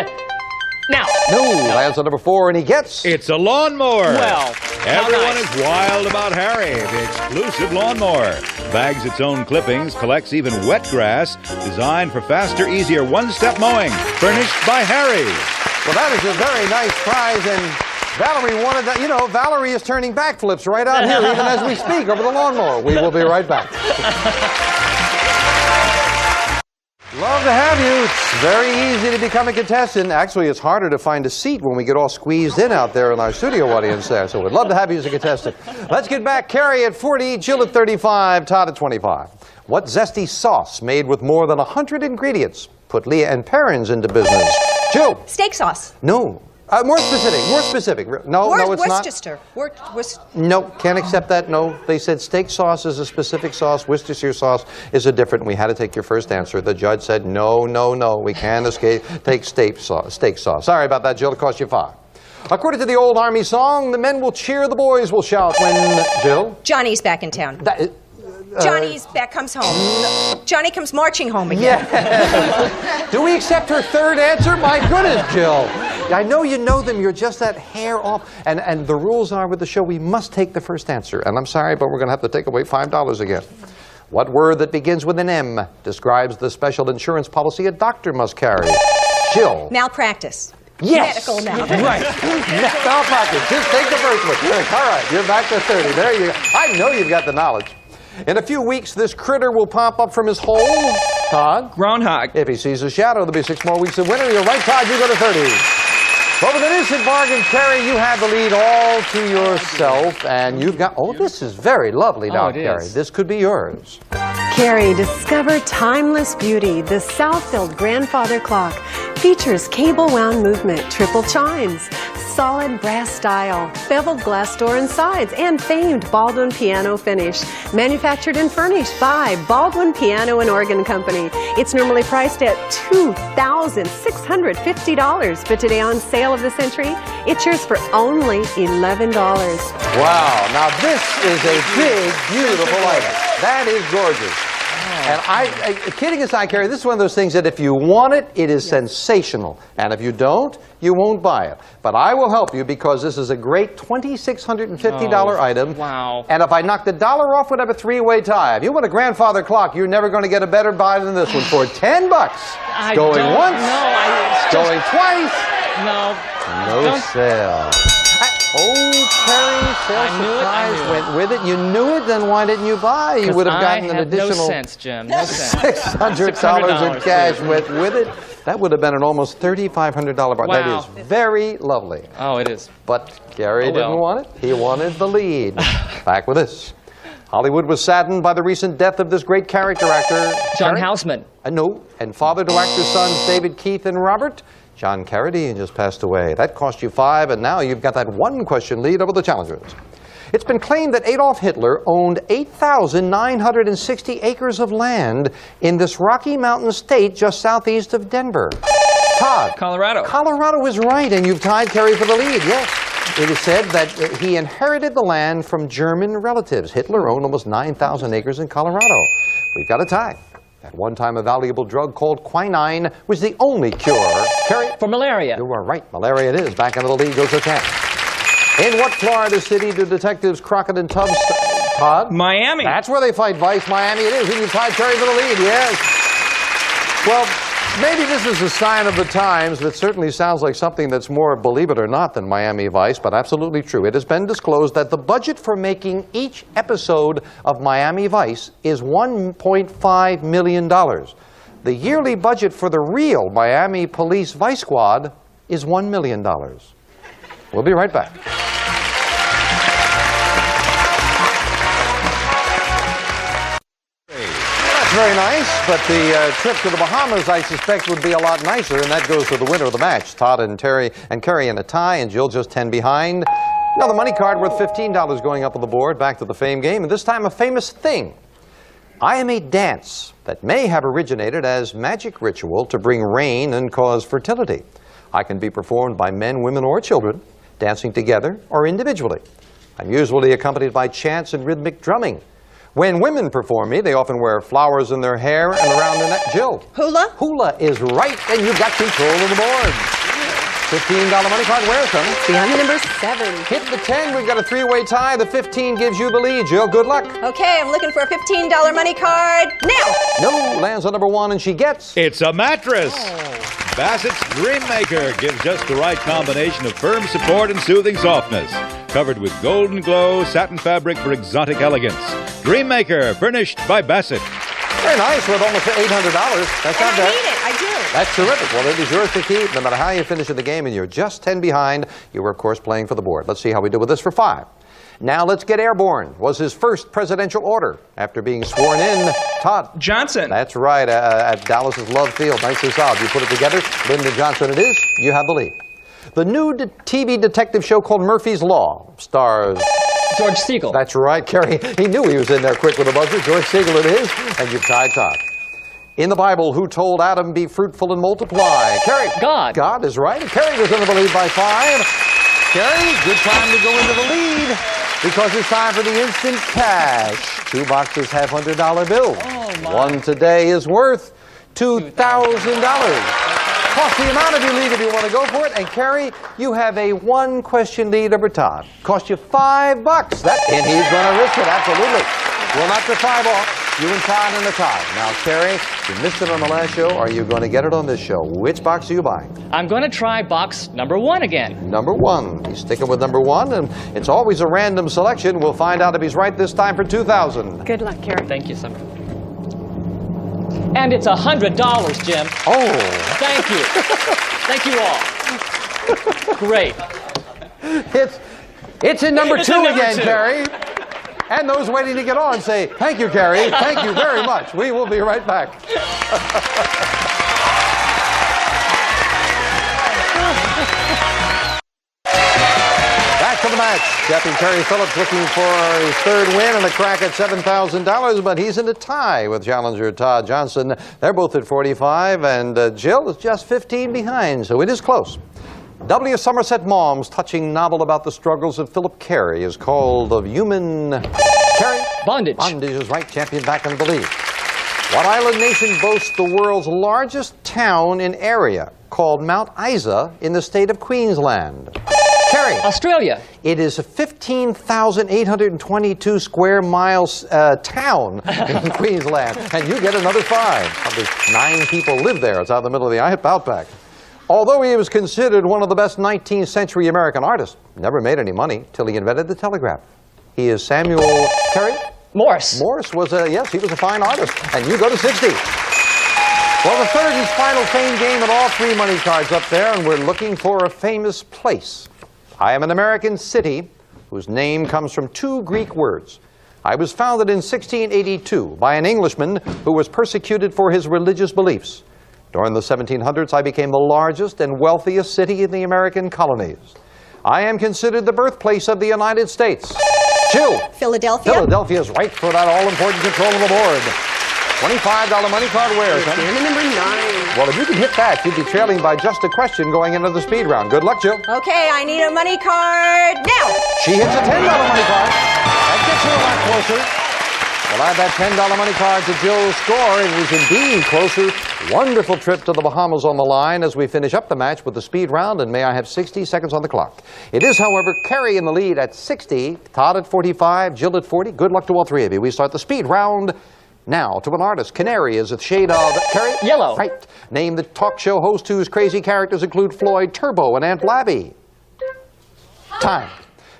Now. No, answer number 4, and he gets... It's a lawnmower. Well, everyone is wild about Harry, the exclusive lawnmower. Bags its own clippings, collects even wet grass, designed for faster, easier one-step mowing. Furnished by Harry. Well, that is a very nice prize, and Valerie wanted that. You know, Valerie is turning backflips right out here, even as we speak, over the lawnmower. We will be right back. Love to have you. It's very easy to become a contestant. Actually, it's harder to find a seat when we get all squeezed in out there in our studio audience there. So we'd love to have you as a contestant. Let's get back. Carrie at 40, Jill at 35, Todd at 25. What zesty sauce made with more than 100 ingredients put Leah and Perrins into business? Jill. Steak sauce. No. More specific. No, it's not. Worcestershire. No, can't accept that. No, they said steak sauce is a specific sauce. Worcestershire sauce is a different. We had to take your first answer. The judge said, no. We can't take steak sauce. Sorry about that, Jill. It cost you 5. According to the old Army song, the men will cheer, the boys will shout when, Jill? Johnny's back in town. Johnny's back comes home. Johnny comes marching home again. Yeah. Do we accept her third answer? My goodness, Jill. I know you know them. You're just that hair off. And the rules are with the show, we must take the first answer. And I'm sorry, but we're going to have to take away $5 again. What word that begins with an M describes the special insurance policy a doctor must carry? Jill. Malpractice. Yes. Medical malpractice. Right. Malpractice. Just take the first one. All right, you're back to 30. There you go. I know you've got the knowledge. In a few weeks, this critter will pop up from his hole. Todd? Groundhog. If he sees a shadow, there'll be 6 more weeks of winter. You're right, Todd. You go to 30. Well, with an instant bargain, Carrie, you have the lead all to yourself. And you've got... Oh, this is very lovely now, Carrie. This could be yours. Carrie, discover timeless beauty. The Southfield grandfather clock features cable wound movement, triple chimes, solid brass style, beveled glass door and sides, and famed Baldwin piano finish. Manufactured and furnished by Baldwin Piano and Organ Company. It's normally priced at $2,650, but today on Sale of the Century, it's yours for only $11. Wow, now this is a big, beautiful item. That is gorgeous. And kidding aside, Carrie, this is one of those things that if you want it, it is sensational. And if you don't, you won't buy it. But I will help you because this is a great $2,650 item. Wow. And if I knock the dollar off, we'd have a three-way tie. If you want a grandfather clock, you're never going to get a better buy than this one for $10. Going once, going twice. No. No sale. Oh, Carrie, sales surprise went with it. You knew it, then why didn't you buy? You would have gotten an additional no sense, Jim. No sense. $600 in cash went with it. That would have been an almost $3,500 buy. Wow. That is very lovely. Oh, it is. But Gary didn't want it. He wanted the lead. Back with this. Hollywood was saddened by the recent death of this great character actor. John Houseman. No, and father to actor sons David, Keith, and Robert. John Carradine just passed away. That cost you 5, and now you've got that one-question lead over the challengers. It's been claimed that Adolf Hitler owned 8,960 acres of land in this Rocky Mountain state just southeast of Denver. Todd. Colorado. Colorado is right, and you've tied Carrie for the lead, yes. It is said that he inherited the land from German relatives. Hitler owned almost 9,000 acres in Colorado. We've got a tie. At one time, a valuable drug called quinine was the only cure. Carrie? For malaria. You are right. Malaria it is. Back into the lead goes the champ. In what Florida city do detectives Crockett and Tubbs... Todd? Miami. That's where they fight vice. Miami it is. And you tied Carrie for the lead, yes. Well, maybe this is a sign of the times. That certainly sounds like something that's more, believe it or not, than Miami Vice, but absolutely true. It has been disclosed that the budget for making each episode of Miami Vice is $1.5 million. The yearly budget for the real Miami Police Vice Squad is $1 million. We'll be right back. Very nice, but the trip to the Bahamas, I suspect, would be a lot nicer, and that goes to the winner of the match. Todd and Carrie in a tie, and Jill just 10 behind. Now the money card worth $15 going up on the board. Back to the fame game, and this time a famous thing. I am a dance that may have originated as magic ritual to bring rain and cause fertility. I can be performed by men, women, or children, dancing together or individually. I'm usually accompanied by chants and rhythmic drumming. When women perform me, they often wear flowers in their hair and around their neck. Jill. Hula? Hula is right, and you've got control of the board. $15 money card. Where's them? Behind number 7. Hit the 10. We've got a three-way tie. The 15 gives you the lead. Jill, good luck. Okay, I'm looking for a $15 money card now. No, lands on number 1, and she gets... It's a mattress. Bassett's Dreammaker gives just the right combination of firm support and soothing softness. Covered with golden glow satin fabric for exotic elegance. Dreammaker, furnished by Bassett. Very nice, with almost $800. That's not bad. I need it. I do. That's terrific. Well, it is yours to keep, no matter how you finish in the game, and you're just 10 behind. You were, of course, playing for the board. Let's see how we do with this for 5. Now let's get airborne. Was his first presidential order after being sworn in. Todd. Johnson. That's right, at Dallas's Love Field. Nicely solved. You put it together. Lyndon Johnson it is. You have the lead. The new TV detective show called Murphy's Law stars... George Siegel. That's right, Carrie. He knew he was in there quick with the buzzer. George Siegel it is. And you've tied Todd. In the Bible, who told Adam, be fruitful and multiply? Carrie. God. God is right. Carrie goes into the lead by 5. Carrie, good time to go into the lead because it's time for the instant cash. 2 boxes have $100 bills. Oh, my. One today is worth $2,000. Cost the amount if you leave if you want to go for it. And Carrie, you have a one-question lead over Todd. Cost you $5. And he's going to risk it, absolutely. Will not to 5 off. You and Todd in the tie. Now, Carrie, you missed it on the last show. Are you going to get it on this show? Which box are you buying? I'm going to try box number 1 again. Number 1. He's sticking with number 1, and it's always a random selection. We'll find out if he's right this time for $2,000. Good luck, Carrie. Thank you, Summer. And it's $100, Jim. Oh. Thank you. Thank you all. Great. It's in number 2 in number again, 2. Carrie. And those waiting to get on say, thank you, Carrie. Thank you very much. We will be right back. match. Captain Terry Phillips looking for his third win and a crack at $7,000, but he's in a tie with challenger Todd Johnson. They're both at 45, and Jill is just 15 behind, so it is close. W. Somerset Maugham's touching novel about the struggles of Philip Carey is called Of Human... Carey? Bondage. Bondage is right, champion back in the lead. What island nation boasts the world's largest town in area, called Mount Isa in the state of Queensland? Carey. Australia. It is a 15,822 square miles town in Queensland, and you get another 5. Probably 9 people live there. It's out in the middle of the outback. Although he was considered one of the best 19th century American artists, never made any money till he invented the telegraph. He is Samuel Carey? Morse. Morse was yes, he was a fine artist. And you go to 60. Well, the third and final fame game, and all 3 money cards up there, and we're looking for a famous place. I am an American city whose name comes from 2 Greek words. I was founded in 1682 by an Englishman who was persecuted for his religious beliefs. During the 1700s, I became the largest and wealthiest city in the American colonies. I am considered the birthplace of the United States. Jill. Philadelphia. Philadelphia is right for that all-important control of the board. $25 money card wears. Number 9. Well, if you can hit that, you'd be trailing by just a question going into the speed round. Good luck, Jill. Okay, I need a money card now. She hits a $10 money card. That gets her a lot closer. We'll add that $10 money card to Jill's score. It is indeed closer. Wonderful trip to the Bahamas on the line as we finish up the match with the speed round, and may I have 60 seconds on the clock. It is, however, Carey in the lead at 60, Todd at 45, Jill at 40. Good luck to all 3 of you. We start the speed round now to an artist. Canary is a shade of... Carey? Yellow. Right. Name the talk show host whose crazy characters include Floyd, Turbo, and Aunt Blabby. Time.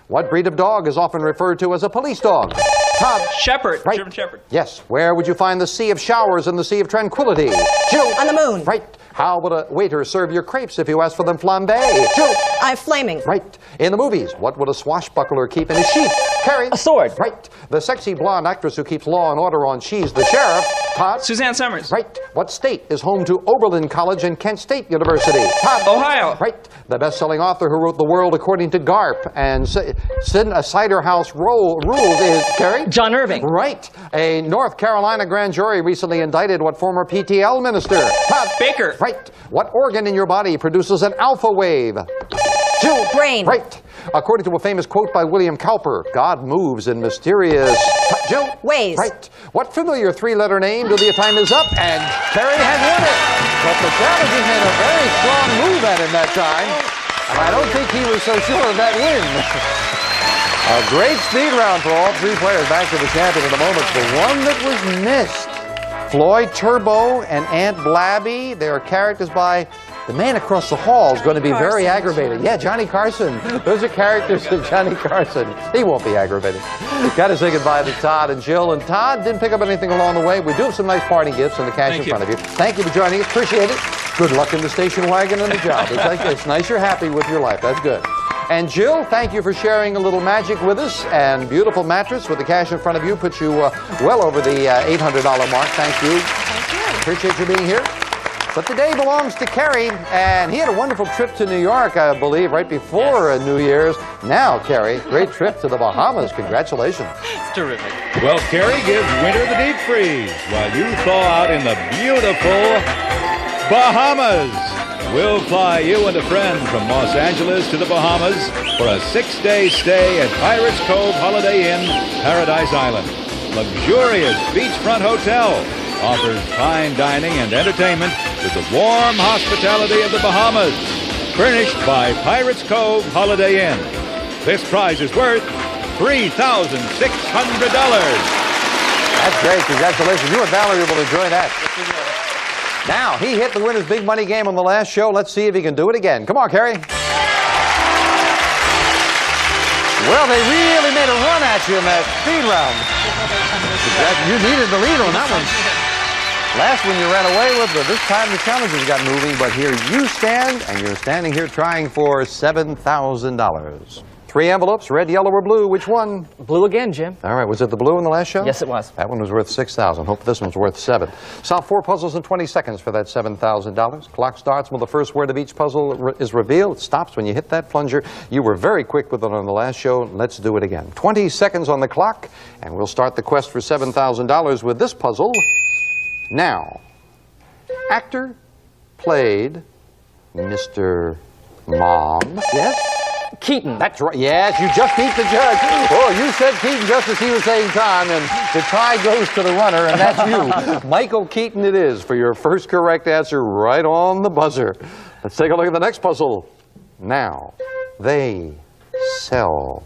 What breed of dog is often referred to as a police dog? Todd. Shepherd. Right. German Shepherd. Yes. Where would you find the Sea of Showers and the Sea of Tranquility? Jill. On the moon. Right. How would a waiter serve your crepes if you asked for them flambé? Jill. Flaming. Right. In the movies, what would a swashbuckler keep in his sheath? Carey. A sword. Right. The sexy blonde actress who keeps Law and Order on She's the Sheriff. Todd. Suzanne Summers. Right. What state is home to Oberlin College and Kent State University? Todd. Ohio. Right. The best-selling author who wrote The World According to Garp and Cider House Rules is Carey? John Irving. Right. A North Carolina grand jury recently indicted what former PTL minister? Todd. Baker. Right. What organ in your body produces an alpha wave? Jill. Brain. Right. According to a famous quote by William Cowper, God moves in mysterious... Jill. Ways. Right. What familiar 3-letter name till the time is up? And Carey has won it. But the challengers made a very strong move at him that time. And I don't think he was so sure of that win. A great speed round for all 3 players. Back to the champion in a moment. The one that was missed. Floyd, Turbo, and Aunt Blabby. They are characters by... The man across the hall is going to be very aggravated. Yeah, Johnny Carson. Those are characters of Johnny Carson. He won't be aggravated. Got to say goodbye to Todd and Jill. And Todd didn't pick up anything along the way. We do have some nice party gifts and the cash in front of you. Thank you for joining us. Appreciate it. Good luck in the station wagon and the job. It's nice you're happy with your life. That's good. And Jill, thank you for sharing a little magic with us. And beautiful mattress with the cash in front of you puts you well over the $800 mark. Thank you. Thank you. Appreciate you being here. But the day belongs to Carey, and he had a wonderful trip to New York, I believe, right before New Year's. Now, Carey, great trip to the Bahamas. Congratulations. It's terrific. Well, Carey gives winter the deep freeze while you thaw out in the beautiful Bahamas. We'll fly you and a friend from Los Angeles to the Bahamas for a 6-day stay at Pirates Cove Holiday Inn, Paradise Island. Luxurious beachfront hotel. Offers fine dining and entertainment with the warm hospitality of the Bahamas. Furnished by Pirates Cove Holiday Inn. This prize is worth $3,600. That's great. Congratulations. You and Valerie will enjoy that. Now, he hit the winner's big money game on the last show. Let's see if he can do it again. Come on, Carey. Well, they really made a run at you in that speed round. You needed the lead on that one. Last one you ran away with, but this time the challengers got moving. But here you stand, and you're standing here trying for $7,000. 3 envelopes, red, yellow, or blue. Which one? Blue again, Jim. All right, was it the blue in the last show? Yes, it was. That one was worth $6,000. Hope this one's worth $7,000. Solve 4 puzzles in 20 seconds for that $7,000. Clock starts when the first word of each puzzle is revealed. It stops when you hit that plunger. You were very quick with it on the last show. Let's do it again. 20 seconds on the clock, and we'll start the quest for $7,000 with this puzzle now. Actor played Mr. Mom. Yes? Keaton. That's right. Yes, you just beat the judge. Oh, you said Keaton just as he was saying time, and the tie goes to the runner, and that's you. Michael Keaton it is for your first correct answer right on the buzzer. Let's take a look at the next puzzle. Now, they sell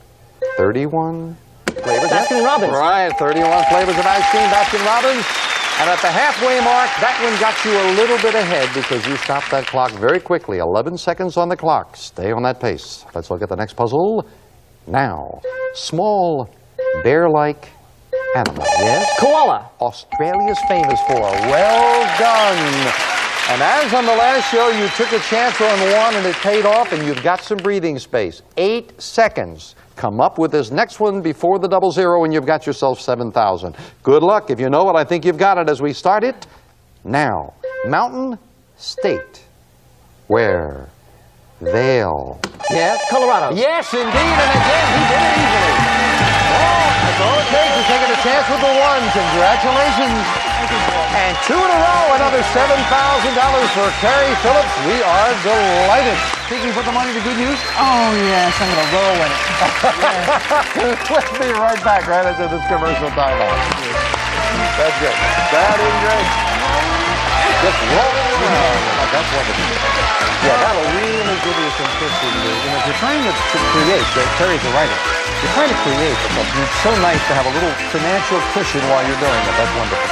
31 flavors. Baskin Robbins. Right, 31 flavors of ice cream, Baskin Robbins. And at the halfway mark, that one got you a little bit ahead because you stopped that clock very quickly. 11 seconds on the clock. Stay on that pace. Let's look at the next puzzle. Now, small bear-like animal. Yes? Koala. Australia's famous for. Well done. And as on the last show, you took a chance on one and it paid off, and you've got some breathing space. 8 seconds. Come up with this next one before the 00, and you've got yourself $7,000. Good luck. If you know it, I think you've got it as we start it now. Mountain State. Where? Vale. Yes? Colorado. Yes, indeed, and again, he did it easily. Oh, that's all it takes. You're taking a chance with the one. Congratulations. And 2 in a row, another $7,000 for Terry Phillips. We are delighted. Thinking you put the money to good use? Oh, yes, I'm going to roll in it. We'll be right back right after this commercial timeout. That's good. That is great. Just rolling around. That's wonderful. Yeah, that'll really give you some tips in the, if you're trying to create, Terry's a writer, you're trying to create something. It's so nice to have a little financial cushion while you're doing it. That's wonderful.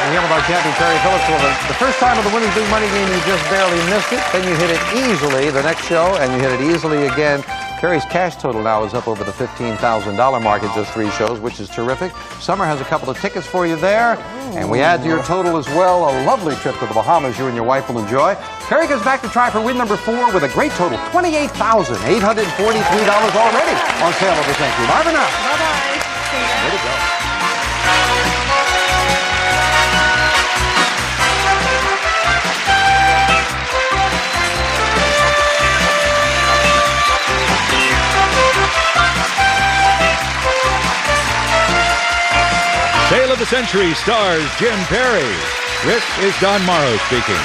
We have our champion, Terry Phillips. Well, the first time of the Winners Big Money game, you just barely missed it. Then you hit it easily the next show, and you hit it easily again. Terry's cash total now is up over the $15,000 mark in just 3 shows, which is terrific. Summer has a couple of tickets for you there, and we add to your total as well a lovely trip to the Bahamas you and your wife will enjoy. Terry goes back to try for win number 4 with a great total, $28,843 already on sale of the century. Bye for now. Bye-bye. Way to go. Sale of the Century stars Jim Perry. This is Don Morrow speaking.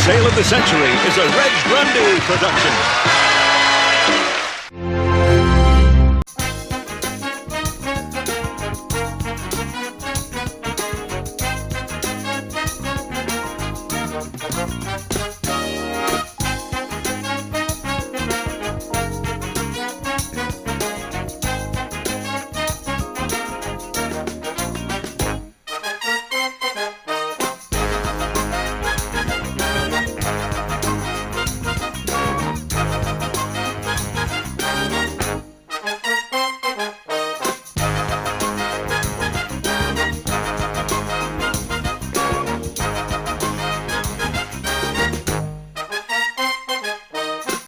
Sale of the Century is a Reg Grundy production.